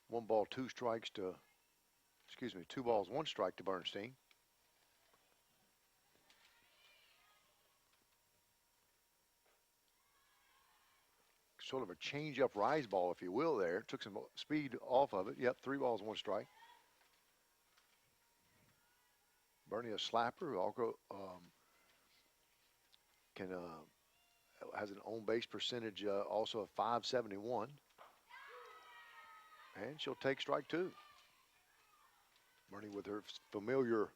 One ball, 2 strikes to, excuse me, 2 balls, 1 strike to Bernstein. Sort of a change-up rise ball, if you will, there. Took some speed off of it. Yep, 3 balls, 1 strike. Bernie, a slapper, who also has an on-base percentage also of .571. And she'll take strike 2. Bernie with her familiar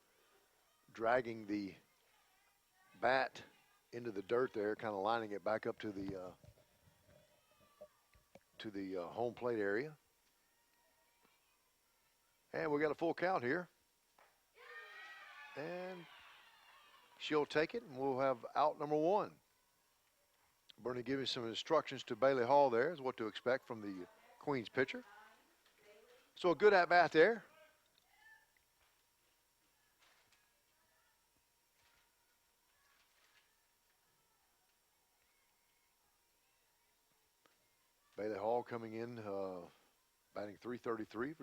dragging the bat into the dirt there, kind of lining it back up to the home plate area. And we got a full count here. And she'll take it, and we'll have out number 1. Bernie giving some instructions to Bailey Hall there is what to expect from the Queens pitcher. So a good at-bat there. Bailey Hall coming in, batting .333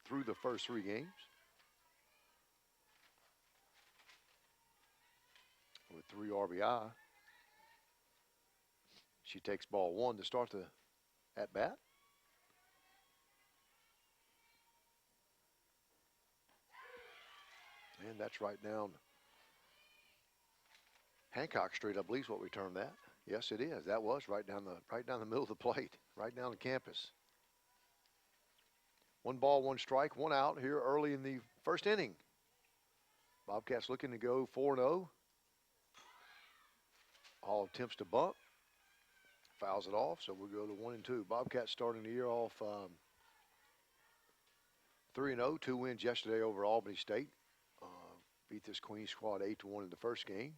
through the first 3 games. With 3 RBI. She takes ball 1 to start the at-bat. And that's right down Hancock Street, I believe is what we term that. Yes, it is. That was right down the middle of the plate, right down the campus. 1 ball, 1 strike, 1 out here early in the first inning. Bobcats looking to go 4-0. Hall attempts to bunt, fouls it off, so we'll go to 1-2. Bobcats starting the year off 3-0, 2 wins yesterday over Albany State. Beat this Queens squad 8-1 in the first game.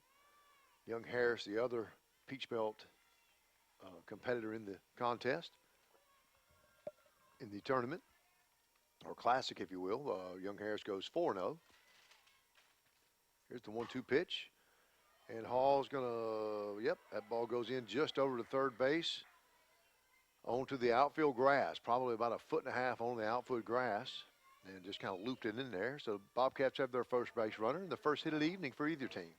Young Harris, the other Peach Belt competitor in the contest, in the tournament, or classic, if you will. Young Harris goes 4-0. Here's the 1-2 pitch. And Hall's gonna, yep, that ball goes in just over to third base. Onto the outfield grass, probably about 1.5 feet on the outfield grass. And just kind of looped it in there. So Bobcats have their first base runner and the first hit of the evening for either team.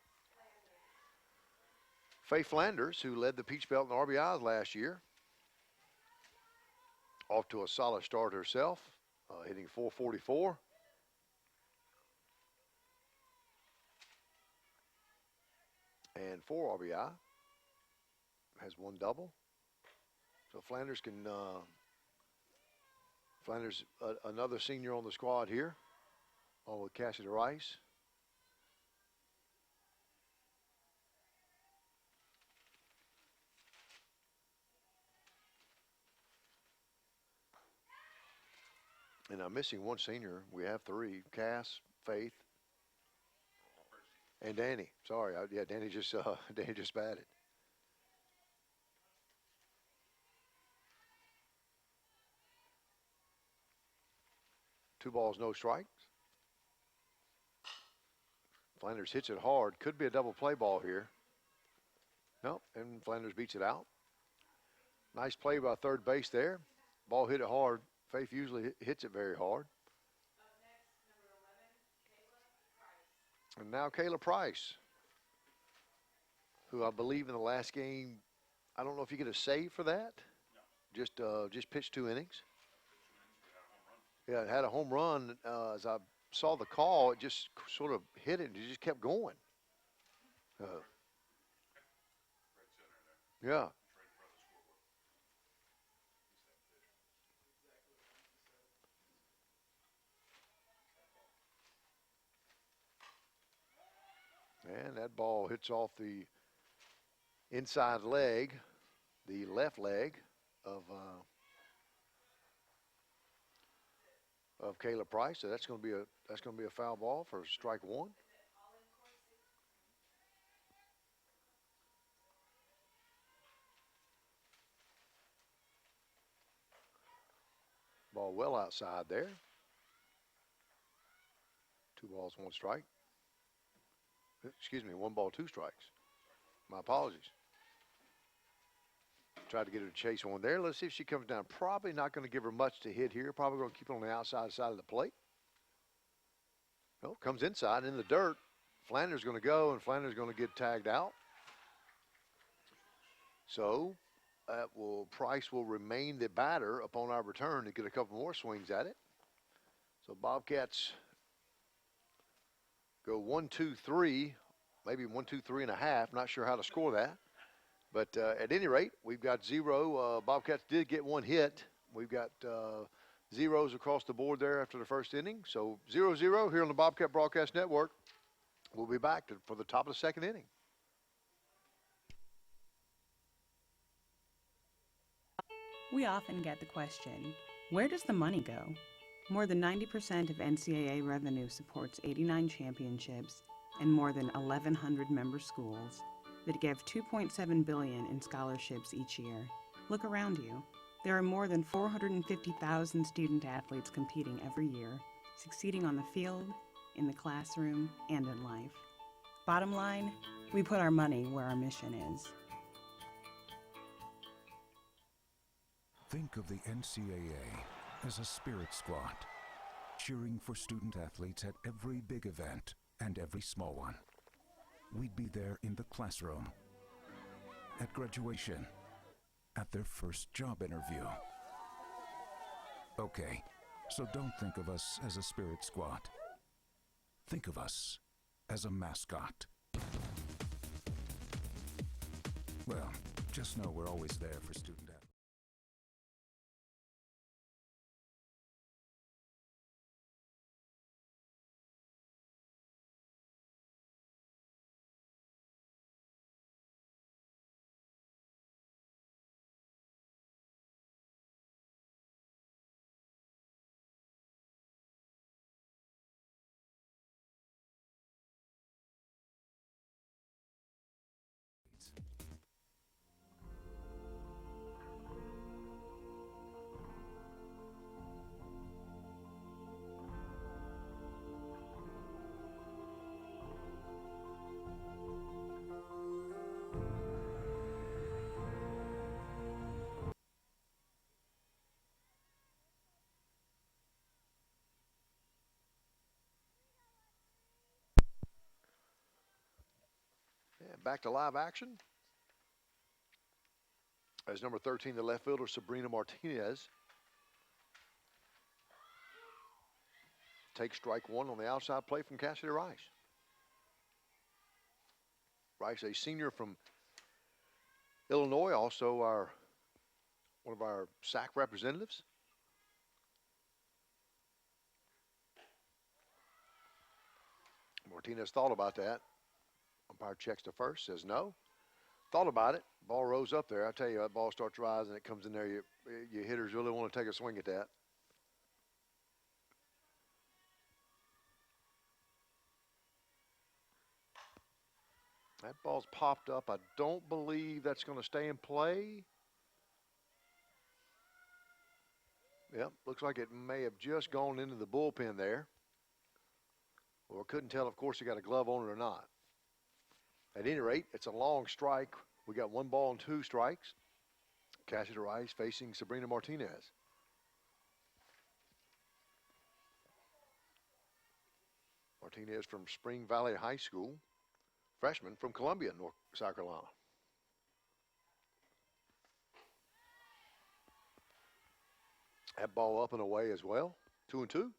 Faye Flanders, who led the Peach Belt in RBIs last year, off to a solid start herself, hitting .444. And 4 RBI, has 1 double. So Flanders can, Flanders, another senior on the squad here, along with Cassidy Rice. And I'm missing 1 senior. We have 3, Cass, Faith, and Danny. Sorry, yeah, Danny just batted. Two balls, no strikes. Flanders hits it hard. Could be a double play ball here. Nope, and Flanders beats it out. Nice play by third base there. Ball hit it hard. Faith usually hits it very hard. And now Kayla Price, who I believe in the last game, I don't know if you get a save for that. No. Just pitched 2 innings. Yeah, it had a home run. As I saw the call, it just sort of hit it and it just kept going. Yeah. And that ball hits off the inside leg, the left leg of Kayla Price. So that's going to be a foul ball for strike 1. Ball well outside there. 2 balls, 1 strike. Excuse me, 1 ball, 2 strikes. My apologies. Tried to get her to chase one there. Let's see if she comes down. Probably not going to give her much to hit here. Probably going to keep it on the outside side of the plate. Well, comes inside in the dirt. Flanders going to go, and Flanders going to get tagged out. So Price will remain the batter upon our return to get a couple more swings at it. So Bobcats go 1, 2, 3, maybe 1, 2, 3.5. Not sure how to score that. But at any rate, we've got 0. Bobcats did get 1 hit. We've got zeros across the board there after the first inning. So 0-0 here on the Bobcat Broadcast Network. We'll be back for the top of the second inning.
We often get the question, where does the money go? More than 90% of NCAA revenue supports 89 championships and more than 1,100 member schools that give $2.7 billion in scholarships each year. Look around you. There are more than 450,000 student athletes competing every year, succeeding on the field, in the classroom, and in life. Bottom line, we put our money where our mission is.
Think of the NCAA as a spirit squad, cheering for student athletes at every big event and every small one. We'd be there in the classroom, at graduation, at their first job interview. Okay, so don't think of us as a spirit squad. Think of us as a mascot. Well, just know we're always there for student athletes.
And back to live action. As number 13, the left fielder, Sabrina Martinez, takes strike one on the outside play from Cassidy Rice. Rice, a senior from Illinois, also one of our SAC representatives. Martinez thought about that. Umpire checks to first, says no. Thought about it. Ball rose up there. I tell you, that ball starts rising. It comes in there. You hitters really want to take a swing at that. That ball's popped up. I don't believe that's going to stay in play. Yep, looks like it may have just gone into the bullpen there. Well, couldn't tell, of course, he got a glove on it or not. At any rate, it's a long strike. We got 1 ball and 2 strikes. Cassidy Rice facing Sabrina Martinez. Martinez from Spring Valley High School. Freshman from Columbia, North South Carolina. That ball up and away as well. 2-2.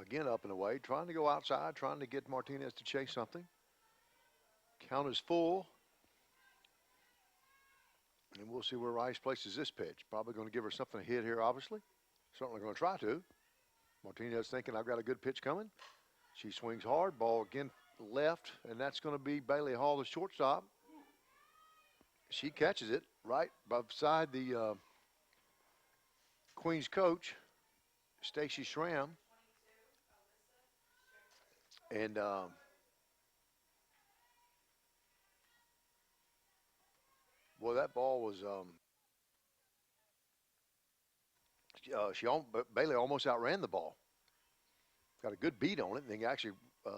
Again, up and away, trying to go outside, trying to get Martinez to chase something. Count is full. And we'll see where Rice places this pitch. Probably going to give her something to hit here, obviously. Certainly going to try to. Martinez thinking, I've got a good pitch coming. She swings hard. Ball again left, and that's going to be Bailey Hall, the shortstop. She catches it right beside the Queens coach, Stacy Schramm. And well, that ball was Bailey almost outran the ball. Got a good beat on it, and then actually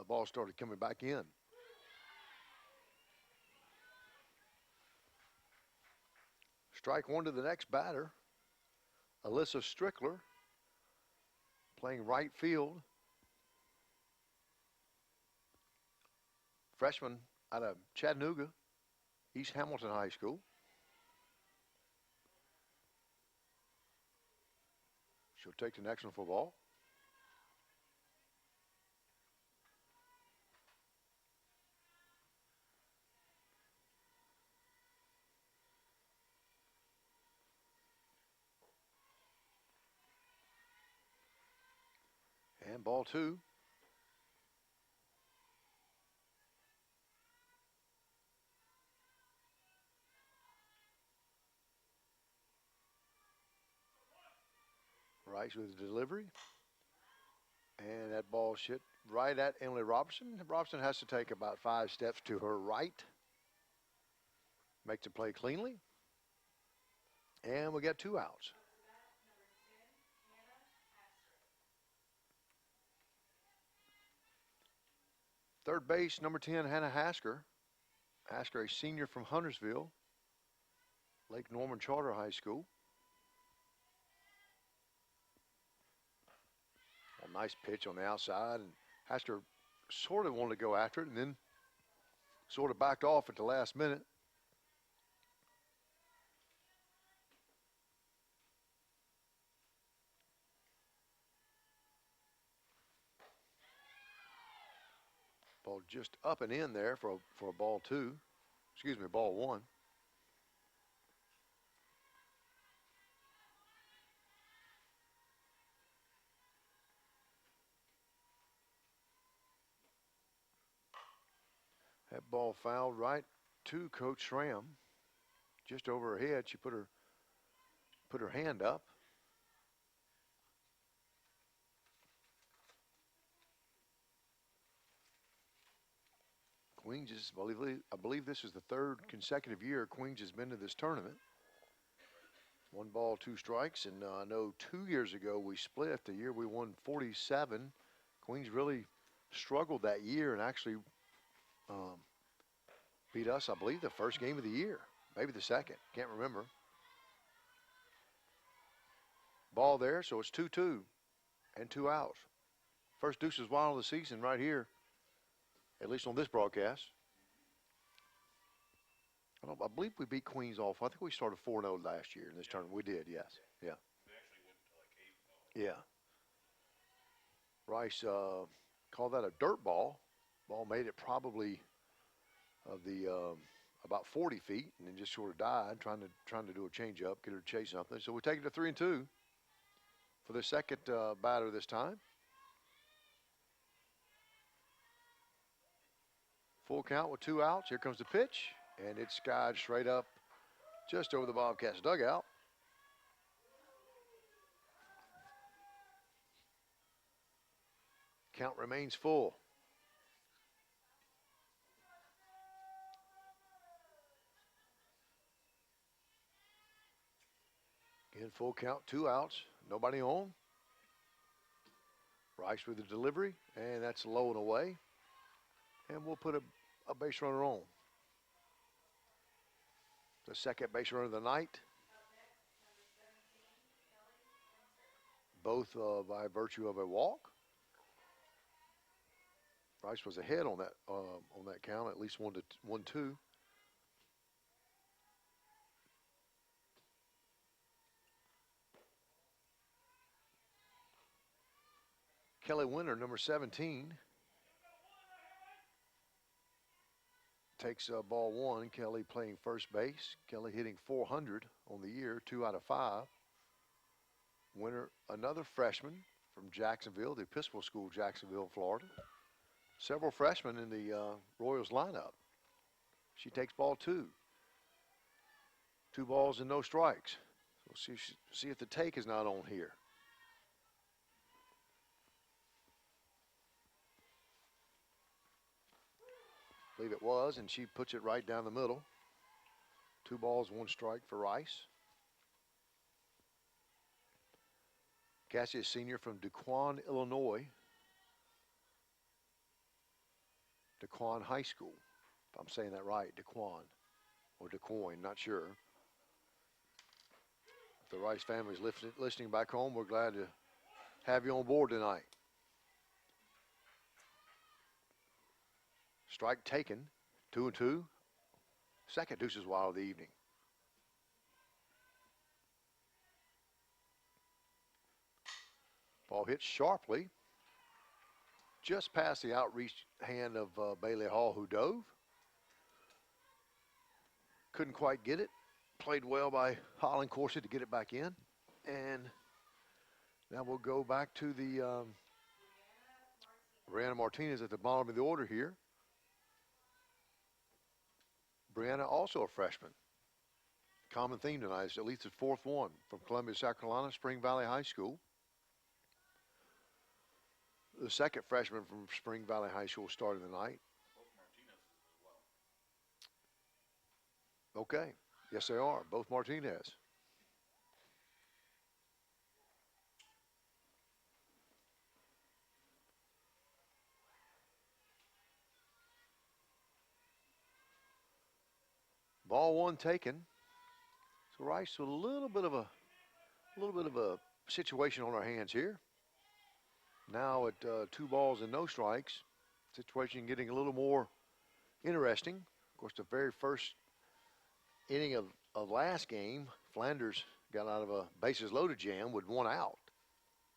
ball started coming back in. Strike one to the next batter, Alyssa Strickler, playing right field. Freshman out of Chattanooga, East Hamilton High School. She'll take the next one for ball. And ball 2. Rice with the delivery. And that ball hit right at Emily Robertson. Robertson has to take about 5 steps to her right. Makes the play cleanly. And we got 2 outs. Third base, number 10, Hannah Hasker. Hasker, a senior from Huntersville, Lake Norman Charter High School. A nice pitch on the outside, and Hasker sort of wanted to go after it and then sort of backed off at the last minute. Ball just up and in there for a ball two. Excuse me, ball one. That ball fouled right to Coach Schramm. Just over her head, she put her hand up. Queens is, I believe this is the third consecutive year Queens has been to this tournament. 1 ball, 2 strikes, and I know 2 years ago we split. The year we won 47. Queens really struggled that year and actually beat us, I believe, the first game of the year. Maybe the second, can't remember. Ball there, so it's 2-2 and 2 outs. First deuces wild of the season right here, at least on this broadcast. I believe we beat Queens off. I think we started 4-0 last year in this tournament. We did, yes. Yeah. Yeah. Rice called that a dirt ball. Ball made it probably of the about 40 feet, and then just sort of died trying to do a changeup, get her to chase something. So we take it to 3-2 for the second batter this time. Full count with 2 outs. Here comes the pitch, and it's skied straight up just over the Bobcats dugout. Count remains full. Again, full count, 2 outs, nobody on. Rice with the delivery, and that's low and away. And we'll put a base runner on. The second base runner of the night. Both by virtue of a walk. Rice was ahead on that count, at least 1-2. Kelly Winter, number 17, takes ball 1. Kelly playing first base. Kelly hitting .400 on the year, 2 out of 5. Winter, another freshman from Jacksonville, the Episcopal School, Jacksonville, Florida. Several freshmen in the Royals lineup. She takes ball 2. 2 balls and no strikes. We'll see if the take is not on here. I believe it was, and she puts it right down the middle. 2 balls, 1 strike for Rice. Cassie is senior from DeQuan, Illinois. DeQuan High School, if I'm saying that right, DeQuan, or DeQuoin, not sure. If the Rice family's listening back home, we're glad to have you on board tonight. Strike taken, 2-2. Second deuces wild of the evening. Ball hit sharply, just past the outreach hand of Bailey Hall, who dove. Couldn't quite get it. Played well by Holland Corset to get it back in. And now we'll go back to the Brianna Martinez at the bottom of the order here. Brianna, also a freshman. Common theme tonight is at least the 4th one from Columbia, South Carolina, Spring Valley High School. The second freshman from Spring Valley High School starting the night. Okay. Yes, they are. Both Martinez. Ball one taken. So Rice with a little bit of a situation on our hands here. Now at 2 balls and no strikes, situation getting a little more interesting. Of course, the very first inning of last game, Flanders got out of a bases loaded jam with 1 out.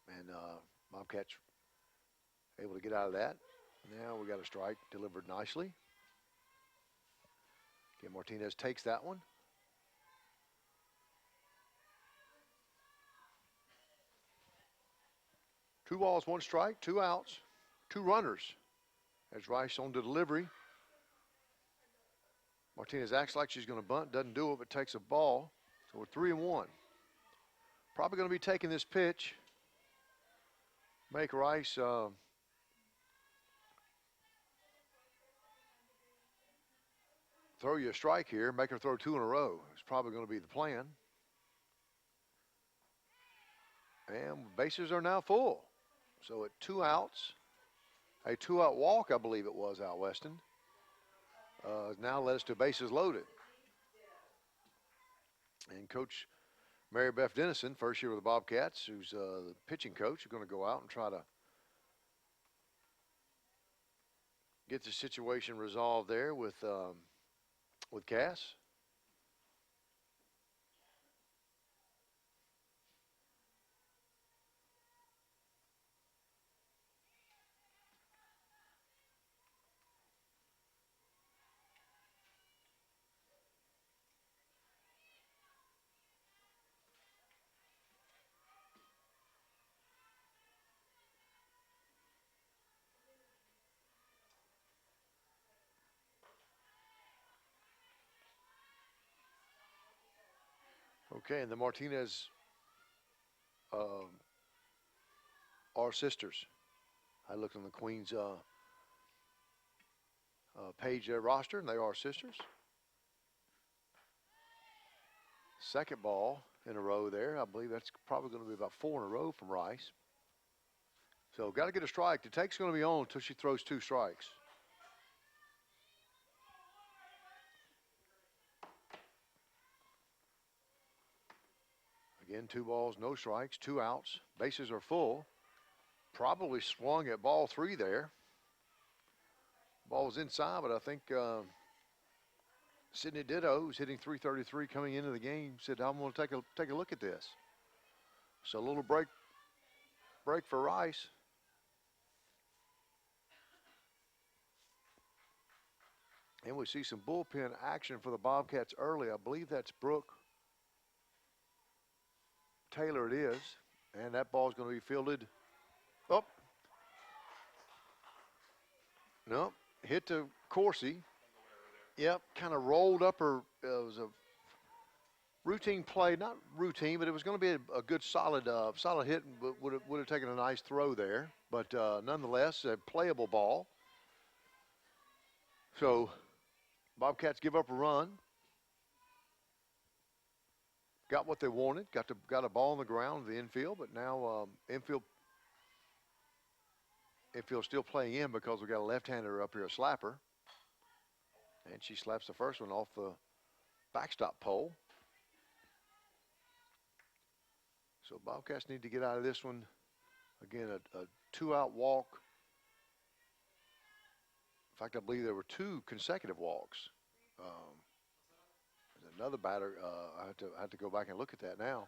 And Bobcats able to get out of that. Now we got a strike delivered nicely. Okay, Martinez takes that one. Two balls, 1 strike, 2 outs, 2 runners. As Rice on the delivery. Martinez acts like she's going to bunt, doesn't do it, but takes a ball. So we're 3-1. Probably going to be taking this pitch. Make Rice throw you a strike here, make her throw 2 in a row. It's probably going to be the plan. And bases are now full. So at 2 outs, a 2-out walk, I believe it was, out Weston. Now led us to bases loaded. And Coach Mary Beth Dennison, first year with the Bobcats, who's the pitching coach, is going to go out and try to get the situation resolved there with Cass. Okay, and the Martinez are sisters. I looked on the Queens page, their roster, and they are sisters. Second ball in a row there. I believe that's probably going to be about 4 in a row from Rice. So got to get a strike. The take's going to be on until she throws 2 strikes. Again, 2 balls, no strikes, 2 outs. Bases are full. Probably swung at ball 3 there. Ball was inside, but I think Sydney Ditto, who's hitting .333 coming into the game, said, I'm going to take a look at this. So a little break for Rice. And we see some bullpen action for the Bobcats early. I believe that's Brooke Taylor it is. And that ball is going to be fielded. Oh. No, hit to Coursey. Yep, kind of rolled up her. It was a routine play, not routine, but it was going to be a good solid hit, but would have taken a nice throw there. But nonetheless, a playable ball. So Bobcats give up a run. Got what they wanted. Got a ball on the ground, the infield, but now infield still playing in because we got a left-hander up here, a slapper. And she slaps the first one off the backstop pole. So Bobcats need to get out of this one. Again, a 2-out walk. In fact, I believe there were 2 consecutive walks. There's another batter. I have to go back and look at that now.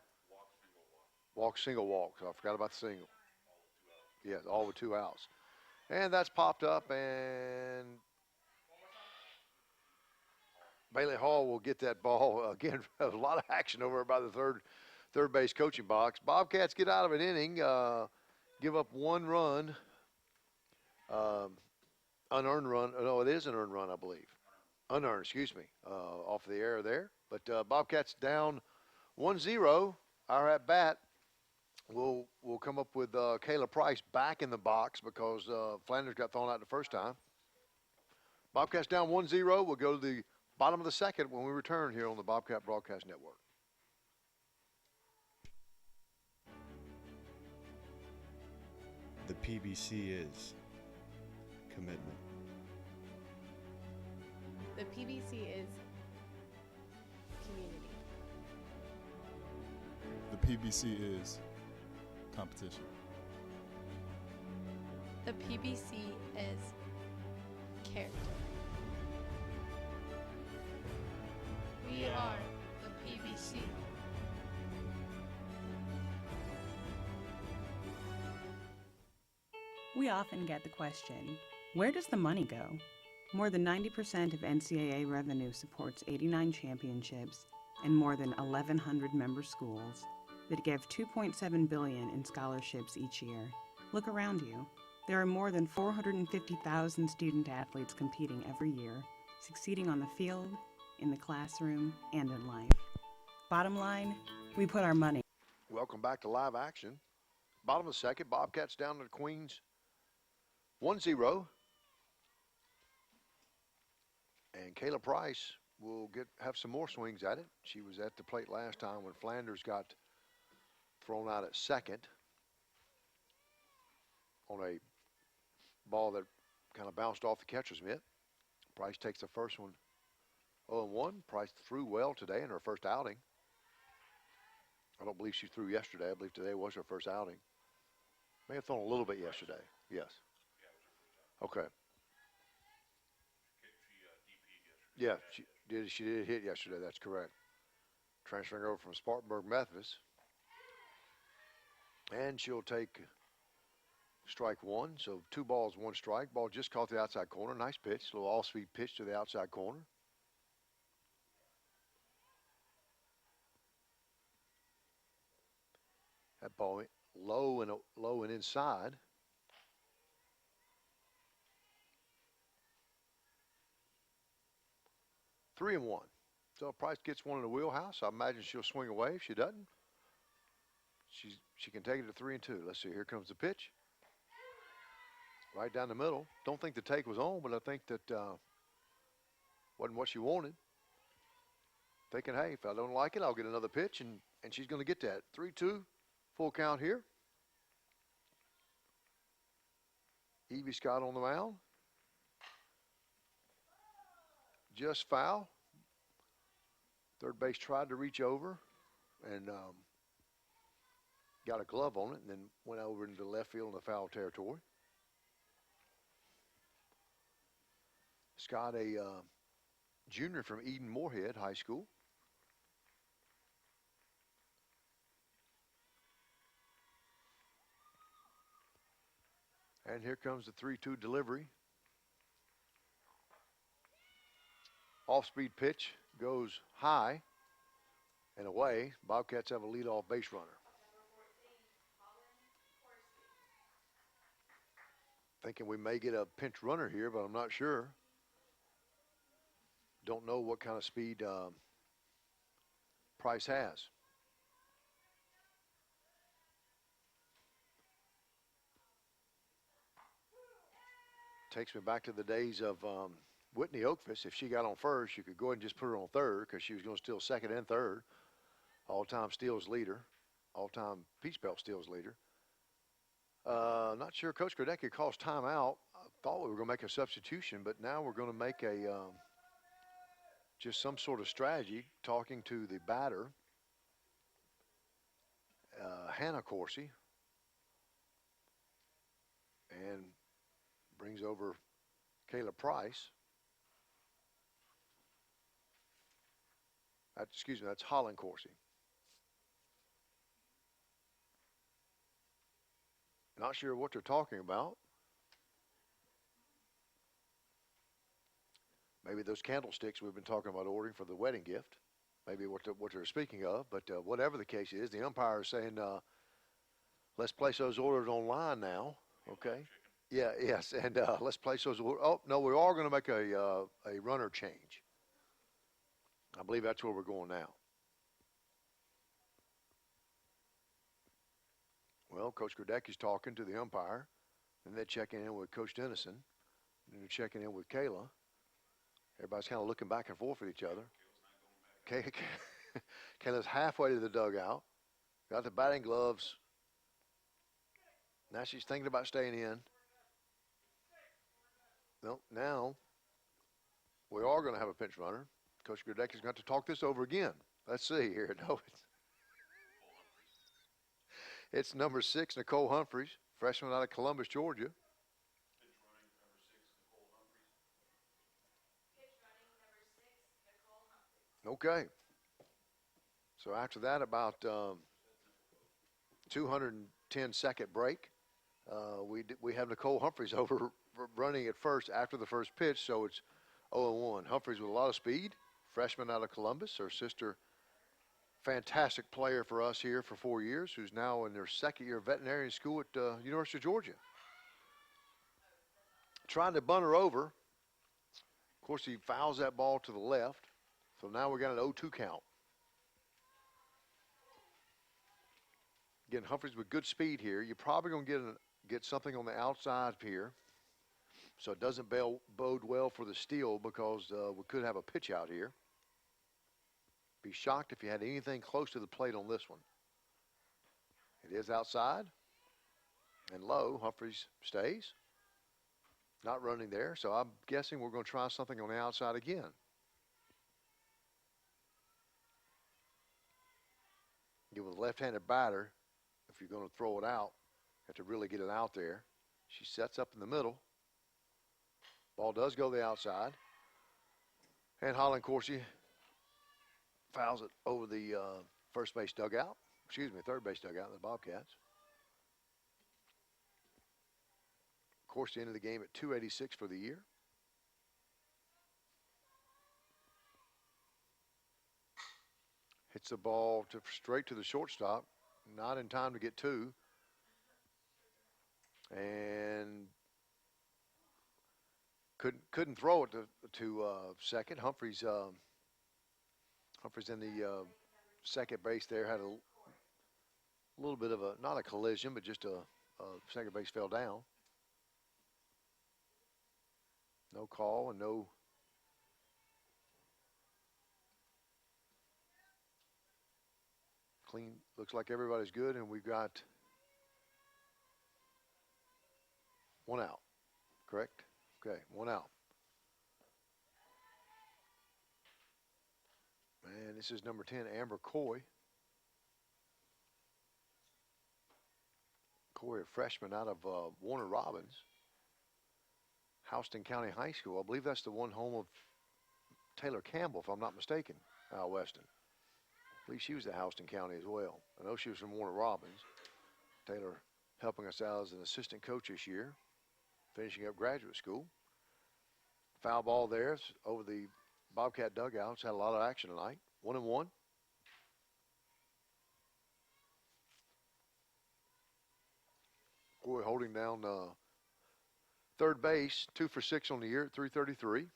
Walk, single walk. So I forgot about the single. Yes, all with 2 outs. And that's popped up, and Bailey Hall will get that ball. Again, a lot of action over by the third base coaching box. Bobcats get out of an inning, give up 1 run, unearned run. No, it is an earned run, I believe. Unearned, excuse me, off the air there. But Bobcats down 1-0. Our at bat will come up with Kayla Price back in the box because Flanders got thrown out the first time. Bobcats down 1-0. We'll go to the bottom of the second when we return here on the Bobcat Broadcast Network.
The PBC is commitment.
The PBC is
The PBC is competition.
The PBC is character. We are the PBC.
We often get the question, where does the money go? More than 90% of NCAA revenue supports 89 championships and more than 1,100 member schools that give $2.7 billion in scholarships each year. Look around you. There are more than 450,000 student athletes competing every year, succeeding on the field, in the classroom, and in life. Bottom line, we put our money.
Welcome back to live action. Bottom of the second, Bobcats down to the Queens 1-0. And Kayla Price will have some more swings at it. She was at the plate last time when Flanders got thrown out at second on a ball that kind of bounced off the catcher's mitt. Price takes the first one 0-1. Price threw well today in her first outing. I don't believe she threw yesterday. I believe today was her first outing. May have thrown a little bit yesterday. Yes. Okay. Yeah, she did hit yesterday. That's correct. Transferring over from Spartanburg Methodist. And she'll take strike one. So 2 balls, 1 strike. Ball just caught the outside corner. Nice pitch. A little all-speed pitch to the outside corner. That ball low and inside. Three and 1. So if Price gets one in the wheelhouse, I imagine she'll swing away. If she doesn't, she can take it to 3 and 2. Let's see. Here comes the pitch. Right down the middle. Don't think the take was on, but I think that wasn't what she wanted. Thinking, hey, if I don't like it, I'll get another pitch, and she's going to get that. 3-2, full count here. Evie Scott on the mound. Just foul. Third base tried to reach over and got a glove on it and then went over into left field in the foul territory. Scott, a junior from Eden Moorhead High School. And here comes the 3-2 delivery. Off-speed pitch goes high and away. Bobcats have a leadoff base runner. Thinking we may get a pinch runner here, but I'm not sure. Don't know what kind of speed Price has. Takes me back to the days of Whitney Oakfist. If she got on first, you could go ahead and just put her on third because she was going to steal second and third. All-time steals leader. All-time Peach Belt steals leader. Not sure Coach Grodecki calls timeout. I thought we were going to make a substitution, but now we're going to make a just some sort of strategy, talking to the batter, Hannah Corsi, and brings over Kayla Price. That's Holland Corsi. Not sure what they're talking about. Maybe those candlesticks we've been talking about ordering for the wedding gift. Maybe what they're speaking of. But whatever the case is, the umpire is saying, let's place those orders online now. Okay. Yeah, yes, and let's place those orders. Oh, no, we are going to make a runner change. I believe that's where we're going now. Well, Coach Grodecki's talking to the umpire, and they're checking in with Coach Dennison, and they're checking in with Kayla. Everybody's kind of looking back and forth at each other. Kayla's halfway to the dugout, got the batting gloves. Now she's thinking about staying in. No, now we are going to have a pinch runner. Coach Grodecki's got to talk this over again. Let's see here. No, It's number 6, Nicole Humphreys, freshman out of Columbus, Georgia. Okay. So after that, about 210-second break, we have Nicole Humphreys over running at first after the first pitch, so it's 0-1. Humphreys with a lot of speed, freshman out of Columbus. Her sister, fantastic player for us here for 4 years, who's now in their second year of veterinarian school at University of Georgia. Trying to bunt her over. Of course, he fouls that ball to the left. So now we got an 0-2 count. Again, Humphreys with good speed here. You're probably going to get something on the outside here. So it doesn't bode well for the steal because we could have a pitch out here. Be shocked if you had anything close to the plate on this one. It is outside and low. Humphreys stays. Not running there, so I'm guessing we're going to try something on the outside again. Give with a left-handed batter, if you're going to throw it out, you have to really get it out there. She sets up in the middle. Ball does go the outside. And Holland Corsi fouls it over the third base dugout in the Bobcats. Corsi ended the game at 286 for the year. Hits the ball straight to the shortstop, not in time to get two. And couldn't throw it to second. Humphreys in the second base there had a little bit of not a collision, but just a second base fell down. No call and no clean. Looks like everybody's good, and we've got one out, correct? Okay, one out. And this is number 10, Amber Coy. Coy, a freshman out of Warner Robins. Houston County High School. I believe that's the one home of Taylor Campbell, if I'm not mistaken, Al Weston. I believe she was at Houston County as well. I know she was from Warner Robins. Taylor helping us out as an assistant coach this year, finishing up graduate school. Foul ball there over the Bobcat dugouts. Had a lot of action tonight. 1-1. Coy holding down third base, 2 for 6 on the year at 333.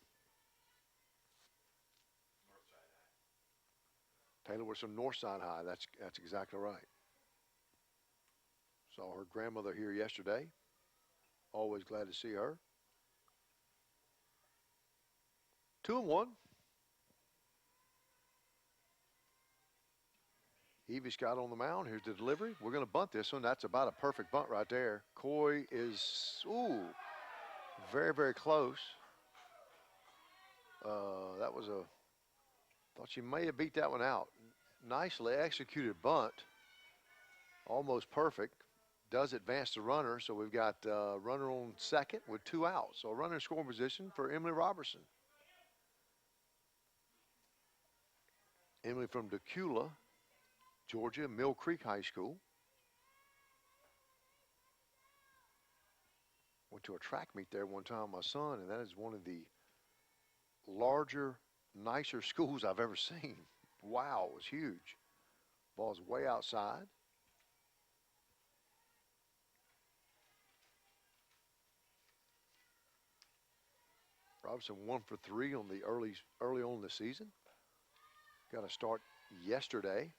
Taylor was from Northside High. That's exactly right. Saw her grandmother here yesterday. Always glad to see her. 2-1. Evie Scott on the mound. Here's the delivery. We're going to bunt this one. That's about a perfect bunt right there. Coy is, very, very close. That was thought she may have beat that one out. Nicely executed bunt. Almost perfect. Does advance the runner, so we've got runner on second with 2 outs. So a runner in scoring position for Emily Robertson. Emily from Decula, Georgia, Mill Creek High School. Went to a track meet there one time with my son, and that is one of the larger, nicer schools I've ever seen. Wow, it was huge. Ball's way outside. Robinson 1 for 3 on the early on in the season. Got a start yesterday.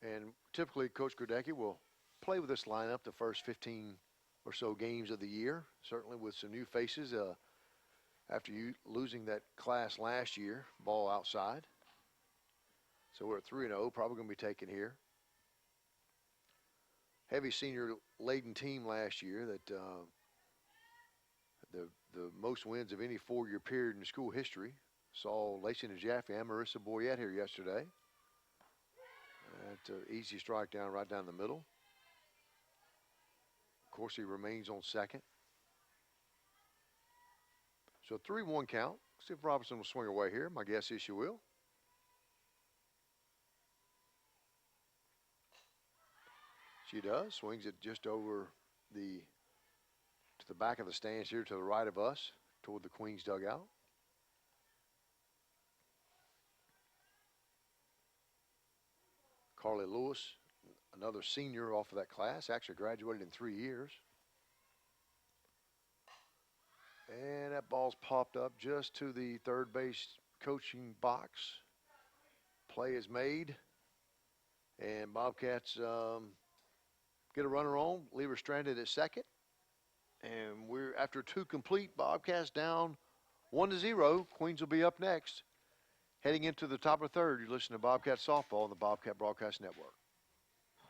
And typically, Coach Grodecki will play with this lineup the first 15 or so games of the year, certainly with some new faces after losing that class last year, ball outside. So we're at 3-0, probably going to be taken here. Heavy senior laden team last year that the most wins of any 4-year period in school history. Saw Lacey Najaffe and Marissa Boyette here yesterday. That's an easy strike down right down the middle. Of course, he remains on second. So 3-1 count. See if Robinson will swing away here. My guess is she will. She does. Swings it just over to the back of the stands here to the right of us, toward the Queens dugout. Carly Lewis, another senior off of that class, actually graduated in 3 years. And that ball's popped up just to the third base coaching box. Play is made. And Bobcats get a runner on, leave her stranded at second. And we're after 2 complete, Bobcats down 1-0. Queens will be up next. Heading into the top of third, you listen to Bobcat Softball on the Bobcat Broadcast Network.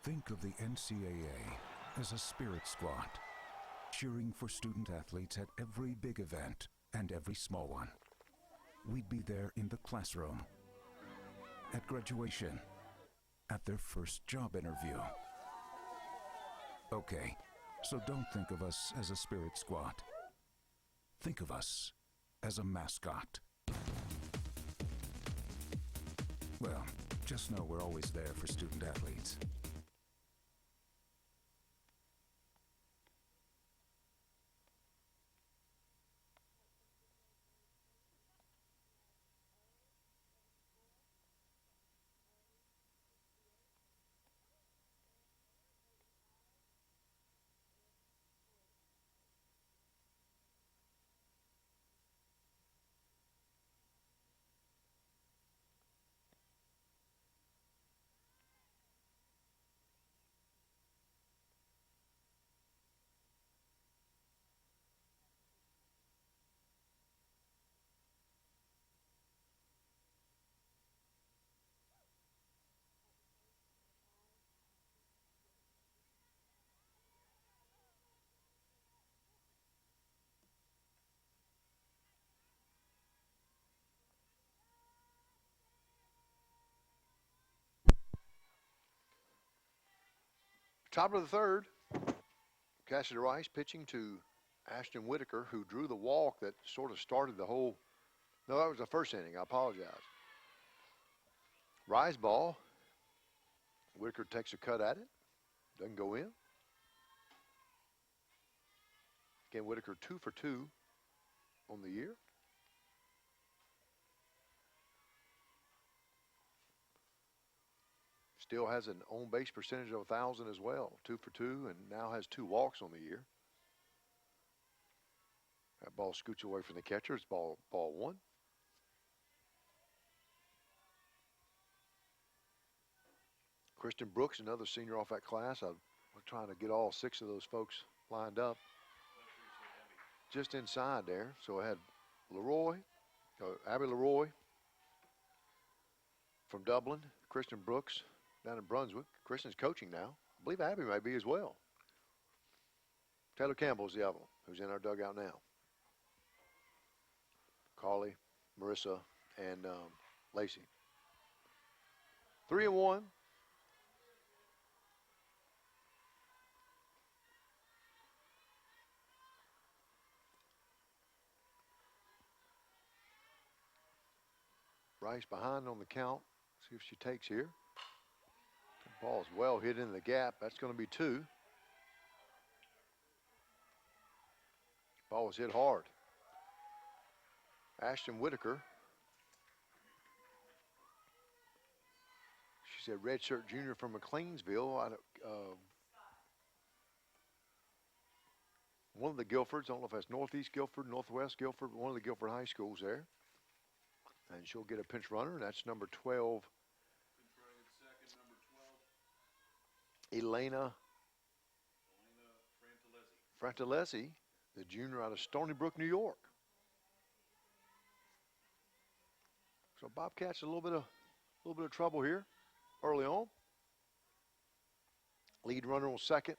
Think of the NCAA as a spirit squad, cheering for student athletes at every big event and every small one. We'd be there in the classroom, at graduation, at their first job interview. Okay, so don't think of us as a spirit squad. Think of us as a mascot. Well, just know we're always there for student athletes.
Top of the third, Cassidy Rice pitching to Ashton Whitaker, who drew the walk that sort of started the whole. No, that was the first inning. I apologize. Rise ball. Whitaker takes a cut at it. Doesn't go in. Again, Whitaker 2 for 2 on the year. Still has an on-base percentage of 1,000 as well. 2 for 2, and now has 2 walks on the year. That ball scoots away from the catcher. It's ball 1. Kristen Brooks, another senior off that class. We're trying to get all 6 of those folks lined up. Just inside there. So I had Abby Leroy from Dublin, Kristen Brooks down in Brunswick. Kristen's coaching now. I believe Abby may be as well. Taylor Campbell's the other one, who's in our dugout now. Carly, Marissa, and Lacey. 3-1. Rice behind on the count. See if she takes here. The ball's well hit in the gap. That's going to be 2. Ball was hit hard. Ashton Whitaker. She's a redshirt junior from McLeansville. One of the Guilfords, I don't know if that's Northeast Guilford, Northwest Guilford, one of the Guilford high schools there. And she'll get a pinch runner, and that's number 12. Elena Frantalesi, the junior out of Stony Brook, New York. So Bobcats a little bit of trouble here early on. Lead runner on second.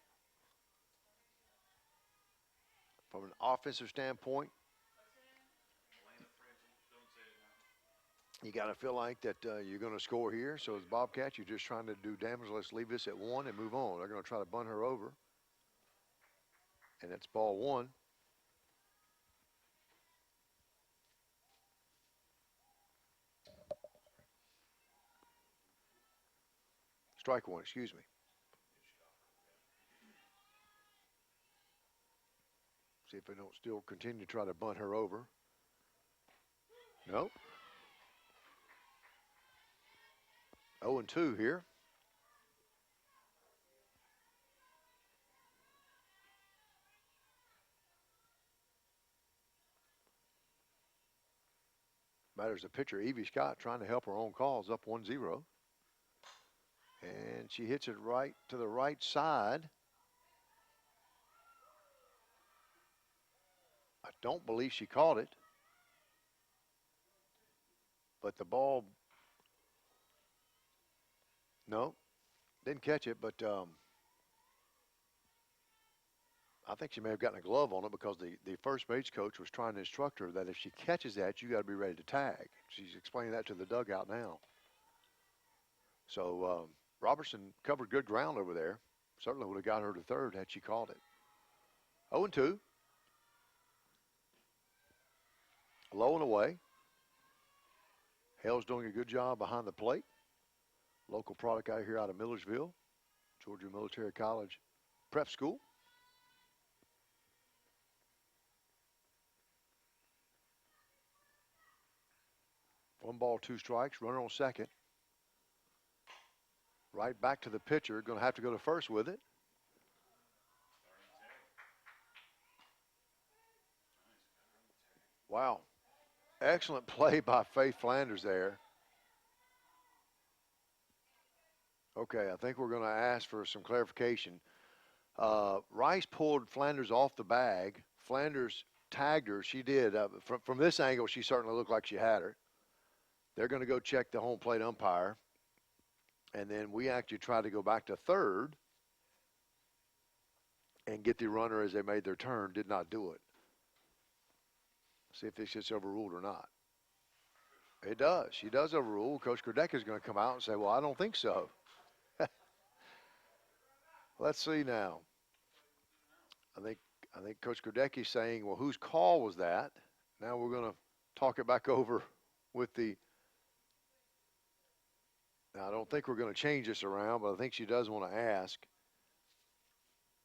From an offensive standpoint, You got to feel like that you're going to score here. So as Bobcats, you're just trying to do damage. Let's leave this at 1 and move on. They're going to try to bunt her over. And it's ball 1. Strike 1, excuse me. See if they don't still continue to try to bunt her over. Nope. 0-2 here. Matters the pitcher, Evie Scott, trying to help her own cause, up 1-0. And she hits it right to the right side. I don't believe she caught it. But the ball, no, didn't catch it, but I think she may have gotten a glove on it because the first base coach was trying to instruct her that if she catches that, you got to be ready to tag. She's explaining that to the dugout now. So Robertson covered good ground over there. Certainly would have got her to third had she called it. 0-2. Low and away. Hale's doing a good job behind the plate. Local product out here out of Millersville, Georgia Military College Prep School. One ball, 2 strikes, runner on second. Right back to the pitcher, going to have to go to first with it. Wow. Excellent play by Faith Flanders there. Okay, I think we're going to ask for some clarification. Rice pulled Flanders off the bag. Flanders tagged her. She did. From this angle, she certainly looked like she had her. They're going to go check the home plate umpire. And then we actually tried to go back to third and get the runner as they made their turn. Did not do it. See if this gets overruled or not. It does. She does overrule. Coach Kardec is going to come out and say, well, I don't think so. Let's see now. I think Coach Kardec is saying, well, whose call was that? Now we're going to talk it back over with the. Now, I don't think we're going to change this around, but I think she does want to ask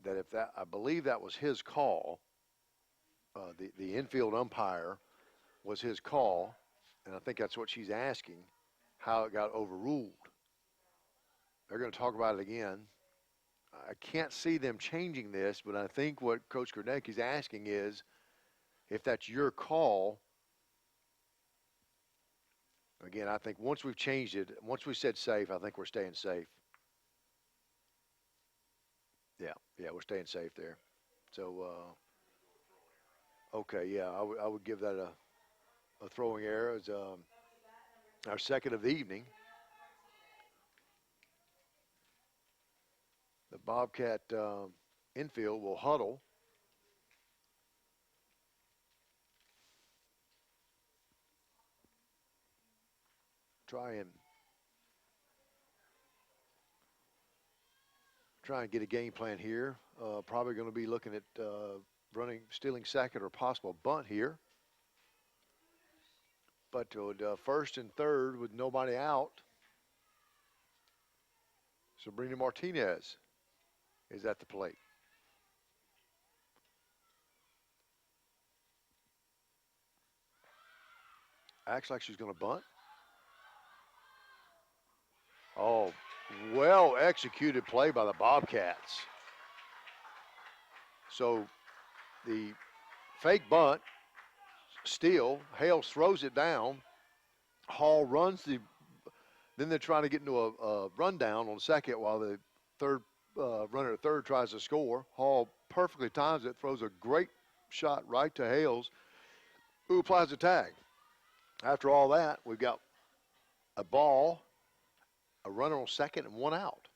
that if that, I believe that was his call. The infield umpire was his call, and I think that's what she's asking, how it got overruled. They're going to talk about it again. I can't see them changing this, but I think what Coach Kardec is asking is if that's your call. Again, I think once we've changed it, once we said safe, I think we're staying safe. Yeah, we're staying safe there. So, okay, yeah, I would give that a throwing error as our second of the evening. The Bobcat infield will huddle. Try and get a game plan here. Probably going to be looking at stealing second or possible bunt here. But first and third with nobody out, Sabrina Martinez is at the plate. Acts like she's going to bunt. Oh, well executed play by the Bobcats. So the fake bunt, steal, Hales throws it down. Hall runs then they're trying to get into a rundown on second while the third runner at third tries to score. Hall perfectly times it, throws a great shot right to Hales, who applies the tag. After all that, we've got a ball, a runner on second, and 1 out.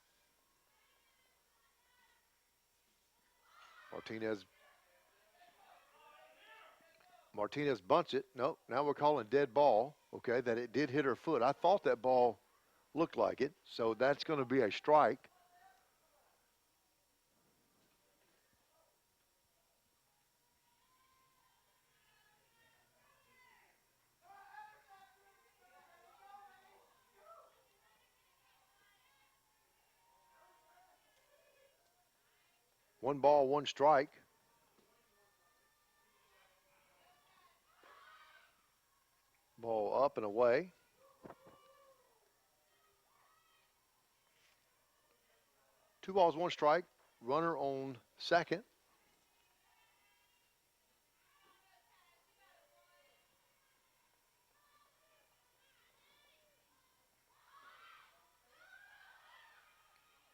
Martinez bunts it. Nope, now we're calling dead ball. okay, that it did hit her foot. I thought that ball looked like it, so that's going to be a strike. One ball, one strike. Ball up and away. Two balls, one strike. Runner on second.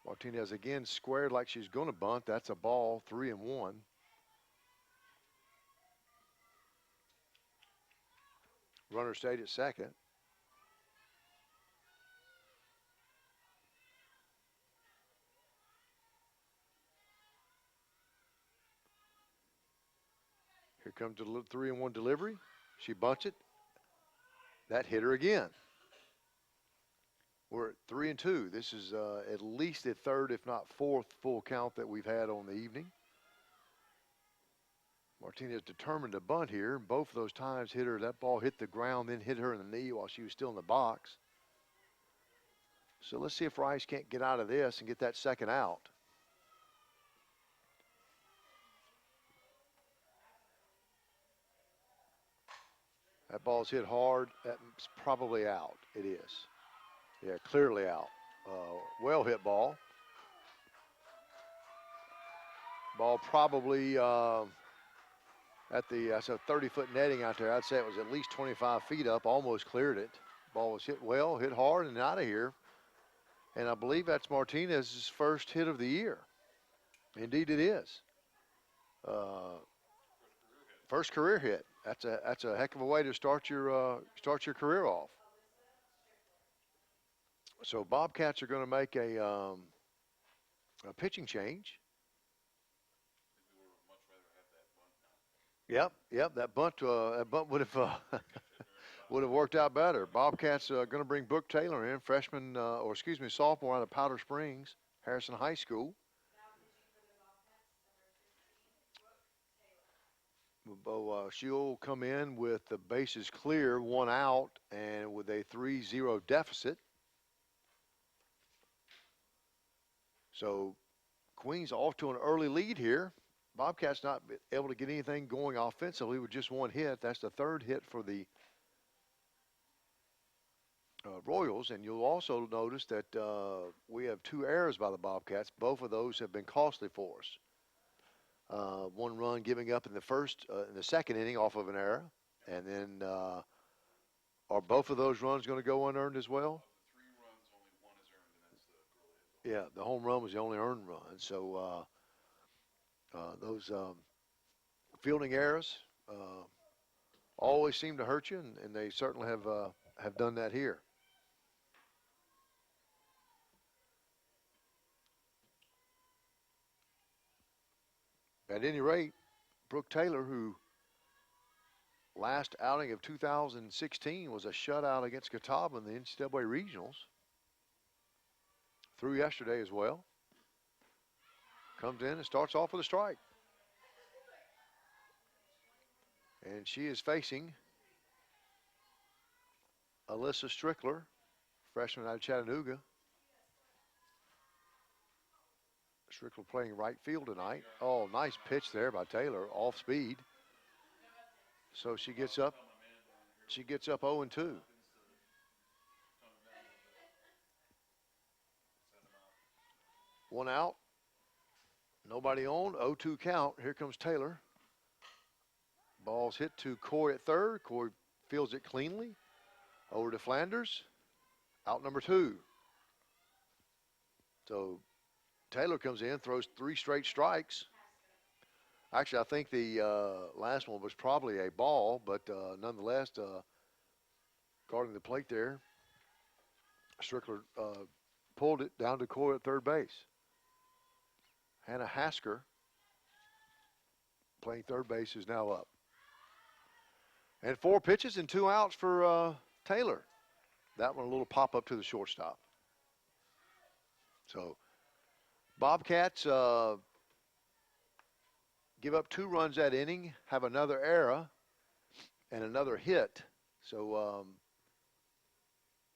Martinez again squared like she's going to bunt. That's a ball, 3-1. Runner stayed at second. Here comes the 3-1 delivery. She bunts it. That hit her again. We're at 3-2. This is at least the third, if not fourth, full count that we've had on the evening. Martinez determined to bunt here. Both of those times hit her. That ball hit the ground, then hit her in the knee while she was still in the box. So let's see if Rice can't get out of this and get that second out. That ball's hit hard. That's probably out. It is. Yeah, clearly out. Well hit ball. Ball probably at the 30-foot netting out there. I'd say it was at least 25 feet up, almost cleared it. Ball was hit well, hit hard, and out of here. And I believe that's Martinez's first hit of the year. Indeed it is. First career hit. That's a heck of a way to start your career off. So Bobcats are going to make a pitching change. Yep. That bunt would have would have worked out better. Bobcats are going to bring Brooke Taylor in, sophomore out of Powder Springs, Harrison High School. She'll come in with the bases clear, one out, and with a 3-0 deficit. So Queens off to an early lead here. Bobcats not able to get anything going offensively with just one hit. That's the third hit for the Royals. And you'll also notice that we have two errors by the Bobcats. Both of those have been costly for us. One run giving up in the second inning off of an error. And then are both of those runs going to go unearned as well? Yeah, the home run was the only earned run. So those fielding errors always seem to hurt you, and they certainly have done that here. At any rate, Brooke Taylor, who last outing of 2016 was a shutout against Catawba in the NCAA Regionals, threw yesterday as well. Comes in and starts off with a strike. And she is facing Alyssa Strickler, freshman out of Chattanooga. Strickler playing right field tonight. Oh, nice pitch there by Taylor, off speed. So she gets up 0-2. One out. Nobody on. 0-2 count. Here comes Taylor. Ball's hit to Coy at third. Coy fields it cleanly. Over to Flanders. Out number 2. So Taylor comes in, throws 3 straight strikes. Actually, I think the last one was probably a ball, but nonetheless, guarding the plate there, Strickler pulled it down to Coy at third base. Hannah Hasker, playing third base, is now up. And 4 pitches and 2 outs for Taylor. That one a little pop up to the shortstop. So Bobcats give up 2 runs that inning, have another error and another hit. So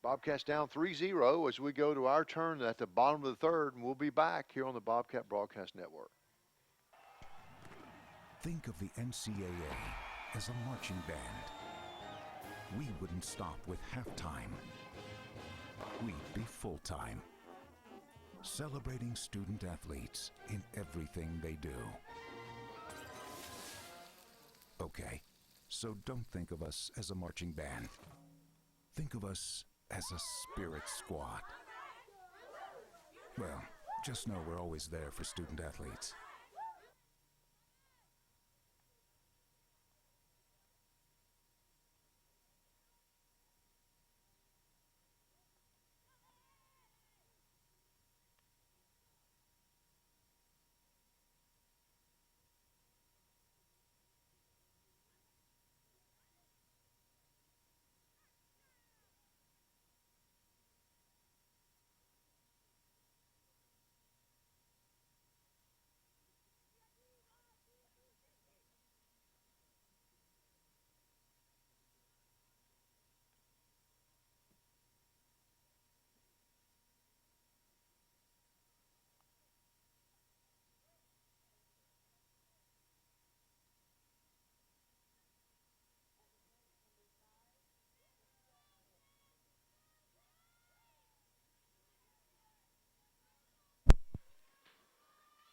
Bobcats down 3-0 as we go to our turn at the bottom of the third, and we'll be back here on the Bobcat Broadcast Network.
Think of the NCAA as a marching band. We wouldn't stop with halftime. We'd be full-time, celebrating student athletes in everything they do. Okay, so don't think of us as a marching band. Think of us as a spirit squad. Well, just know we're always there for student athletes.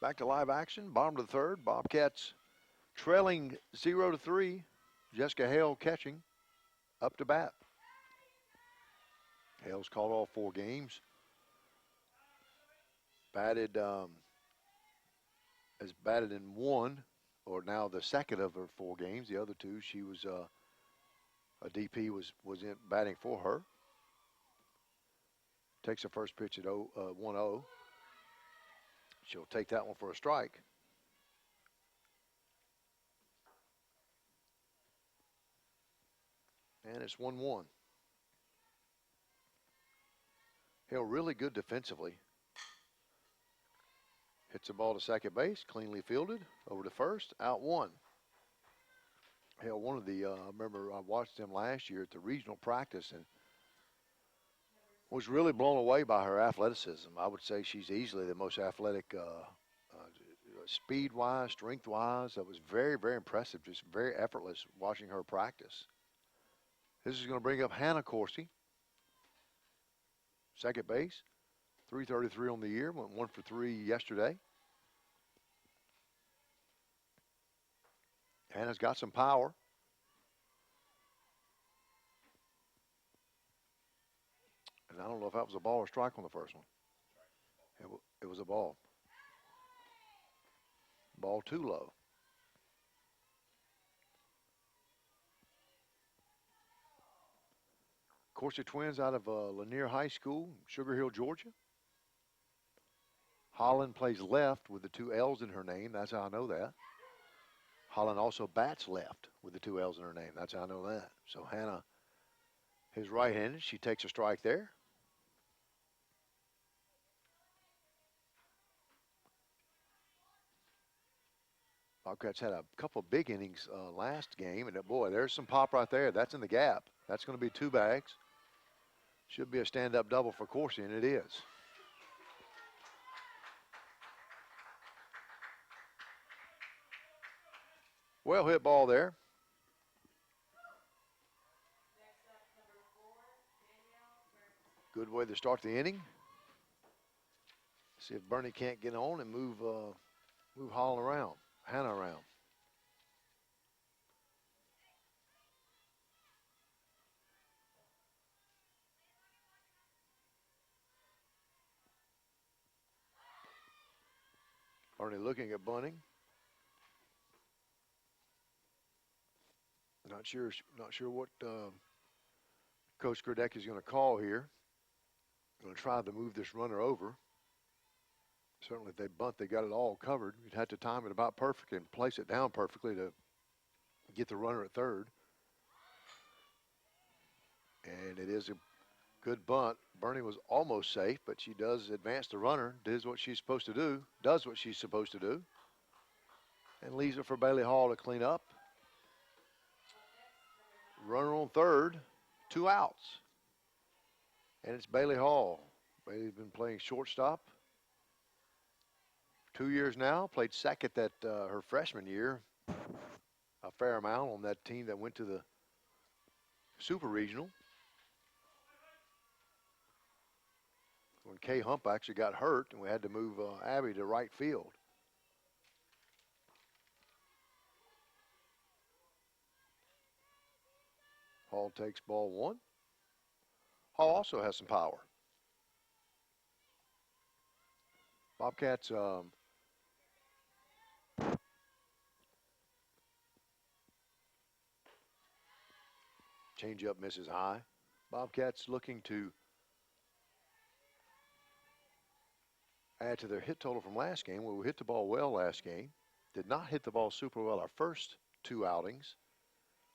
Back to live action, bottom of the third. Bobcats trailing 0-3. Jessica Hale catching, up to bat. Hale's caught all 4 games. Has batted in 1, or now the second of her 4 games. The other 2, she was a DP was in batting for her. Takes the first pitch at 1-0. She'll take that one for a strike. And it's 1-1. Hale really good defensively. Hits the ball to second base, cleanly fielded, over to first, out 1. Hale, one of the, I remember I watched them last year at the regional practice and was really blown away by her athleticism. I would say she's easily the most athletic, speed-wise, strength-wise. That was very, very impressive, just very effortless watching her practice. This is going to bring up Hannah Coursey, second base, 333 on the year, went 1 for 3 yesterday. Hannah's got some power. And I don't know if that was a ball or strike on the first one. It was a ball. Ball too low. Coursey twins out of Lanier High School, Sugar Hill, Georgia. Holland plays left with the 2 L's in her name. That's how I know that. Holland also bats left with the 2 L's in her name. That's how I know that. So Hannah is right-handed. She takes a strike there. Bobcats had a couple of big innings last game, and boy, there's some pop right there. That's in the gap. That's going to be 2 bags. Should be a stand-up double for Coursey, and it is. Well hit ball there. Good way to start the inning. See if Bernie can't get on and move Hannah around. Bernie looking at bunting. Not sure what Coach Gradecki is going to call here. Going to try to move this runner over. Certainly if they bunt, they got it all covered. You'd have to time it about perfect and place it down perfectly to get the runner at third. And it is a good bunt. Bernie was almost safe, but she does advance the runner, does what she's supposed to do, and leaves it for Bailey Hall to clean up. Runner on third, 2 outs. And it's Bailey Hall. Bailey's been playing shortstop for 2 years now, played second that her freshman year, a fair amount on that team that went to the Super Regional. When Kay Hump actually got hurt and we had to move Abby to right field. Hall takes ball 1. Hall also has some power. Bobcats change-up misses high. Bobcats looking to add to their hit total from last game. We hit the ball well last game. Did not hit the ball super well our first 2 outings,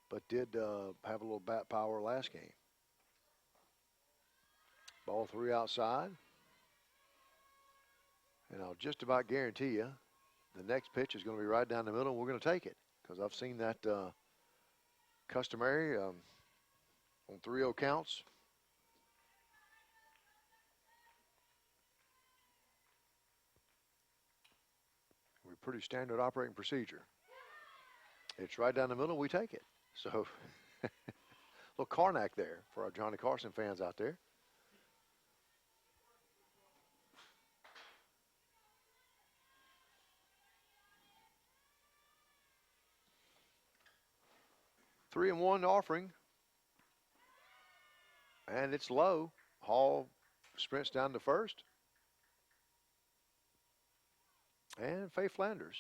but did have a little bat power last game. Ball 3 outside. And I'll just about guarantee you the next pitch is going to be right down the middle, and we're going to take it because I've seen that customary on 3-0 counts. We're pretty standard operating procedure. It's right down the middle, we take it. So, a little Karnak there for our Johnny Carson fans out there. Three and 1 offering. And it's low. Hall sprints down to first. And Faye Flanders.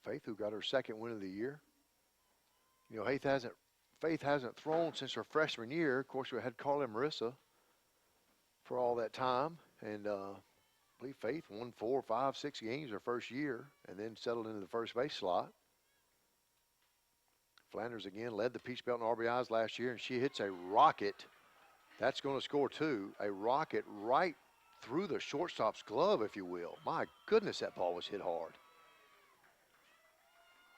Faith, who got her second win of the year. You know, Faith hasn't thrown since her freshman year. Of course, we had Carly Marissa for all that time. And I believe Faith won 4, 5, 6 games her first year and then settled into the first base slot. Flanders again led the Peach Belt in RBIs last year, and she hits a rocket. That's going to score 2. A rocket right through the shortstop's glove, if you will. My goodness, that ball was hit hard.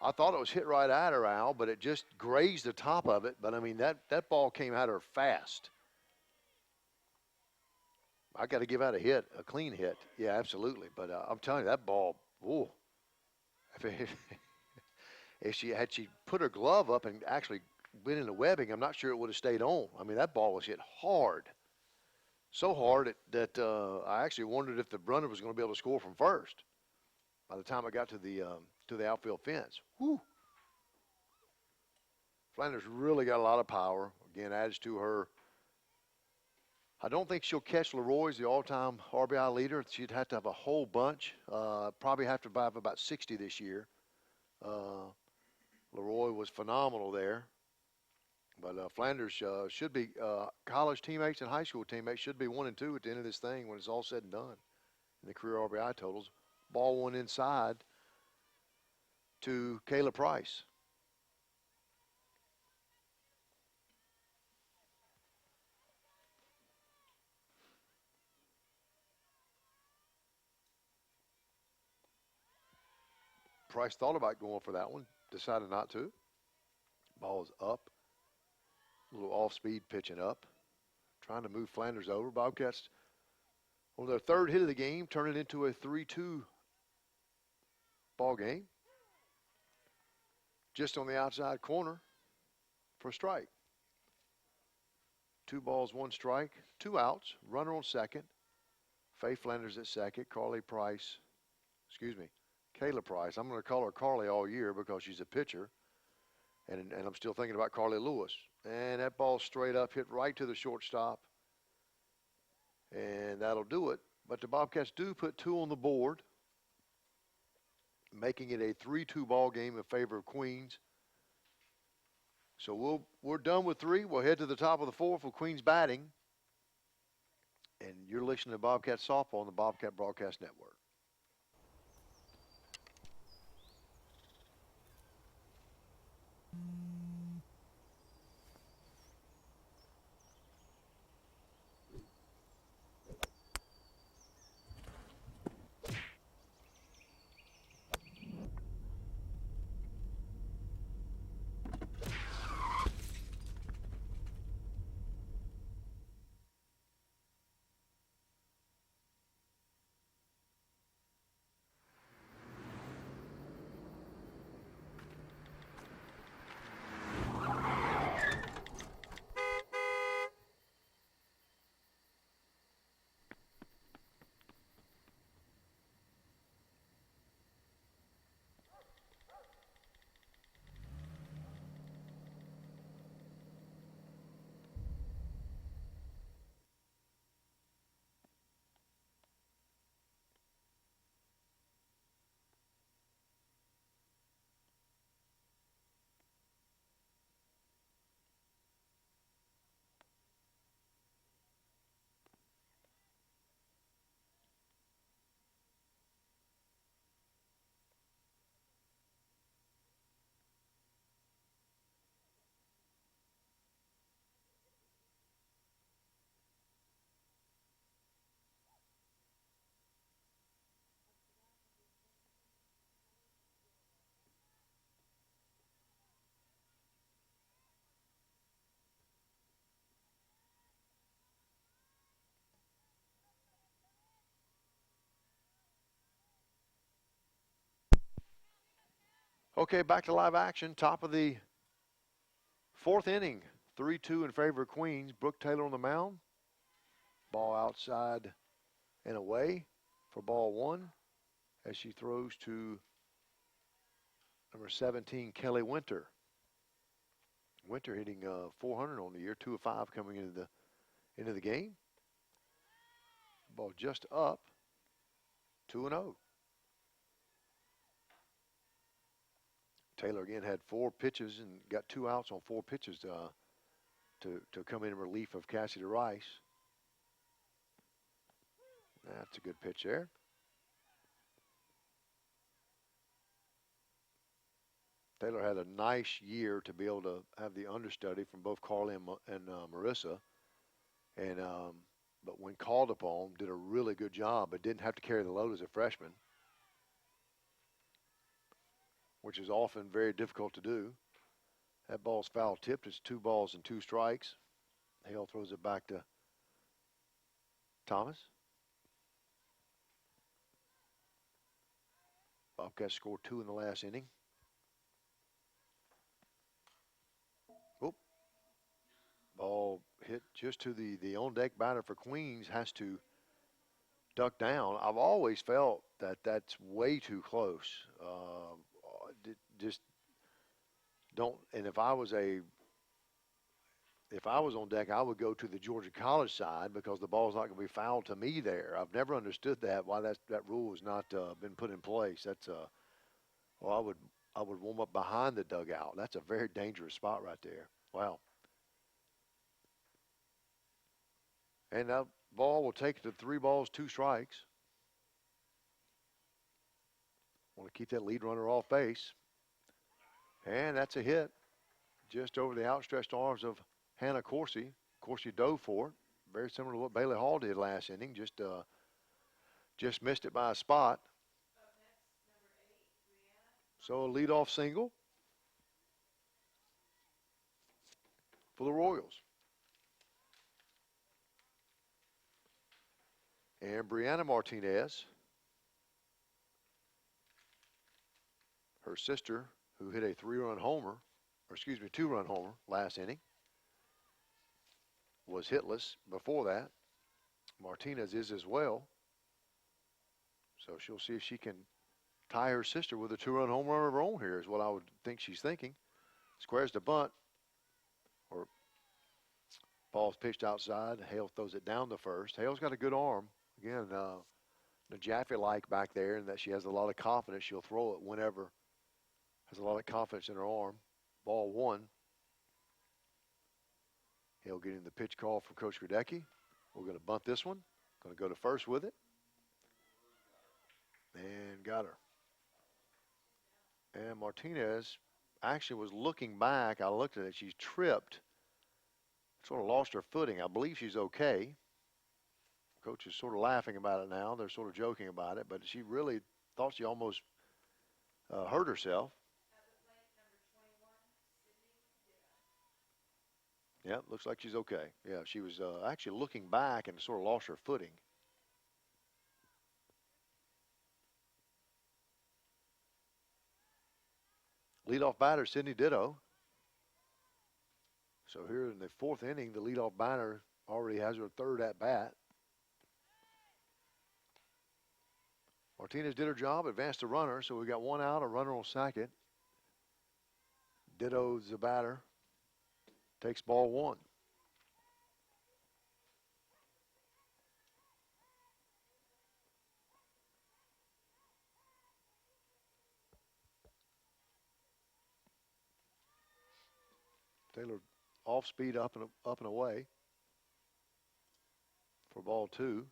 I thought it was hit right at her, Al, but it just grazed the top of it. But, I mean, that ball came at her fast. I got to give out a hit, a clean hit. Yeah, absolutely. But I'm telling you, that ball, ooh. If she put her glove up and actually went into webbing, I'm not sure it would have stayed on. I mean, that ball was hit hard. So hard that I actually wondered if the runner was going to be able to score from first by the time I got to the outfield fence. Whew. Flanders really got a lot of power. Again, adds to her. I don't think she'll catch Leroy as the all-time RBI leader. She'd have to have a whole bunch. Probably have to have about 60 this year. Leroy was phenomenal there. But Flanders should be college teammates and high school teammates should be 1 and 2 at the end of this thing when it's all said and done in the career RBI totals. Ball 1 inside to Kayla Price. Price thought about going for that one, decided not to. Ball is up. A little off-speed pitching up. Trying to move Flanders over. Bobcats on their 3rd hit of the game, turn it into a 3-2 ball game. Just on the outside corner for a strike. 2 balls, 1 strike, 2 outs. Runner on second. Faye Flanders at second. Kayla Price. I'm going to call her Carly all year because she's a pitcher. And I'm still thinking about Carly Lewis. And that ball straight up, hit right to the shortstop. And that'll do it. But the Bobcats do put 2 on the board, making it a 3-2 ball game in favor of Queens. So we're done with 3. We'll head to the top of the 4th with Queens batting. And you're listening to Bobcat Softball on the Bobcat Broadcast Network. Okay, back to live action. Top of the fourth inning. 3-2 in favor of Queens. Brooke Taylor on the mound. Ball outside and away for ball one as she throws to number 17, Kelly Winter. Winter hitting 400 on the year, 2 of 5 coming into the game. Ball just up, 2-0. Taylor again had 4 pitches and got 2 outs on 4 pitches to come in relief of Cassidy Rice. That's a good pitch there. Taylor had a nice year to be able to have the understudy from both Carly and Marissa. And but when called upon, did a really good job, but didn't have to carry the load as a freshman, which is often very difficult to do. That ball's foul tipped. It's 2 balls and 2 strikes. Hale throws it back to Thomas. Bobcats scored 2 in the last inning. Oop. Ball hit just to the on-deck batter for Queens, has to duck down. I've always felt that that's way too close. Just don't. And if I was on deck, I would go to the Georgia College side because the ball's not going to be fouled to me there. I've never understood that, why that rule has not been put in place. That's well, I would warm up behind the dugout. That's a very dangerous spot right there. Wow. And that ball will take it to 3 balls, 2 strikes. Want to keep that lead runner off base. And that's a hit just over the outstretched arms of Hannah Coursey. Coursey dove for it. Very similar to what Bailey Hall did last inning. Just missed it by a spot. So a leadoff single for the Royals. And Brianna Martinez, her sister, who hit a 2-run homer last inning, was hitless before that. Martinez is as well. So she'll see if she can tie her sister with a 2-run home run of her own here, is what I would think she's thinking. Squares the bunt, or ball's pitched outside. Hale throws it down to first. Hale's got a good arm. Again, the Jaffe-like back there, and that she has a lot of confidence. She'll throw it whenever. Has a lot of confidence in her arm. Ball 1. Hale getting the pitch call from Coach Gradecki. We're going to bunt this one. Going to go to first with it. And got her. And Martinez actually was looking back. I looked at it. She's tripped, sort of lost her footing. I believe she's okay. Coach is sort of laughing about it now. They're sort of joking about it, but she really thought she almost hurt herself. Yeah, looks like she's okay. Yeah, she was actually looking back and sort of lost her footing. Leadoff batter, Sydney Ditto. So here in the fourth inning, the leadoff batter already has her third at bat. Martinez did her job, advanced the runner, so we got one out, a runner on second. Ditto's the batter. Takes ball one. Taylor off speed up and away for ball two.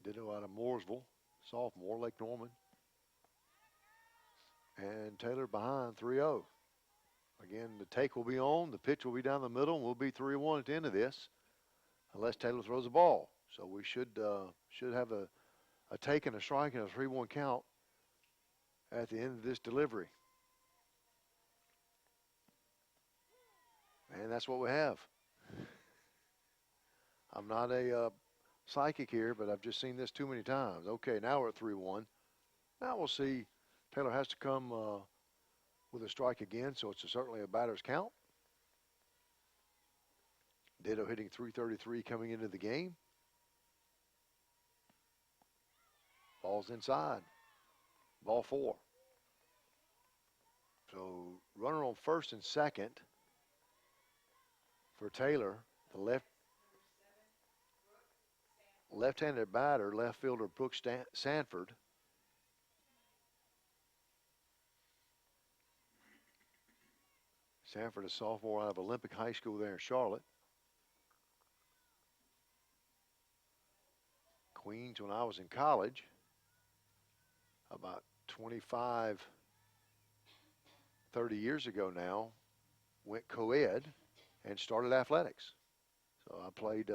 Ditto out of Mooresville, sophomore, Lake Norman. And Taylor behind 3-0. Again, the take will be on, the pitch will be down the middle, and we'll be 3-1 at the end of this, unless Taylor throws a ball. So we should have a take and a strike and a 3-1 count at the end of this delivery. And that's what we have. I'm not a psychic here, but I've just seen this too many times. Okay, now we're at 3-1. Now we'll see. Taylor has to come with a strike again, so it's certainly a batter's count. Ditto hitting .333 coming into the game. Ball's inside. Ball four. So runner on first and second for Taylor. The left-handed batter, left fielder Brooks Sanford. Sanford, a sophomore out of Olympic High School there in Charlotte. Queens, when I was in college, about 25, 30 years ago now, went co-ed and started athletics. So I played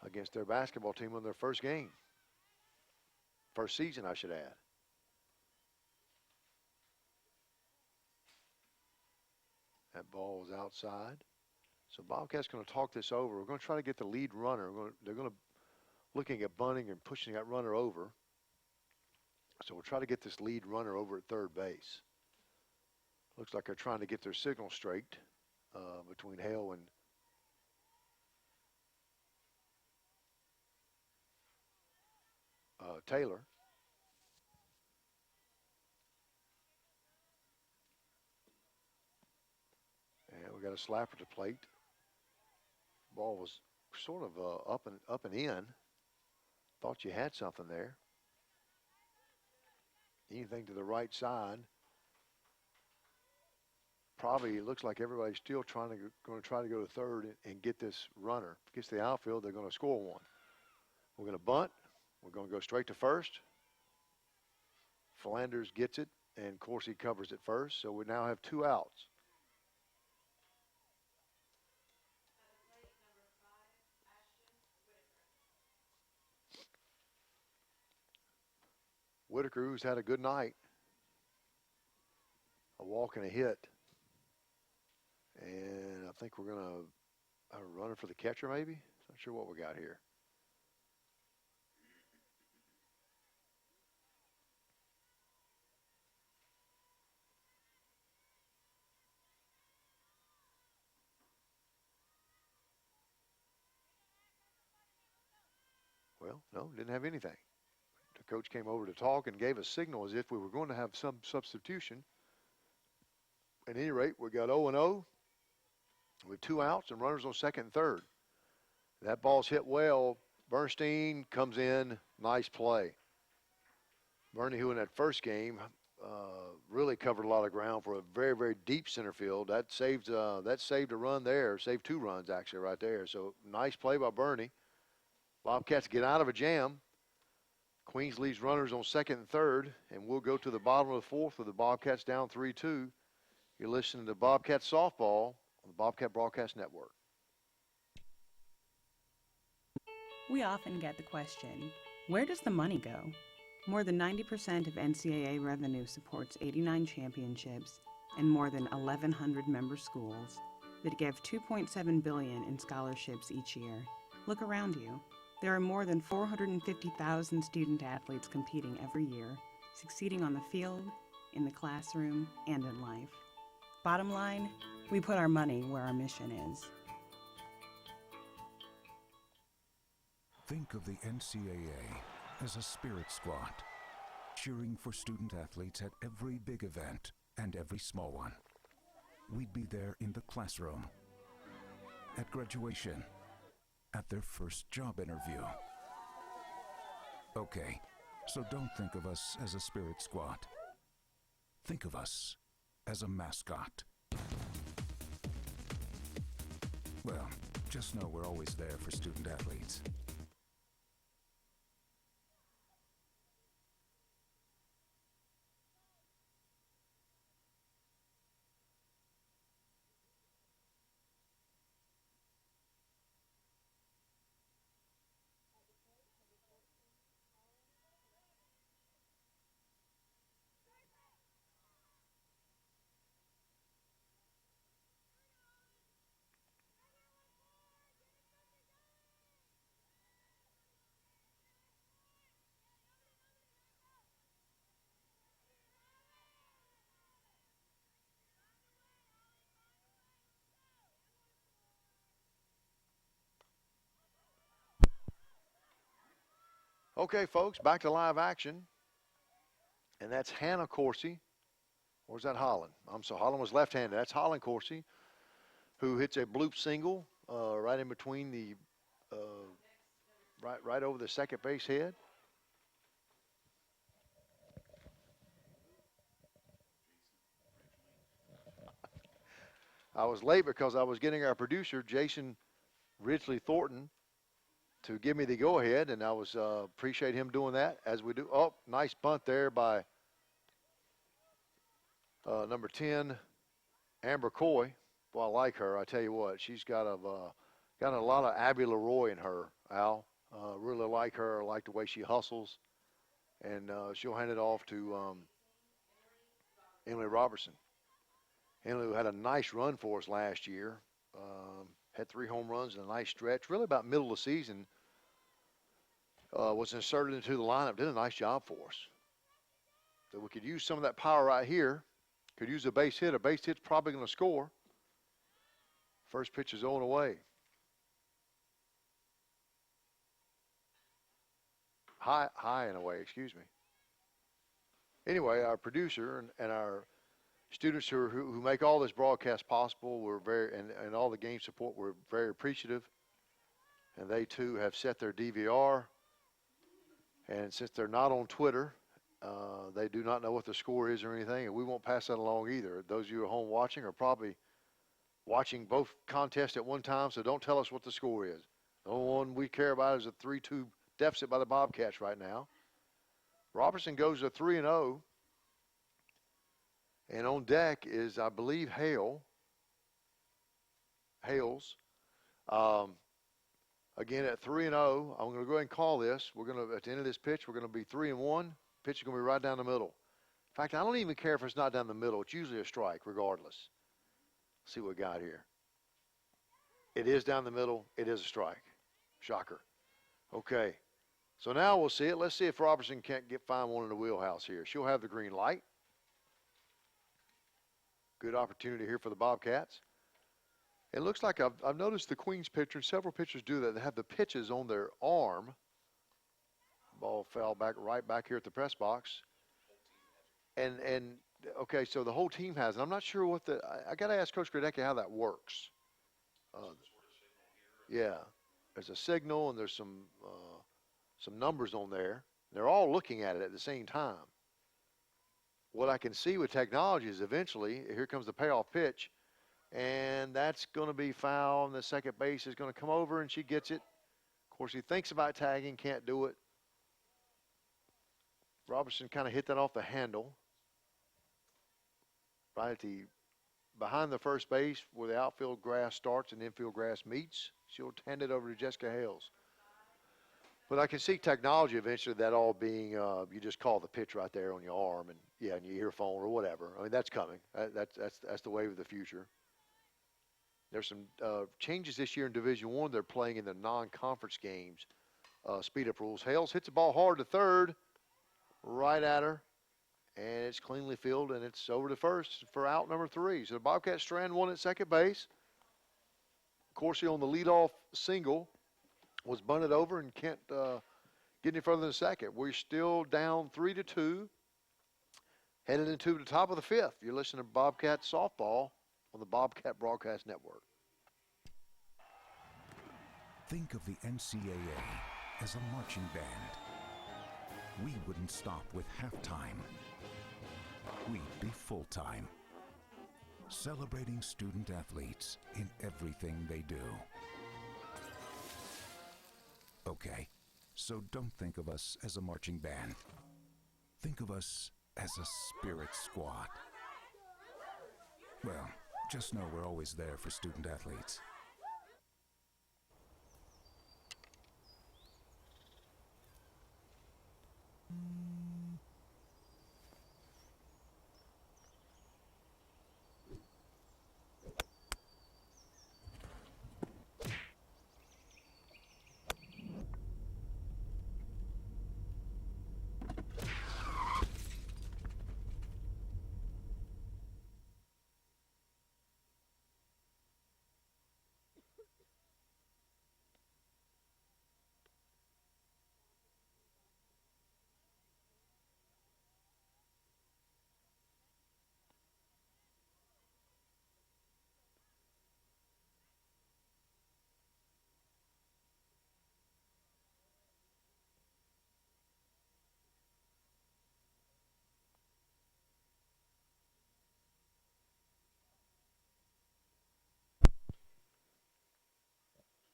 against their basketball team on their first game. First season, I should add. That ball was outside. So Bobcat's going to talk this over. We're going to try to get the lead runner. They're going to looking at bunting and pushing that runner over. So we'll try to get this lead runner over at third base. Looks like they're trying to get their signal straight between Hale and Taylor. And we got a slapper to plate. Ball was sort of up and in. Thought you had something there. Anything to the right side. Probably it looks like everybody's still going to try to go to third and get this runner. If it gets to the outfield, they're going to score one. We're going to bunt. We're going to go straight to first. Philanders gets it, and Coursey covers it first. So we now have two outs. Whitaker, who's had a good night. A walk and a hit. And I think we're going to have a runner for the catcher maybe. Not sure what we got here. Well, no, didn't have anything. The coach came over to talk and gave a signal as if we were going to have some substitution. At any rate, we got 0-0 with two outs and runners on second and third. That ball's hit well. Bernstein comes in. Nice play. Bernie, who in that first game really really covered a lot of ground for a very, very deep center field. That saved a run there, saved 2 runs actually right there. So nice play by Bernie. Bobcats get out of a jam. Queens leaves runners on second and third, and we'll go to the bottom of the fourth with the Bobcats down 3-2. You're listening to Bobcat Softball on the Bobcat Broadcast Network.
We often get the question, where does the money go? More than 90% of NCAA revenue supports 89 championships and more than 1,100 member schools that give $2.7 billion in scholarships each year. Look around you. There are more than 450,000 student athletes competing every year, succeeding on the field, in the classroom, and in life. Bottom line, we put our money where our mission is.
Think of the NCAA as a spirit squad, cheering for student athletes at every big event and every small one. We'd be there in the classroom, at graduation, at their first job interview. Okay, so don't think of us as a spirit squad. Think of us as a mascot. Well, just know we're always there for student athletes.
Okay, folks, back to live action. And that's Hannah Coursey. Or is that Holland? I'm sorry, Holland was left-handed. That's Holland Coursey, who hits a bloop single right in between the, right over the second base head. I was late because I was getting our producer, Jason Ridgely Thornton, to give me the go-ahead, and I was appreciate him doing that as we do. Oh, nice bunt there by number 10, Amber Coy. Well, I like her. I tell you what, she's got a lot of Abby Leroy in her, Al. Really like her. I like the way she hustles. And she'll hand it off to Emily Robertson. Emily, who had a nice run for us last year, had 3 home runs in a nice stretch. Really about middle of the season, was inserted into the lineup. Did a nice job for us. So we could use some of that power right here. Could use a base hit. A base hit's probably going to score. First pitch is 0 away. High and away, excuse me. Anyway, our producer and our students who make all this broadcast possible, we're and all the game support, we're very appreciative. And they too have set their DVR. And since they're not on Twitter, they do not know what the score is or anything, and we won't pass that along either. Those of you at home watching are probably watching both contests at one time, so don't tell us what the score is. The only one we care about is a 3-2 deficit by the Bobcats right now. Robertson goes to 3-0. And on deck is, I believe, Hales. Again, at 3-0, I'm going to go ahead and call this. We're going to, at the end of this pitch, we're going to be 3-1. Pitch is going to be right down the middle. In fact, I don't even care if it's not down the middle. It's usually a strike, regardless. Let's see what we got here. It is down the middle. It is a strike. Shocker. Okay. So now we'll see it. Let's see if Robertson can't find one in the wheelhouse here. She'll have the green light. Good opportunity here for the Bobcats. It looks like I've noticed the Queens pitcher, and several pitchers do that. They have the pitches on their arm. Ball fell right back here at the press box. And okay, so the whole team has it. I'm not sure what I got to ask Coach Gradecki how that works. Yeah, there's a signal and there's some numbers on there. They're all looking at it at the same time. what I can see with technology is eventually, here comes the payoff pitch, and that's going to be foul, and the second base is going to come over, and she gets it. Of course, he thinks about tagging, can't do it. Robertson kind of hit that off the handle. Right at the behind the first base where the outfield grass starts and infield grass meets. She'll hand it over to Jessica Hales. But I can see technology eventually that all being, you just call the pitch right there on your arm and, yeah, and your earphone or whatever. I mean, that's coming. That's the wave of the future. There's some changes this year in Division I. They're playing in the non-conference games. Speed-up rules. Hales hits the ball hard to third, right at her. And it's cleanly fielded, and it's over to first for out number 3. So the Bobcats strand one at second base. Corsi on the leadoff single was bunted over and can't get any further than second. We're still down 3-2, headed into the top of the 5th. You're listening to Bobcat Softball on the Bobcat Broadcast Network.
Think of the NCAA as a marching band. We wouldn't stop with halftime. We'd be full-time, celebrating student athletes in everything they do. Okay, so don't think of us as a marching band. Think of us as a spirit squad. Well, just know we're always there for student athletes.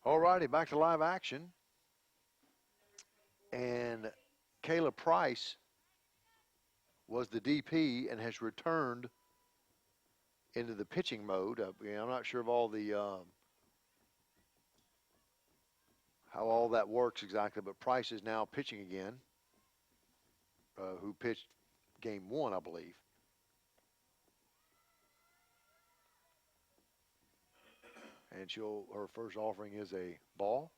All righty, back to live action. And Kayla Price was the DP and has returned into the pitching mode. I'm not sure of all the how all that works exactly, but Price is now pitching again, who pitched game 1, I believe. And her first offering is a ball.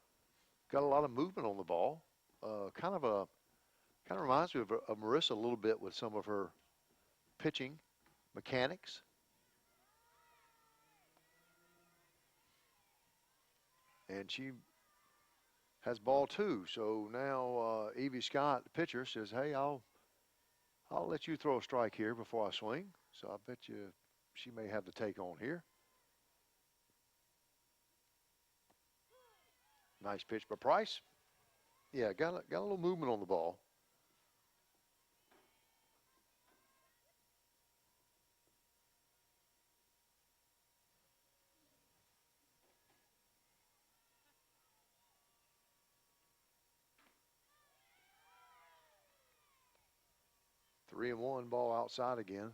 Got a lot of movement on the ball. Kind of reminds me of Marissa a little bit with some of her pitching mechanics. And she has ball 2. So now Evie Scott, the pitcher, says, "Hey, I'll let you throw a strike here before I swing." So I bet you she may have the take on here. Nice pitch by Price. Yeah, got a little movement on the ball. Three and one, ball outside again.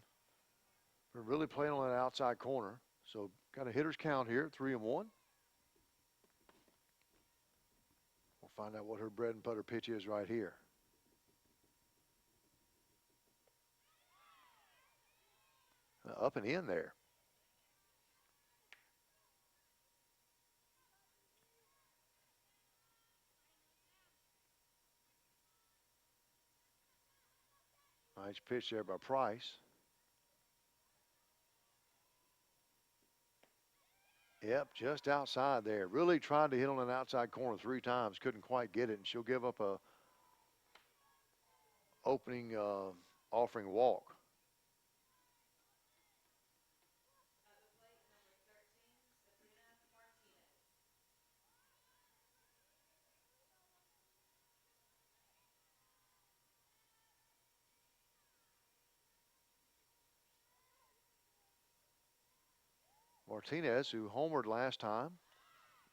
We're really playing on that outside corner. So got a hitter's count here, 3-1. We'll find out what her bread and butter pitch is right here. Up and in there. Nice pitch there by Price. Yep, just outside there. Really tried to hit on an outside corner 3 times. Couldn't quite get it, and she'll give up a opening offering walk. Martinez, who homered last time,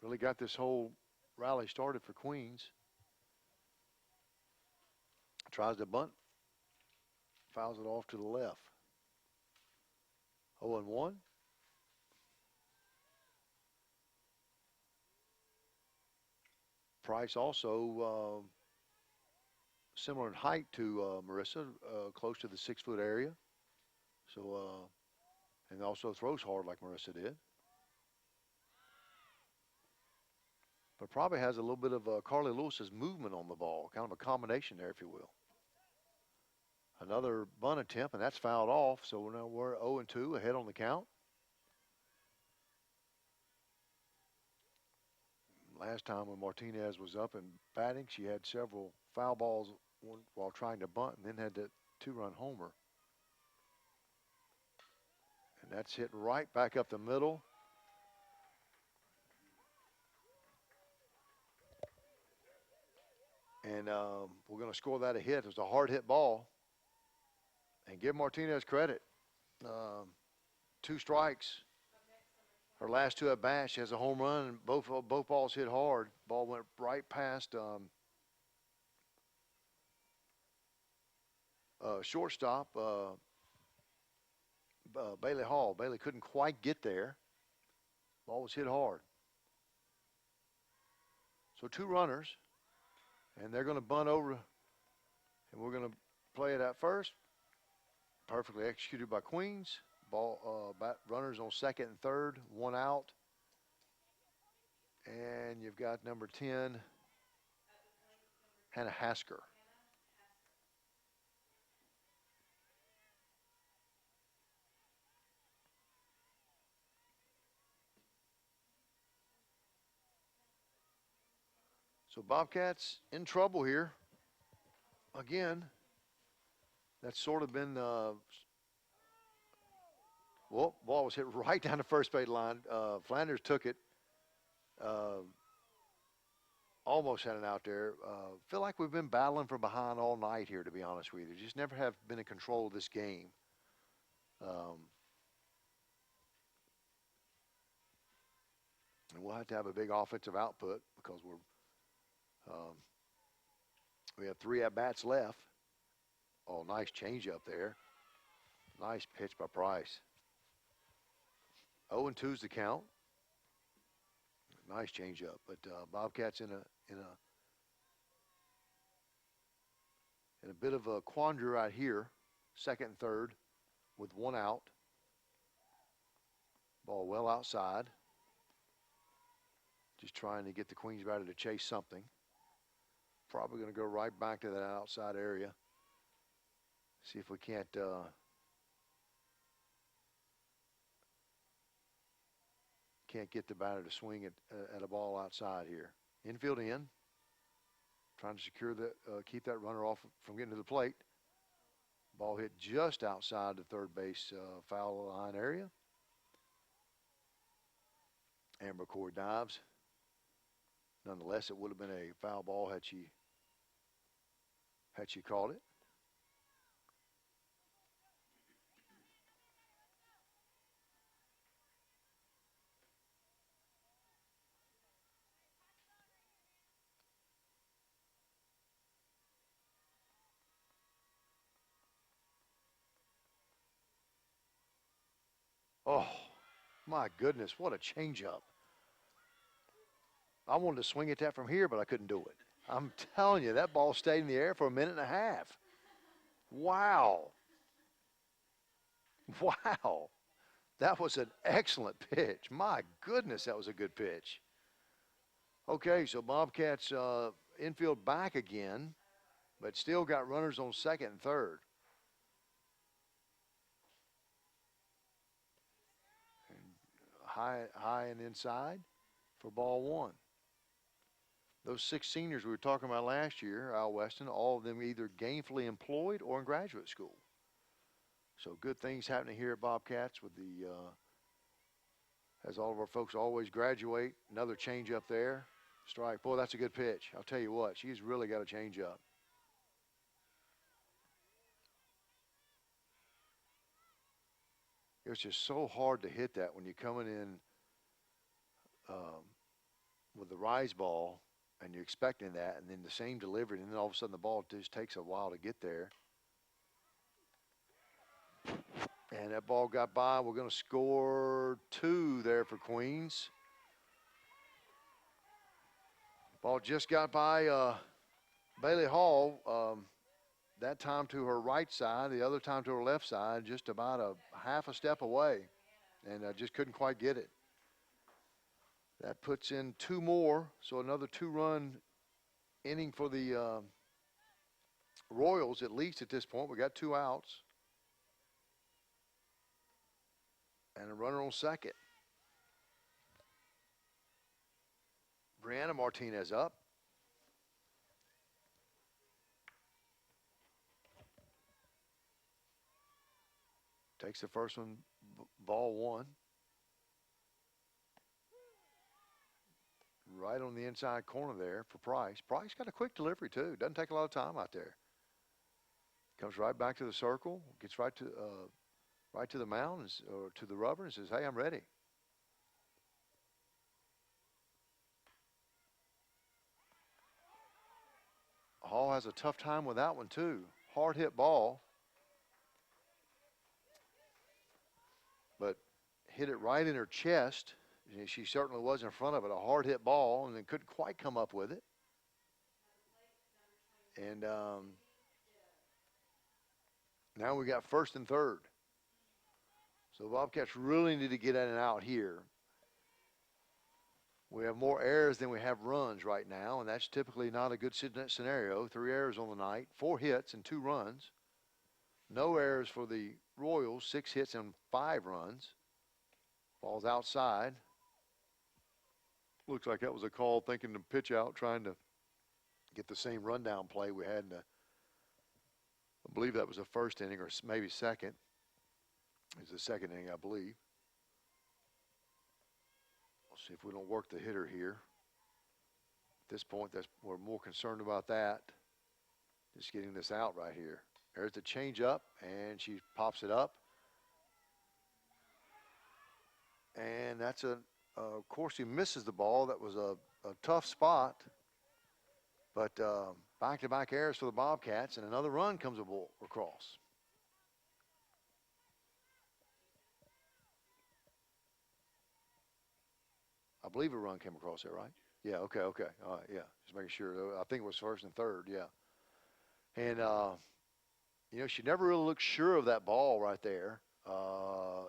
really got this whole rally started for Queens. Tries to bunt, fouls it off to the left. 0-1. Price also similar in height to Marissa, close to the 6-foot area. So, and also throws hard like Marissa did. But probably has a little bit of Carly Lewis's movement on the ball, kind of a combination there, if you will. Another bunt attempt, and that's fouled off. So now we're 0-2, ahead on the count. Last time when Martinez was up and batting, she had several foul balls while trying to bunt, and then had that 2-run homer. And that's hit right back up the middle. And we're going to score that a hit. It was a hard hit ball. And give Martinez credit. 2 strikes. Her last 2 at bats, she has a home run, and both balls hit hard. Ball went right past shortstop Bailey Hall. Bailey couldn't quite get there. Ball was hit hard. So 2 runners, and they're going to bunt over, and we're going to play it at first. Perfectly executed by Queens. Runners on second and third, 1 out. And you've got number 10, Hannah Hasker. So Bobcats in trouble here. Again, that's sort of been, well, ball was hit right down the first base line. Flanders took it. Almost had it out there. Feel like we've been battling from behind all night here, to be honest with you. Just never have been in control of this game. And we'll have to have a big offensive output because we have 3 at-bats left. Oh, nice change up there. Nice pitch by Price. 0-2's the count. Nice change up, but Bobcats in a bit of a quandary right here. Second and third with 1 out. Ball well outside. Just trying to get the Queens batter to chase something. Probably going to go right back to that outside area. See if we can't get the batter to swing at a ball outside here. Infield in. Trying to secure keep that runner off from getting to the plate. Ball hit just outside the third base foul line area. Amber Cord dives. Nonetheless, it would have been a foul ball had she caught it. Oh, my goodness, what a changeup. I wanted to swing at that from here, but I couldn't do it. I'm telling you, that ball stayed in the air for a minute and a half. Wow. Wow. That was an excellent pitch. My goodness, that was a good pitch. Okay, so Bobcats infield back again, but still got runners on second and third. High and inside for ball 1. Those 6 seniors we were talking about last year, Al Weston, all of them either gainfully employed or in graduate school. So good things happening here at Bobcats with the, as all of our folks always graduate. Another change up there. Strike. Boy, that's a good pitch. I'll tell you what, she's really got a change up. It was just so hard to hit that when you're coming in with the rise ball and you're expecting that, and then the same delivery, and then all of a sudden the ball just takes a while to get there. And that ball got by. We're going to score 2 there for Queens. Ball just got by Bailey Hall. That time to her right side, the other time to her left side, just about a half a step away. And just couldn't quite get it. That puts in 2 more, so another 2-run inning for the Royals, at least at this point. We got 2 outs. And a runner on second. Brianna Martinez up. Takes the first one, ball 1. Right on the inside corner there for Price. Price got a quick delivery too. Doesn't take a lot of time out there. Comes right back to the circle, gets right to the mound or to the rubber and says, "Hey, I'm ready." Hall has a tough time with that one too. Hard hit ball. But hit it right in her chest. She certainly was in front of it. A hard hit ball, and then couldn't quite come up with it. And now we got first and third. So Bobcats really need to get in and out here. We have more errors than we have runs right now, and that's typically not a good scenario. 3 errors on the night, 4 hits and 2 runs. No errors for the Royals, 6 hits and 5 runs. Ball's outside. Looks like that was a call thinking to pitch out, trying to get the same rundown play we had in the, I believe that was the first inning or maybe second. It was the second inning, I believe. We'll see if we don't work the hitter here. At this point, we're more concerned about that. Just getting this out right here. There's the change up, and she pops it up. And that's of course, he misses the ball. That was a tough spot. But back-to-back errors for the Bobcats, and another run comes across. I believe a run came across there, right? Yeah, okay. All right, yeah, just making sure. I think it was first and third, yeah. And, she never really looked sure of that ball right there.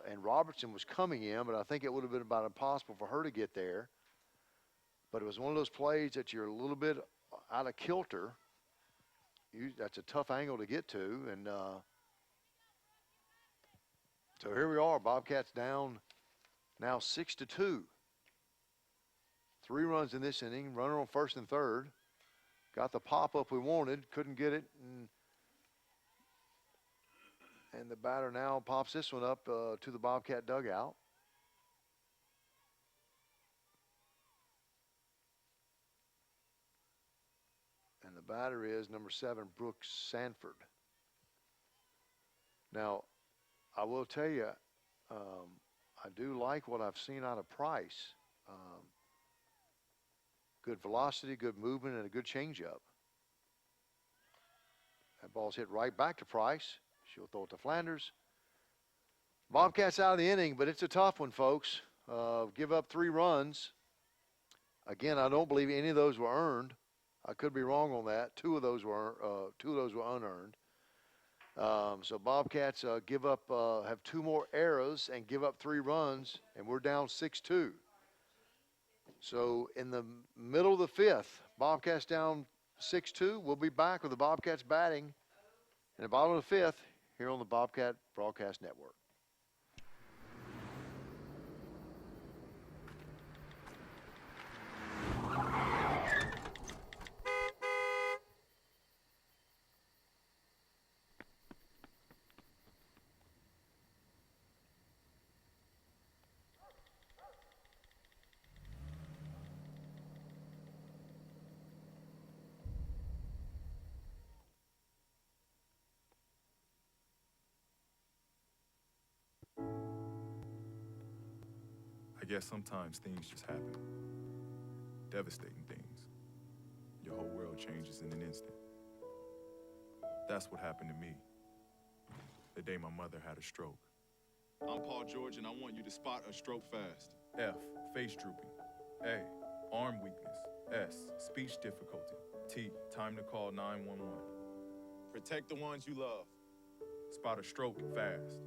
And Robertson was coming in, but I think it would have been about impossible for her to get there. But it was one of those plays that you're a little bit out of kilter. That's a tough angle to get to. And so here we are. Bobcats down now 6-2. 3 runs in this inning. Runner on first and third. Got the pop-up we wanted. Couldn't get it. And the batter now pops this one up to the Bobcat dugout. And the batter is number 7, Brooks Sanford. Now, I will tell you, I do like what I've seen out of Price. Good velocity, good movement, and a good changeup. That ball's hit right back to Price. She'll throw it to Flanders. Bobcats out of the inning, but it's a tough one, folks. Give up 3 runs. Again, I don't believe any of those were earned. I could be wrong on that. 2 of those were unearned. So Bobcats have 2 more errors and give up 3 runs, and we're down 6-2. So in the middle of the 5th, Bobcats down 6-2. We'll be back with the Bobcats batting in the bottom of the 5th here on the Bobcat Broadcast Network.
I guess sometimes things just happen. Devastating things. Your whole world changes in an instant. That's what happened to me the day my mother had a stroke.
I'm Paul George, and I want you to spot a stroke fast.
F, face drooping. A, arm weakness. S, speech difficulty. T, time to call 911.
Protect the ones you love.
Spot a stroke fast.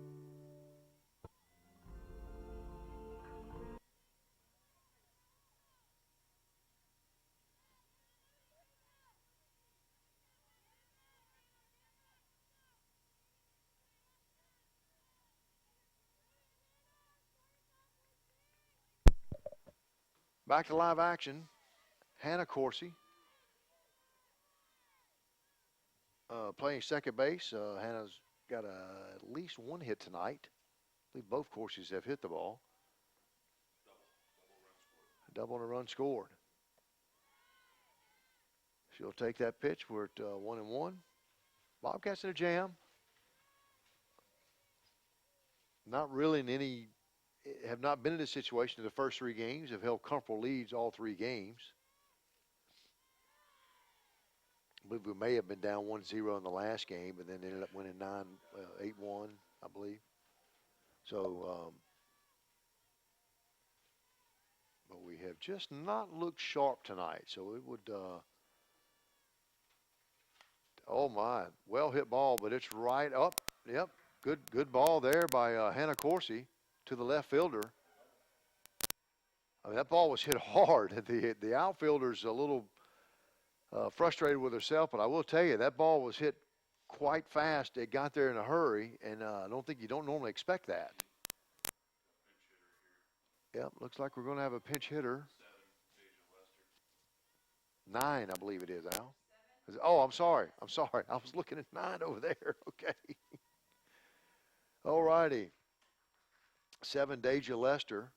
Back to live action. Hannah Coursey playing second base. Hannah's got at least one hit tonight. I believe both Courseys have hit the ball. Double and a run scored. She'll take that pitch. We're at 1-1. Bobcats in a jam. Not really in any, have not been in this situation in the first three games, have held comfortable leads all three games. I believe we may have been down 1-0 in the last game, but then ended up winning 8-1, I believe. So, but we have just not looked sharp tonight. So it would, oh my, well hit ball, but it's right up. Yep, good ball there by Hannah Coursey to the left fielder. I mean, that ball was hit hard. The outfielder's a little frustrated with herself, but I will tell you, that ball was hit quite fast. It got there in a hurry, and I don't think you don't normally expect that. Yep, looks like we're going to have a pinch hitter. 9, I believe it is, Al. Oh, I'm sorry. I was looking at 9 over there. Okay. All righty. 7, Deja Lester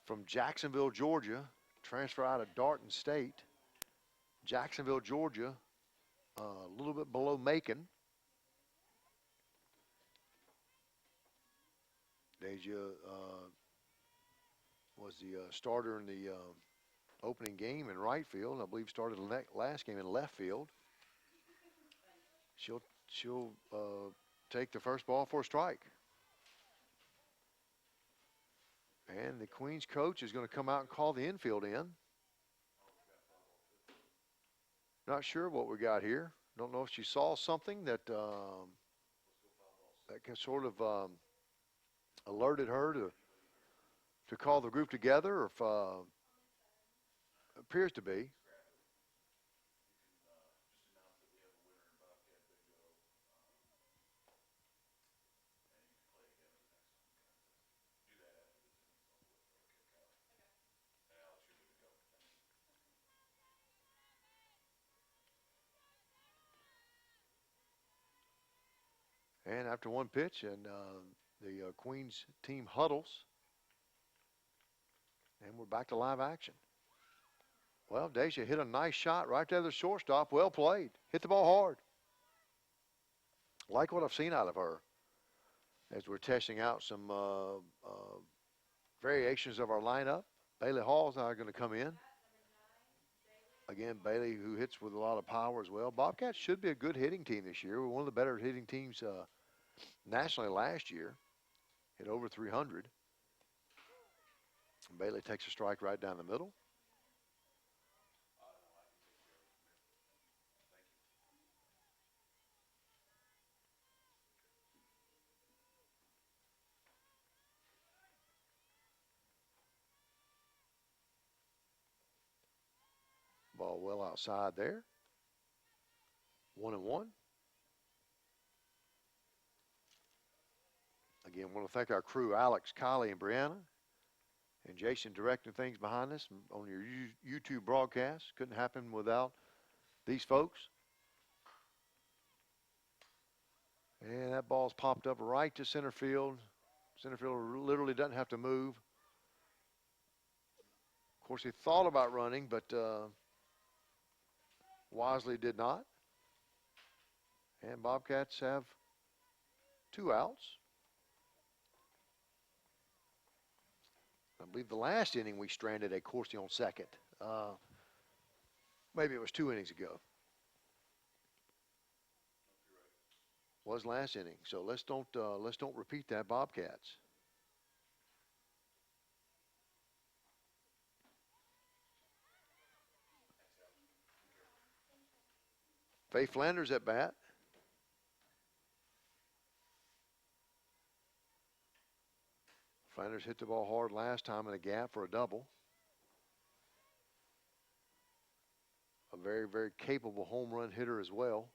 from Jacksonville, Georgia. Transfer out of Darton State. Jacksonville, Georgia. A little bit below Macon. Deja was the starter in the opening game in right field, and I believe started the last game in left field. She'll take the first ball for a strike. And the Queens coach is going to come out and call the infield in. Not sure what we got here. Don't know if she saw something that that sort of alerted her to call the group together, or if appears to be. And after one pitch, and the Queens team huddles. And we're back to live action. Well, Deja hit a nice shot right there to the shortstop. Well played. Hit the ball hard. Like what I've seen out of her as we're testing out some variations of our lineup. Bailey Hall's now going to come in. Again, Bailey, who hits with a lot of power as well. Bobcats should be a good hitting team this year. We're one of the better hitting teams nationally last year. Hit over 300. Bailey takes a strike right down the middle. Ball well outside there. 1-1. Again, want to thank our crew, Alex, Kylie, and Brianna, and Jason directing things behind us on your YouTube broadcast. Couldn't happen without these folks. And that ball's popped up right to center field. Center fielder literally doesn't have to move. Of course, he thought about running, but wisely did not. And Bobcats have 2 outs. I believe the last inning we stranded a Coursey on second. Maybe it was 2 innings ago. Was last inning. So let's don't repeat that, Bobcats. Faye Flanders at bat. Flanders hit the ball hard last time in a gap for a double. A very, very capable home run hitter as well.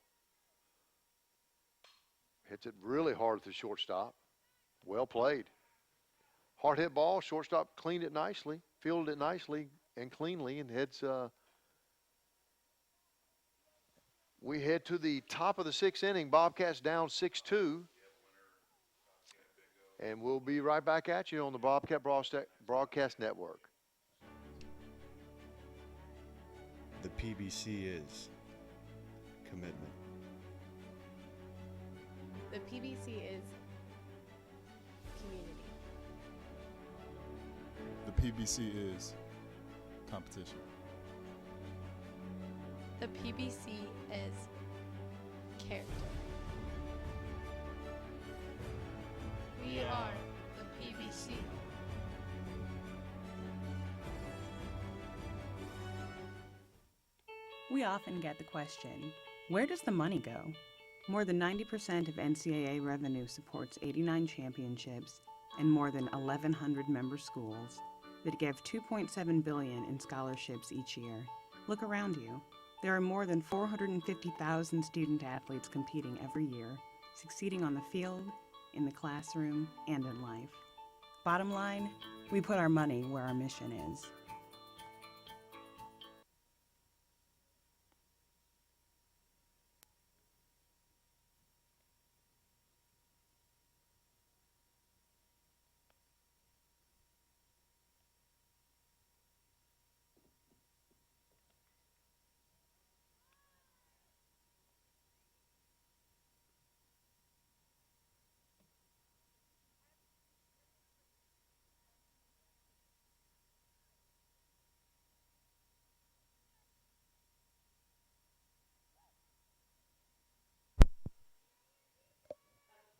Hits it really hard at the shortstop. Well played. Hard hit ball. Shortstop cleaned it nicely, fielded it nicely and cleanly, and heads. We head to the top of the 6th inning. Bobcats down 6-2. And we'll be right back at you on the Bobcat Broadcast Network.
The PBC is commitment.
The PBC is community.
The PBC is competition.
The PBC is character. We are the PBC.
We often get the question, where does the money go? More than 90% of NCAA revenue supports 89 championships and more than 1,100 member schools that give $2.7 billion in scholarships each year. Look around you. There are more than 450,000 student athletes competing every year, succeeding on the field, in the classroom, and in life. Bottom line, we put our money where our mission is.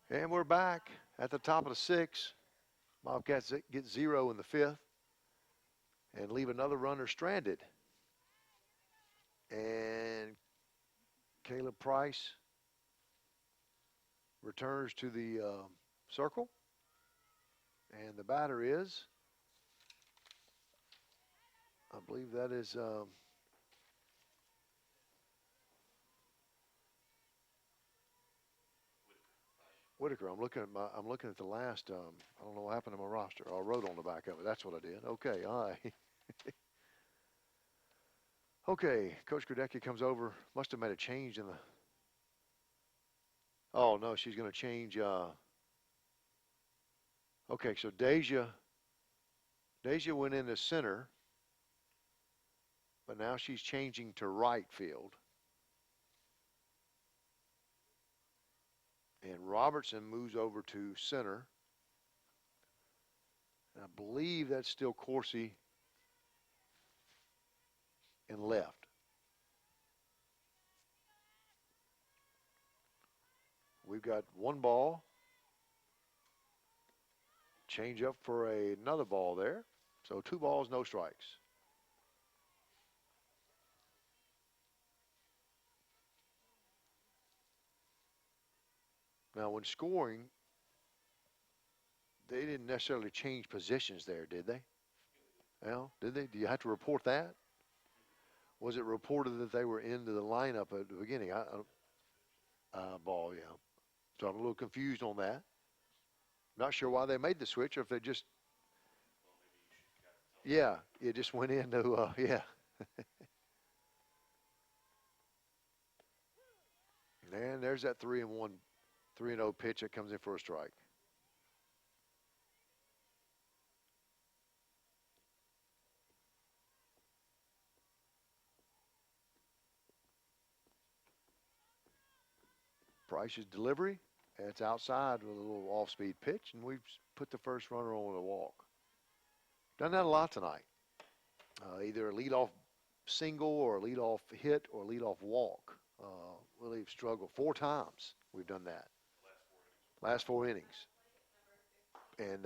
And we're back at the top of the 6th. Bobcats get 0 in the 5th and leave another runner stranded. And Caleb Price returns to the circle. And the batter is, I believe that is Whitaker. I'm looking at the last. I don't know what happened to my roster. I wrote on the back of it. That's what I did. Okay, all right. Okay, Coach Gradecki comes over. Must have made a change in the. Oh no, she's going to change. Okay, so Deja went in the center, but now she's changing to right field. And Robertson moves over to center. And I believe that's still Coursey in left. We've got 1 ball. Change up for another ball there. So 2 balls, no strikes. Now, when scoring, they didn't necessarily change positions there, did they? Well, did they? Do you have to report that? Was it reported that they were into the lineup at the beginning? Ball, yeah. So I'm a little confused on that. Not sure why they made the switch, or if they just, yeah, it just went into, yeah. And there's that 3-1. 3-0 pitch that comes in for a strike. Price's delivery. It's outside with a little off-speed pitch, and we've put the first runner on with a walk. Done that a lot tonight. Either a leadoff single or a leadoff hit or a leadoff walk. Really have struggled. 4 times we've done that. Last 4 innings. And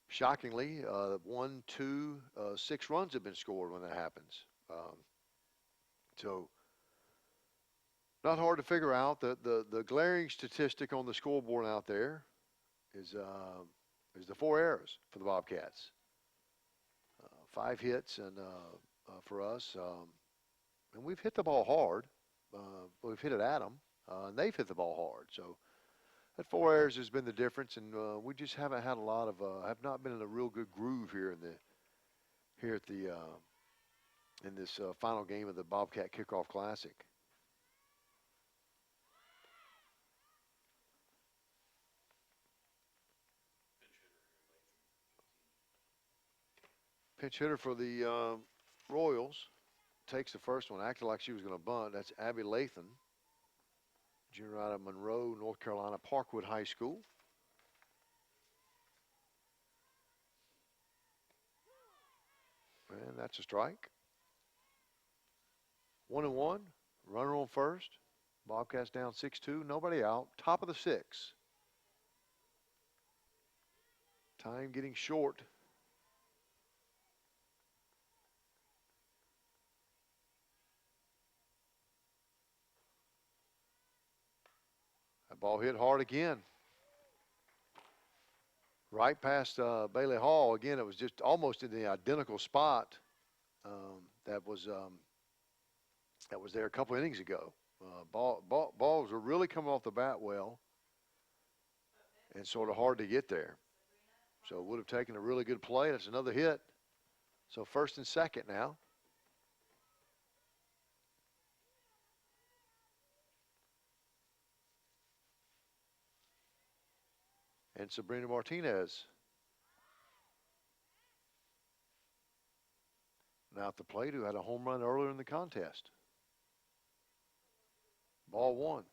shockingly, 1, 2, 6 runs have been scored when that happens. So not hard to figure out. The glaring statistic on the scoreboard out there is the 4 errors for the Bobcats. 5 hits and for us, and we've hit the ball hard. We've hit it at them, and they've hit the ball hard. So that 4 errors has been the difference, and we just haven't had a lot of have not been in a real good groove here in this final game of the Bobcat Kickoff Classic. Pinch hitter for the Royals takes the first one, acted like she was going to bunt. That's Abby Lathan, junior out of Monroe, North Carolina, Parkwood High School. And that's a strike. 1-1, runner on first. Bobcats down 6-2, nobody out. Top of the 6th. Time getting short. That ball hit hard again. Right past Bailey Hall. Again, it was just almost in the identical spot that was there a couple innings ago. Balls were really coming off the bat well and sort of hard to get there. So it would have taken a really good play. That's another hit. So first and second now. And Sabrina Martinez now at the plate, who had a home run earlier in the contest. Ball 1.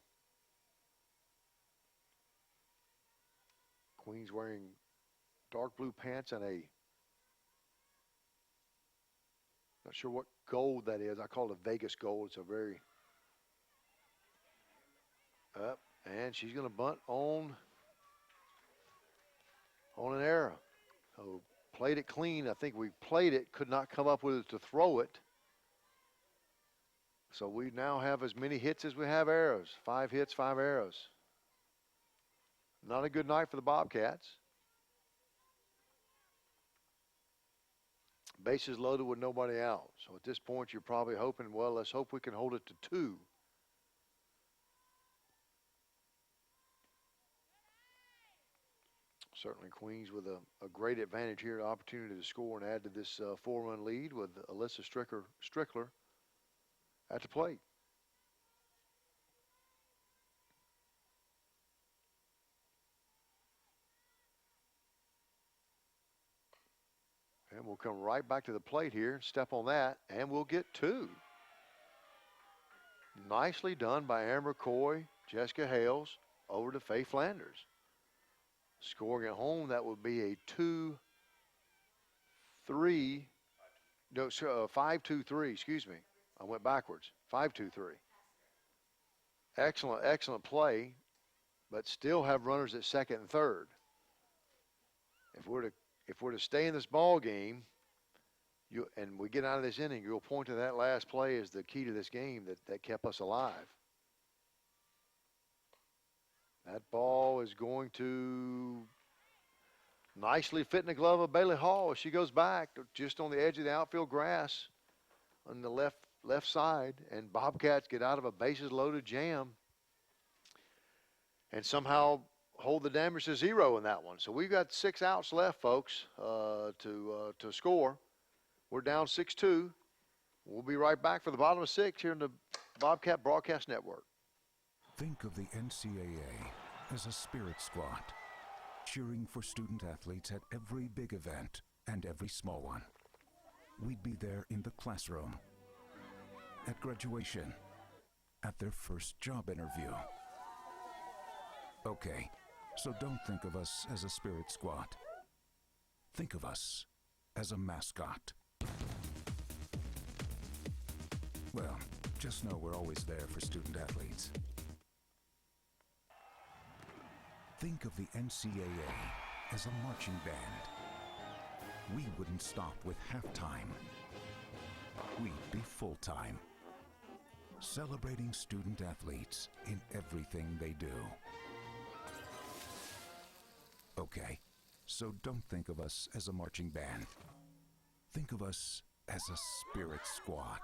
Queen's wearing dark blue pants and not sure what gold that is. I call it a Vegas gold. It's a very up, and she's going to bunt on an error. So played it clean. I think we played it, could not come up with it to throw it. So we now have as many hits as we have errors. 5 hits, 5 errors. Not a good night for the Bobcats. Bases loaded with nobody out. So at this point, you're probably hoping, well, let's hope we can hold it to 2. Certainly Queens with a great advantage here, an opportunity to score and add to this 4-run lead with Alyssa Strickler at the plate. And we'll come right back to the plate here, step on that, and we'll get 2. Nicely done by Amber Coy, Jessica Hales, over to Faye Flanders. Scoring at home, that would be a 5-2-3, excuse me. I went backwards, 5-2-3. Excellent, excellent play, but still have runners at second and third. If we're to stay in this ball game, and we get out of this inning, you'll point to that last play as the key to this game that kept us alive. That ball is going to nicely fit in the glove of Bailey Hall as she goes back just on the edge of the outfield grass on the left side, and Bobcats get out of a bases-loaded jam and somehow hold the damage to 0 in that one. So we've got 6 outs left, folks, to score. We're down 6-2. We'll be right back for the bottom of 6 here in the Bobcat Broadcast Network.
Think of the NCAA as a spirit squad, cheering for student athletes at every big event and every small one. We'd be there in the classroom, at graduation, at their first job interview. Okay, so don't think of us as a spirit squad. Think of us as a mascot. Well, just know we're always there for student athletes. Think of the NCAA as a marching band. We wouldn't stop with halftime. We'd be full-time, celebrating student athletes in everything they do. Okay, so don't think of us as a marching band. Think of us as a spirit squad.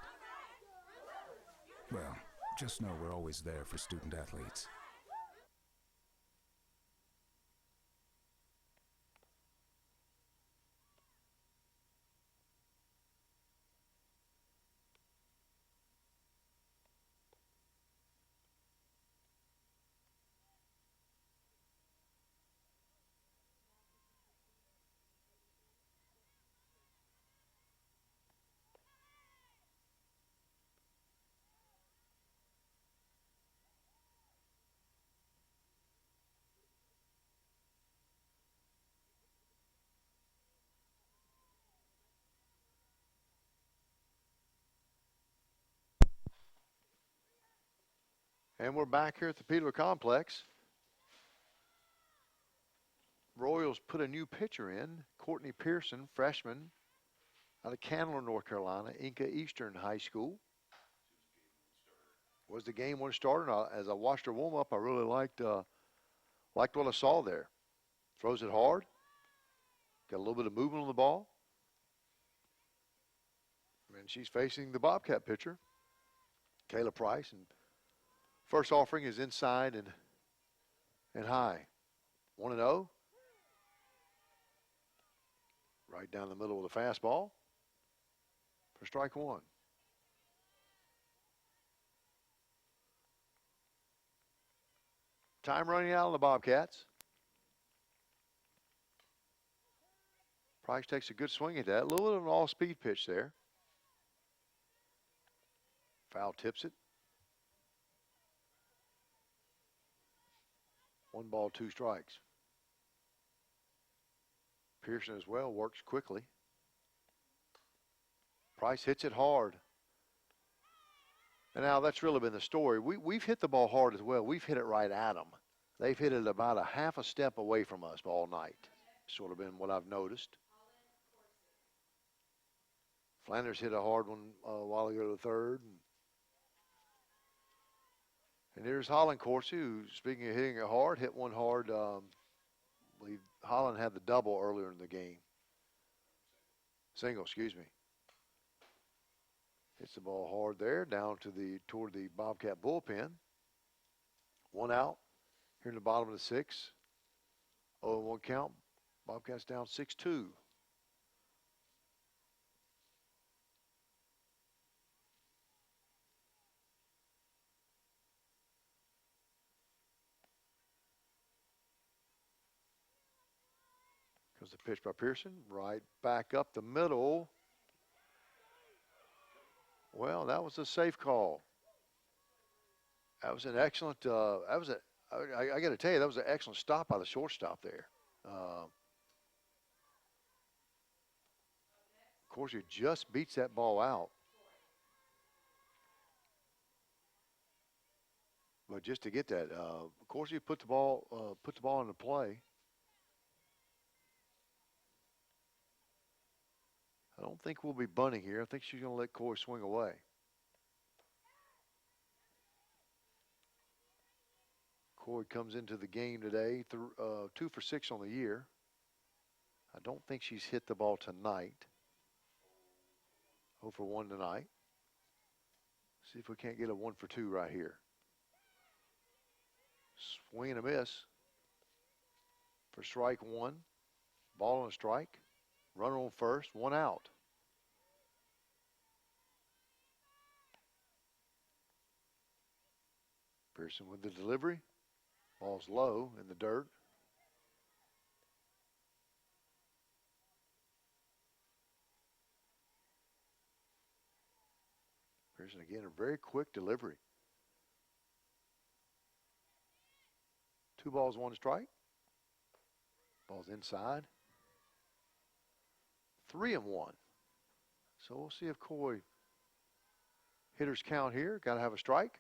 Well, just know we're always there for student athletes.
And we're back here at the Peter Complex. Royals put a new pitcher in, Courtney Pearson, freshman out of Candler, North Carolina, Inca Eastern High School. Was the game one starter? As I watched her warm up, I really liked what I saw there. Throws it hard, got a little bit of movement on the ball. And she's facing the Bobcat pitcher, Kayla Price, and first offering is inside and high. 1-0. Right down the middle with a fastball for strike one. Time running out on the Bobcats. Price takes a good swing at that. A little bit of an all-speed pitch there. Foul tips it. 1 ball, 2 strikes. Pearson as well works quickly. Price hits it hard. And now that's really been the story. We've hit the ball hard as well. We've hit it right at them. They've hit it about a half a step away from us all night. Sort of been what I've noticed. Flanders hit a hard one a while ago to the third. And here's Holland Coursey, who, speaking of hitting it hard, hit one hard. I believe Holland had the double earlier in the game. Single, excuse me. Hits the ball hard there, down to toward the Bobcat bullpen. 1 out here in the bottom of the 6th. 0-1 count. Bobcats down 6-2. Comes the pitch by Pearson, right back up the middle. Well, that was a safe call. That was an excellent, I got to tell you, that was an excellent stop by the shortstop there. Of course, he just beats that ball out. But just to get that, of course, he put the ball into play. I don't think we'll be bunting here. I think she's going to let Coy swing away. Coy comes into the game today, 2 for 6 on the year. I don't think she's hit the ball tonight. 0 for 1 tonight. See if we can't get a 1 for 2 right here. Swing and a miss for strike 1. Ball and a strike. Runner on first, 1 out. Pearson with the delivery. Ball's low in the dirt. Pearson again, a very quick delivery. 2 balls, 1 strike. Ball's inside. 3-1. So we'll see if Coy hitters count here. Got to have a strike.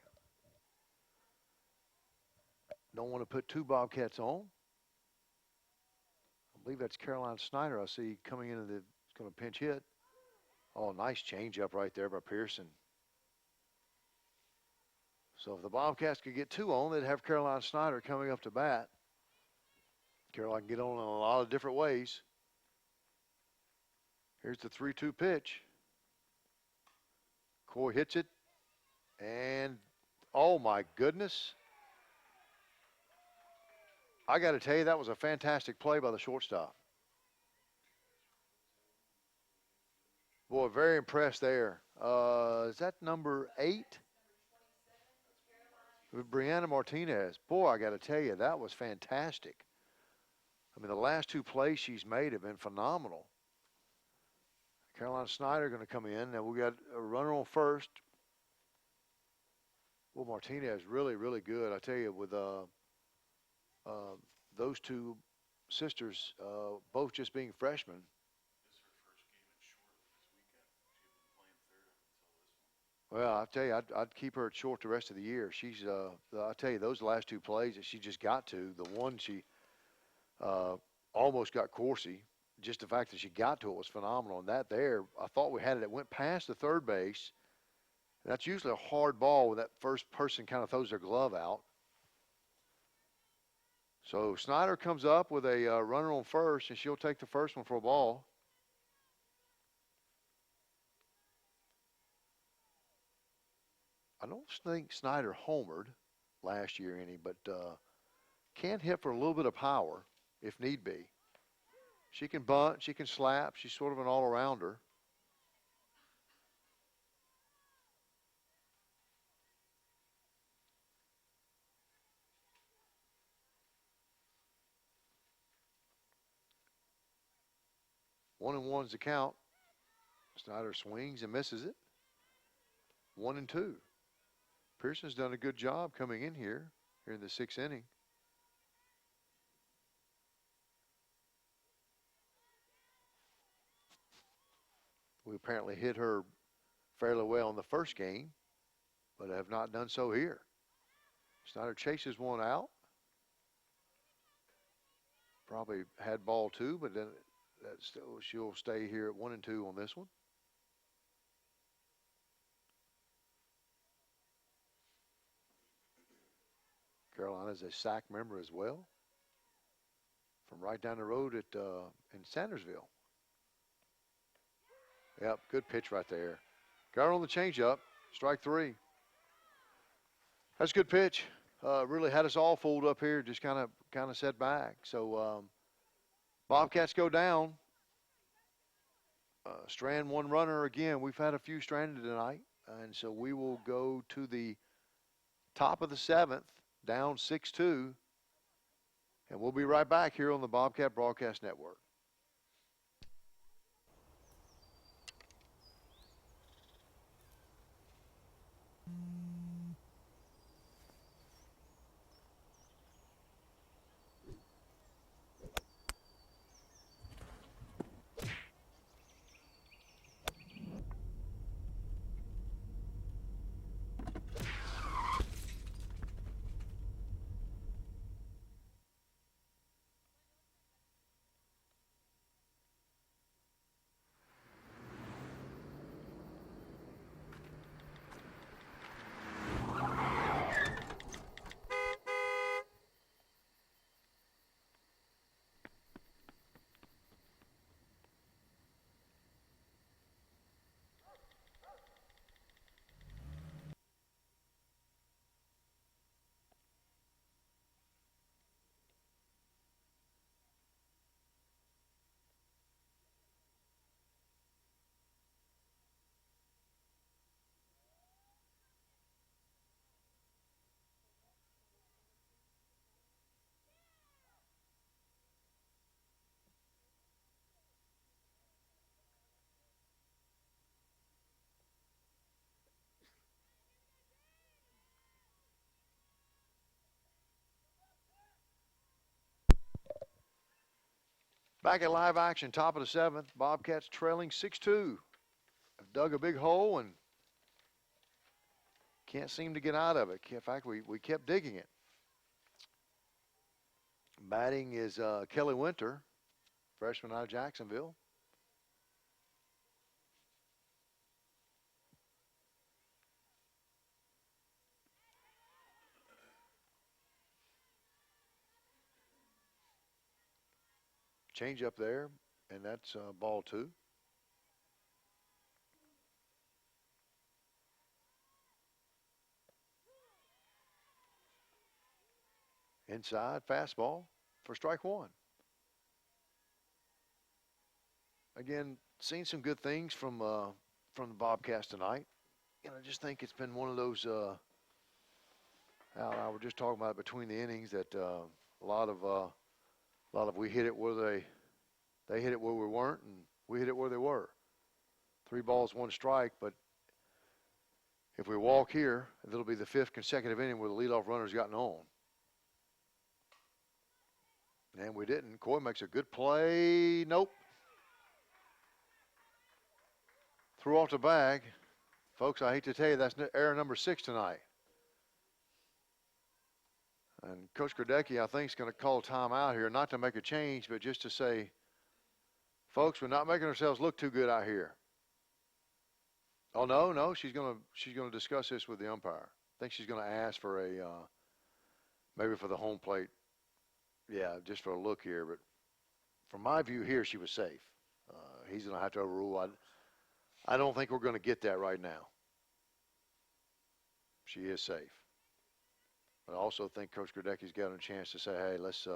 Don't want to put two Bobcats on. I believe that's Caroline Snyder I see coming into the, going to pinch hit. Oh, nice changeup right there by Pearson. So if the Bobcats could get two on, they'd have Caroline Snyder coming up to bat. Caroline can get on in a lot of different ways. Here's the 3-2 pitch. Coy hits it. And, oh my goodness. I got to tell you, that was a fantastic play by the shortstop. Boy, very impressed there. Is that number 8? Brianna Martinez. Boy, I got to tell you, that was fantastic. I mean, the last two plays she's made have been phenomenal. Caroline Snyder going to come in. Now we got a runner on first. Well, Martinez really, really good. I tell you, with those two sisters, both just being freshmen. Well, I tell you, I'd keep her at short the rest of the year. She's, I tell you, those last two plays that she just got to, the one she almost got Corsi, just the fact that she got to it was phenomenal. And that there, I thought we had it. It went past the third base. That's usually a hard ball when that first person kind of throws their glove out. So Snyder comes up with a runner on first, and she'll take the first one for a ball. I don't think Snyder homered last year any, but can hit for a little bit of power if need be. She can bunt, she can slap. She's sort of an all-arounder. One and one's the count. Snyder swings and misses it. 1-2. Pearson's done a good job coming in here in the 6th inning. We apparently hit her fairly well in the first game, but have not done so here. Snyder chases one out. Probably had ball 2, but then she'll stay here at 1-2 on this one. Carolina's a SAC member as well, from right down the road at in Sandersville. Yep, good pitch right there. Got her on the changeup, strike 3. That's a good pitch. Really had us all fooled up here, just kind of set back. So Bobcats go down. Strand one runner again. We've had a few stranded tonight, and so we will go to the top of the 7th, down 6-2, and we'll be right back here on the Bobcat Broadcast Network. Back at live action, top of the 7th. Bobcats trailing 6-2. Have dug a big hole and can't seem to get out of it. In fact, we kept digging it. Batting is Kelly Winter, freshman out of Jacksonville. Change up there, and that's ball 2. Inside, fastball for strike 1. Again, seen some good things from the Bobcats tonight. And I just think it's been one of those, Al and I were just talking about it between the innings, that a lot of we hit it where they hit it where we weren't, and we hit it where they were. 3 balls, 1 strike, but if we walk here, it'll be the 5th consecutive inning where the leadoff runner's gotten on. And we didn't. Coy makes a good play. Nope. Threw off the bag. Folks, I hate to tell you, that's error number 6 tonight. And Coach Grodecki, I think, is going to call timeout here, not to make a change, but just to say, folks, we're not making ourselves look too good out here. Oh, no, she's going to discuss this with the umpire. I think she's going to ask for maybe for the home plate. Yeah, just for a look here. But from my view here, she was safe. He's going to have to overrule. I don't think we're going to get that right now. She is safe. But I also think Coach Grodecki's got a chance to say, hey, let's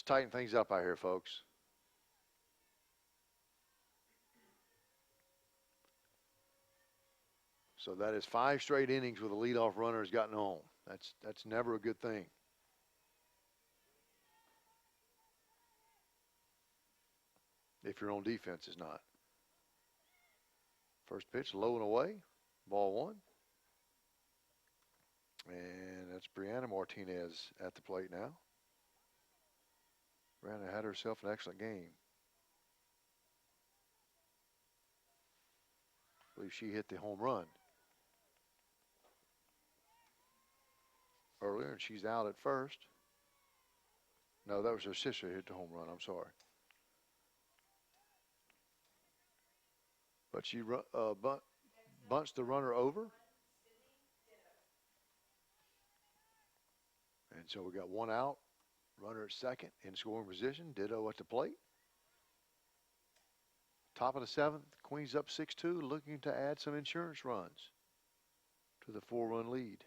tighten things up out here, folks. So that is 5 straight innings with a leadoff runner has gotten home. That's never a good thing. If your own defense is not. First pitch, low and away, ball 1. And that's Brianna Martinez at the plate now. Brianna had herself an excellent game. I believe she hit the home run earlier, and she's out at first. No, that was her sister who hit the home run. I'm sorry. But she bunts the runner over. And so we got 1 out, runner at second in scoring position, Ditto at the plate. Top of the 7th, Queens up 6-2, looking to add some insurance runs to the 4-run lead.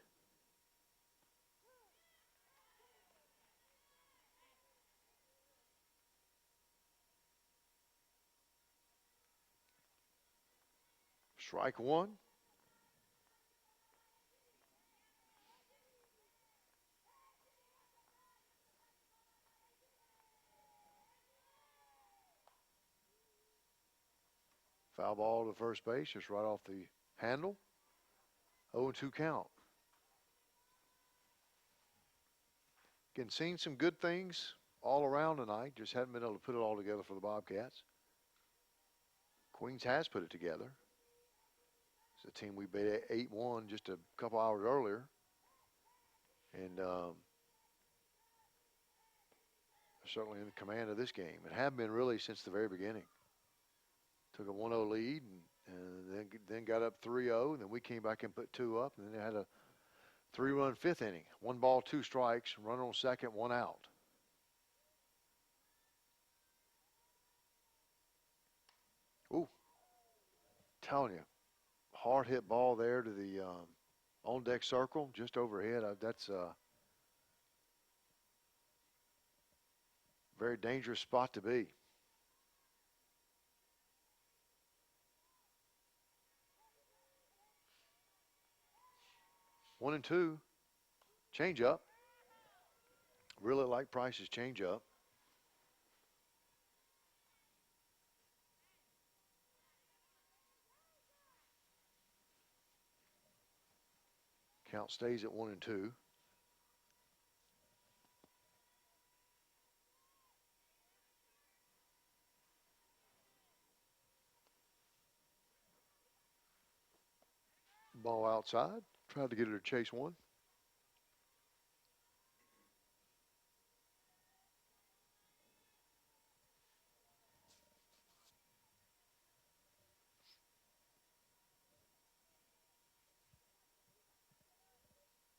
Strike 1. Foul ball to first base, just right off the handle. 0-2 count. Again, seen some good things all around tonight. Just hadn't been able to put it all together for the Bobcats. Queens has put it together. It's a team we beat 8-1 just a couple hours earlier. And certainly in command of this game. And have been really since the very beginning. Took a 1-0 lead and then got up 3-0. And then we came back and put 2 up. And then they had a 3-run 5th inning. 1 ball, 2 strikes. Runner on second, 1 out. Ooh. Telling you. Hard hit ball there to the on deck circle, just overhead. That's a very dangerous spot to be. One and two, change up. Really like Price's change up. Count stays at 1 and 2. Ball outside. Tried to get her to chase one.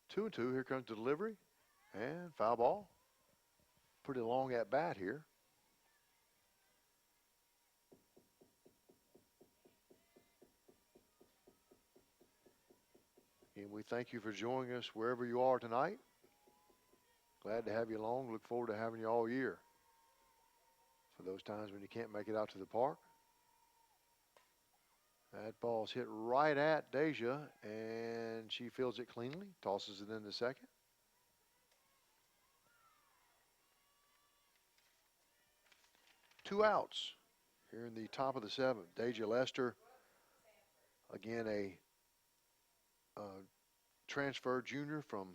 Two and two. Here comes the delivery. And foul ball. Pretty long at bat here. And we thank you for joining us wherever you are tonight. Glad to have you along. Look forward to having you all year. For those times when you can't make it out to the park. That ball's hit right at Deja, and she fields it cleanly, tosses it into second. Two outs here in the top of the seventh. Deja Lester, again a transfer junior from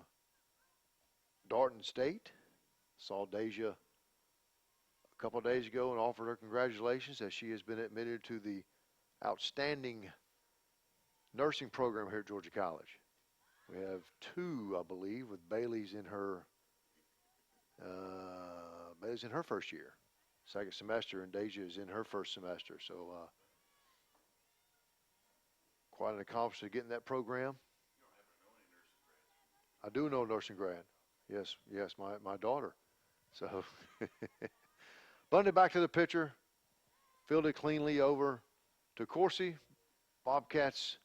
Darton State. Saw Deja a couple of days ago and offered her congratulations as she has been admitted to the outstanding nursing program here at Georgia College. We have two, I believe, with Bailey's in her first year, second semester, and Deja is in her first semester. So quite an accomplishment getting that program. I do know nursing grad. Yes, my daughter. So bunted back to the pitcher, fielded cleanly over to Corsi. Bobcats,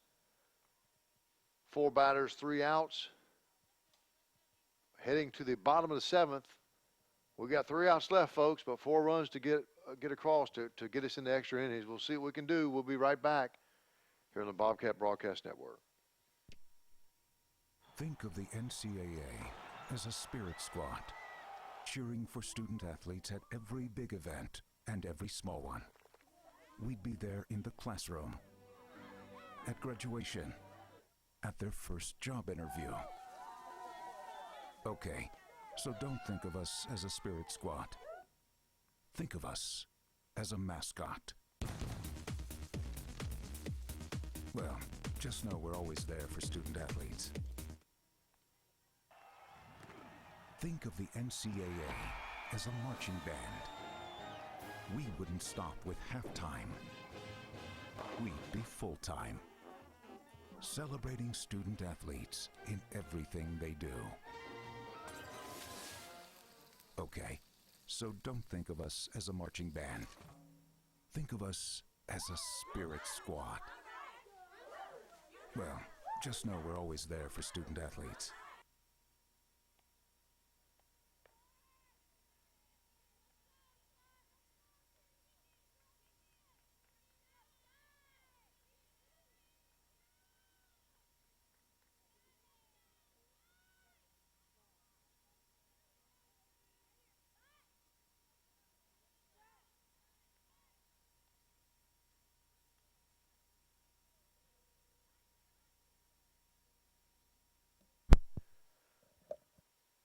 4 batters, 3 outs. Heading to the bottom of the seventh. We got 3 outs left, folks, but 4 runs to get across to get us into extra innings. We'll see what we can do. We'll be right back here on the Bobcat Broadcast Network.
Think of the NCAA as a spirit squad, cheering for student athletes at every big event and every small one. We'd be there in the classroom, at graduation, at their first job interview. Okay, so don't think of us as a spirit squad. Think of us as a mascot. Well, just know we're always there for student athletes. Think of the NCAA as a marching band. We wouldn't stop with halftime. We'd be full-time, celebrating student athletes in everything they do. Okay, so don't think of us as a marching band. Think of us as a spirit squad. Well, just know we're always there for student athletes.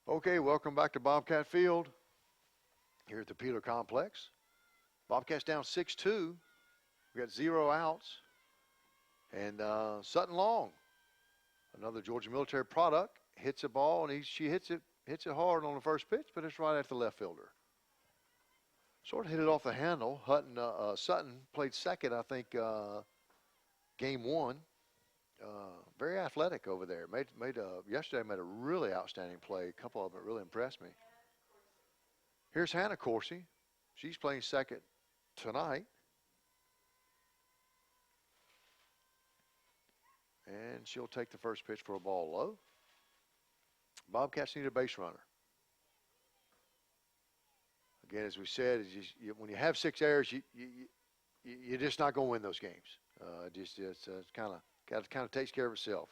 Okay, welcome back to Bobcat Field here at the Peter Complex. Bobcats down 6-2. We got 0 outs. And Sutton Long, another Georgia military product, hits a ball, and she hits it hard on the first pitch, but it's right at the left fielder. Sort of hit it off the handle. Sutton played second, I think, game 1. Very athletic over there. Yesterday made a really outstanding play. A couple of them really impressed me. Here's Hannah Corsi. She's playing second tonight. And she'll take the first pitch for a ball low. Bobcats need a base runner. Again, as we said, when you have 6 errors, you're just not going to win those games. It's kind of takes care of itself.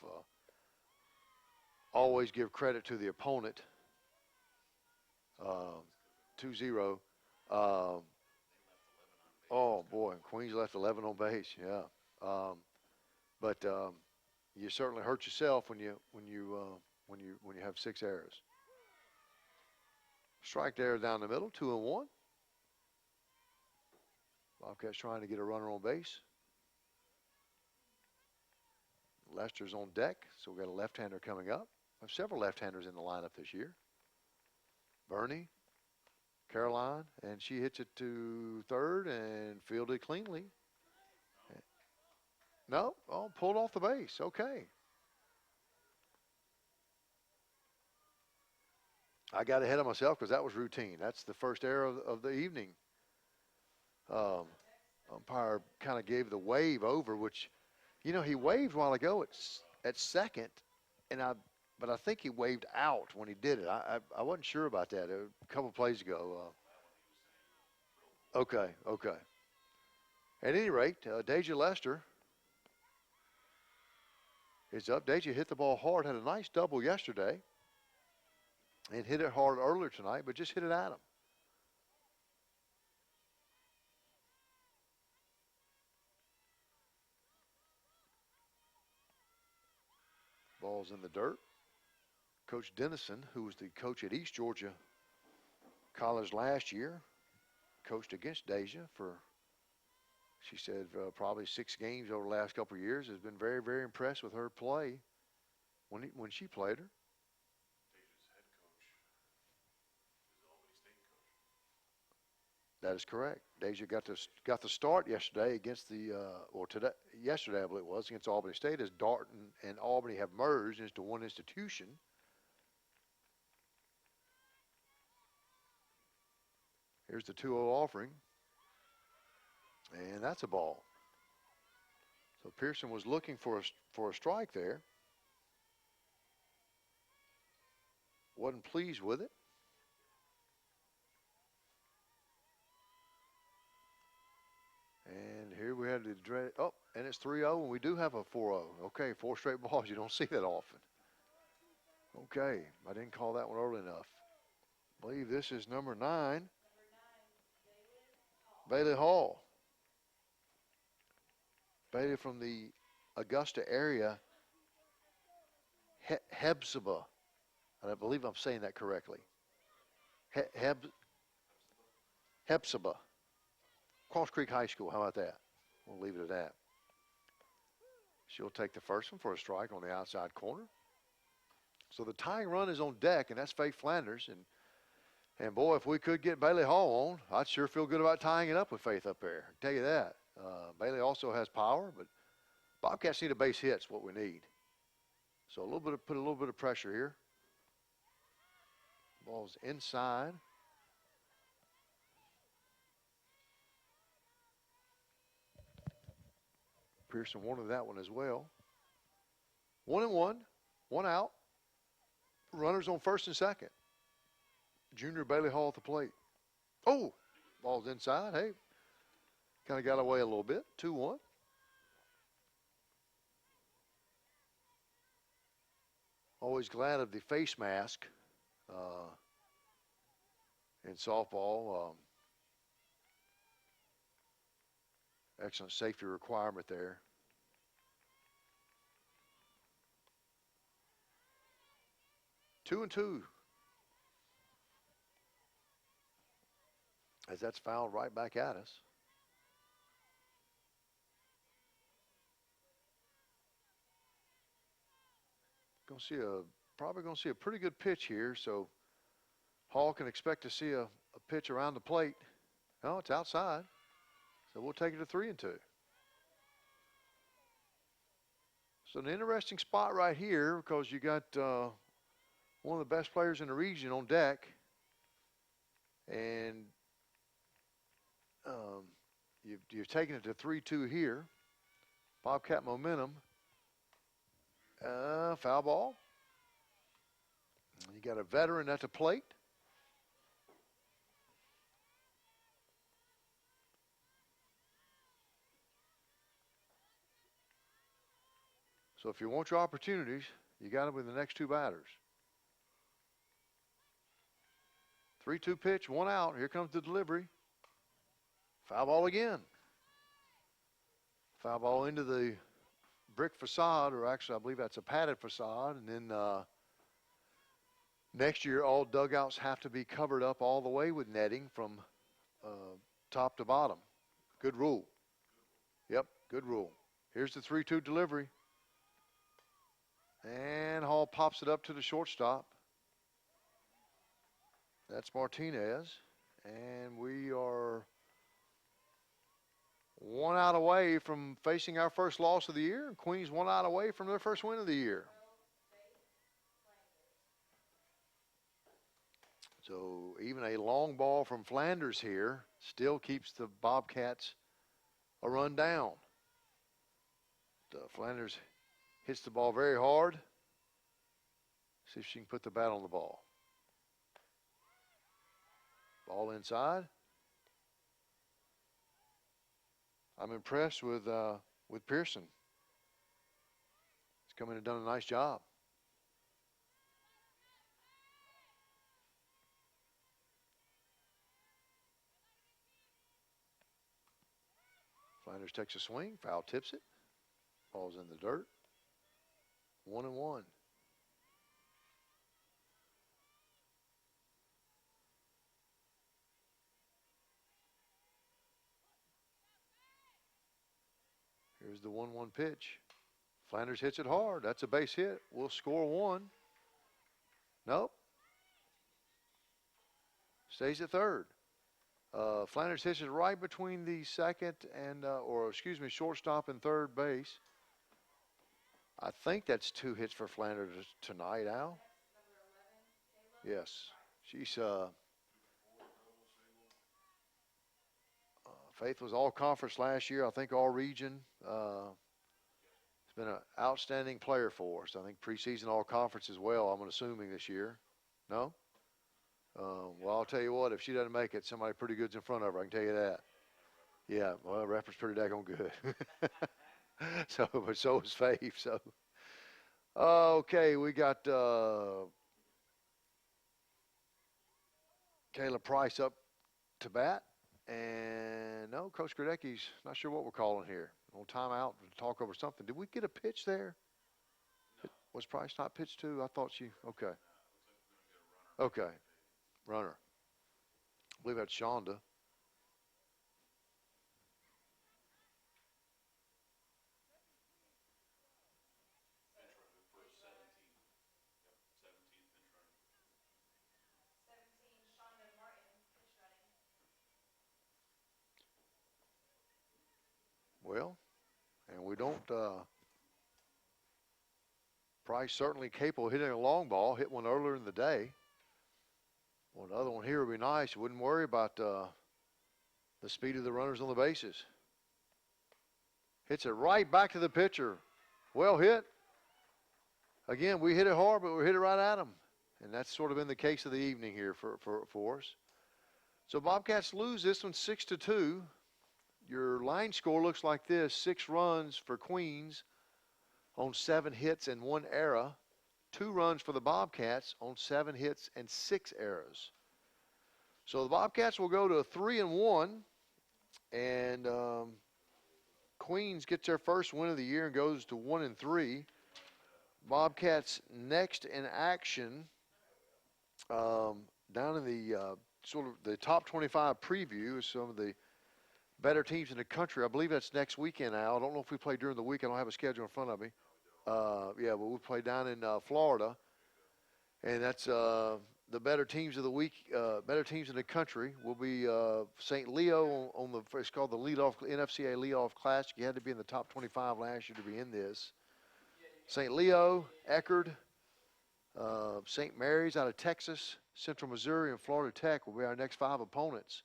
Always give credit to the opponent. 2-0. Oh boy, Queens left 11 on base. Yeah, but you certainly hurt yourself when you have 6 errors. Strike there down the middle, 2-1. Bobcats trying to get a runner on base. Lester's on deck, so we got a left-hander coming up. We have several left-handers in the lineup this year. Bernie, Caroline, and she hits it to third and fielded cleanly. No, oh, pulled off the base. Okay. I got ahead of myself because that was routine. That's the first error of the evening. Umpire kind of gave the wave over, which, you know, he waved a while ago at second, but I think he waved out when he did it. I wasn't sure about that a couple plays ago. Okay. At any rate, Deja Lester is up. Deja hit the ball hard, had a nice double yesterday, and hit it hard earlier tonight, but just hit it at him. Ball's in the dirt. Coach Dennison, who was the coach at East Georgia College last year, coached against Deja for, she said, probably 6 games over the last couple of years. Has been very, very impressed with her play when she played her.
Deja's head coach is Albany State coach.
That is correct. Deja got the start yesterday against yesterday I believe it was, against Albany State, as Darton and Albany have merged into one institution. Here's the 2-0 offering. And that's a ball. So Pearson was looking for a strike there. Wasn't pleased with it. And here we had the dread. Oh, and it's 3-0, and we do have a 4-0. Okay, 4 straight balls. You don't see that often. Okay, I didn't call that one early enough. I believe this is number 9. Bailey Hall. Bailey from the Augusta area. Hebseba. I believe I'm saying that correctly. Hebseba. Cross Creek High School. How about that? We'll leave it at that. She'll take the first one for a strike on the outside corner. So the tying run is on deck, and that's Faith Flanders. And boy, if we could get Bailey Hall on, I'd sure feel good about tying it up with Faith up there. I can tell you that. Bailey also has power, but Bobcats need a base hit's what we need. So put a little bit of pressure here. Ball's inside. Pearson wanted that one as well. 1-1, 1 out. Runners on first and second. Junior Bailey Hall at the plate. Oh, ball's inside. Hey, kind of got away a little bit. 2-1. Always glad of the face mask in softball. Excellent safety requirement there. Two and two. As that's fouled right back at us. Probably going to see a pretty good pitch here, so Hall can expect to see a pitch around the plate. No, it's outside, so we'll take it to 3-2. So an interesting spot right here because you got one of the best players in the region on deck, and you've taken it to 3-2 here. Bobcat momentum. Foul ball. You got a veteran at the plate. So if you want your opportunities, you got them with the next 2 batters. 3-2 pitch, 1 out. Here comes the delivery. Foul ball again. Foul ball into the brick facade, or actually I believe that's a padded facade. And then next year all dugouts have to be covered up all the way with netting from top to bottom. Good rule. Yep, good rule. Here's the 3-2 delivery. And Hall pops it up to the shortstop. That's Martinez. And we are 1 out away from facing our first loss of the year. And Queens 1 out away from their first win of the year. So even a long ball from Flanders here still keeps the Bobcats a run down. Flanders hits the ball very hard. See if she can put the bat on the ball. Ball inside. I'm impressed with Pearson. He's come in and done a nice job. Flanders takes a swing, foul tips it. Ball's in the dirt. 1-1. Here's the 1-1 pitch. Flanders hits it hard. That's a base hit. We'll score 1. Nope. Stays at third. Flanders hits it right between the second and, shortstop and third base. I think that's 2 hits for Flanders tonight, Al. Yes. She's, Faith was all conference last year. I think all region. It's been an outstanding player for us. I think preseason all conference as well, I'm assuming this year. No? Well, I'll tell you what, if she doesn't make it, somebody pretty good's in front of her, I can tell you that. Yeah, well, reference pretty daggone good. But so is Faith. So, okay, we got Kayla Price up to bat. And no, Coach Gradecki's not sure what we're calling here. On timeout to talk over something. Did we get a pitch there? No. Was Price not pitched to? I thought she, okay. Okay. Runner. I believe that's Shonda. Well, and we don't, Price certainly capable of hitting a long ball, hit one earlier in the day. Well, another one here would be nice. Wouldn't worry about the speed of the runners on the bases. Hits it right back to the pitcher. Well hit. Again, we hit it hard, but we hit it right at him. And that's sort of been the case of the evening here for us. So Bobcats lose this one 6-2. Your line score looks like this: 6 runs for Queens on 7 hits and 1 error. 2 runs for the Bobcats on 7 hits and 6 errors. So the Bobcats will go to 3-1, and Queens gets their first win of the year and goes to 1-3. Bobcats next in action down in the sort of the top 25 preview is some of the better teams in the country. I believe that's next weekend, Al. I don't know if we play during the week. I don't have a schedule in front of me. Yeah, but we'll play down in Florida. And that's the better teams of the week, better teams in the country will be St. Leo on the, it's called the leadoff, NFCA Leadoff Classic. You had to be in the top 25 last year to be in this. St. Leo, Eckerd, St. Mary's out of Texas, Central Missouri, and Florida Tech will be our next 5 opponents.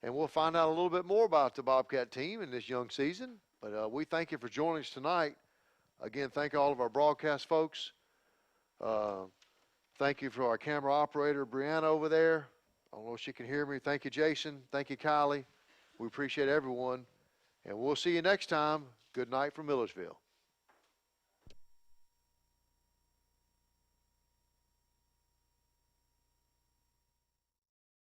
And we'll find out a little bit more about the Bobcat team in this young season. But we thank you for joining us tonight. Again, thank all of our broadcast folks. Thank you for our camera operator, Brianna, over there. I don't know if she can hear me. Thank you, Jason. Thank you, Kylie. We appreciate everyone. And we'll see you next time. Good night from Millersville.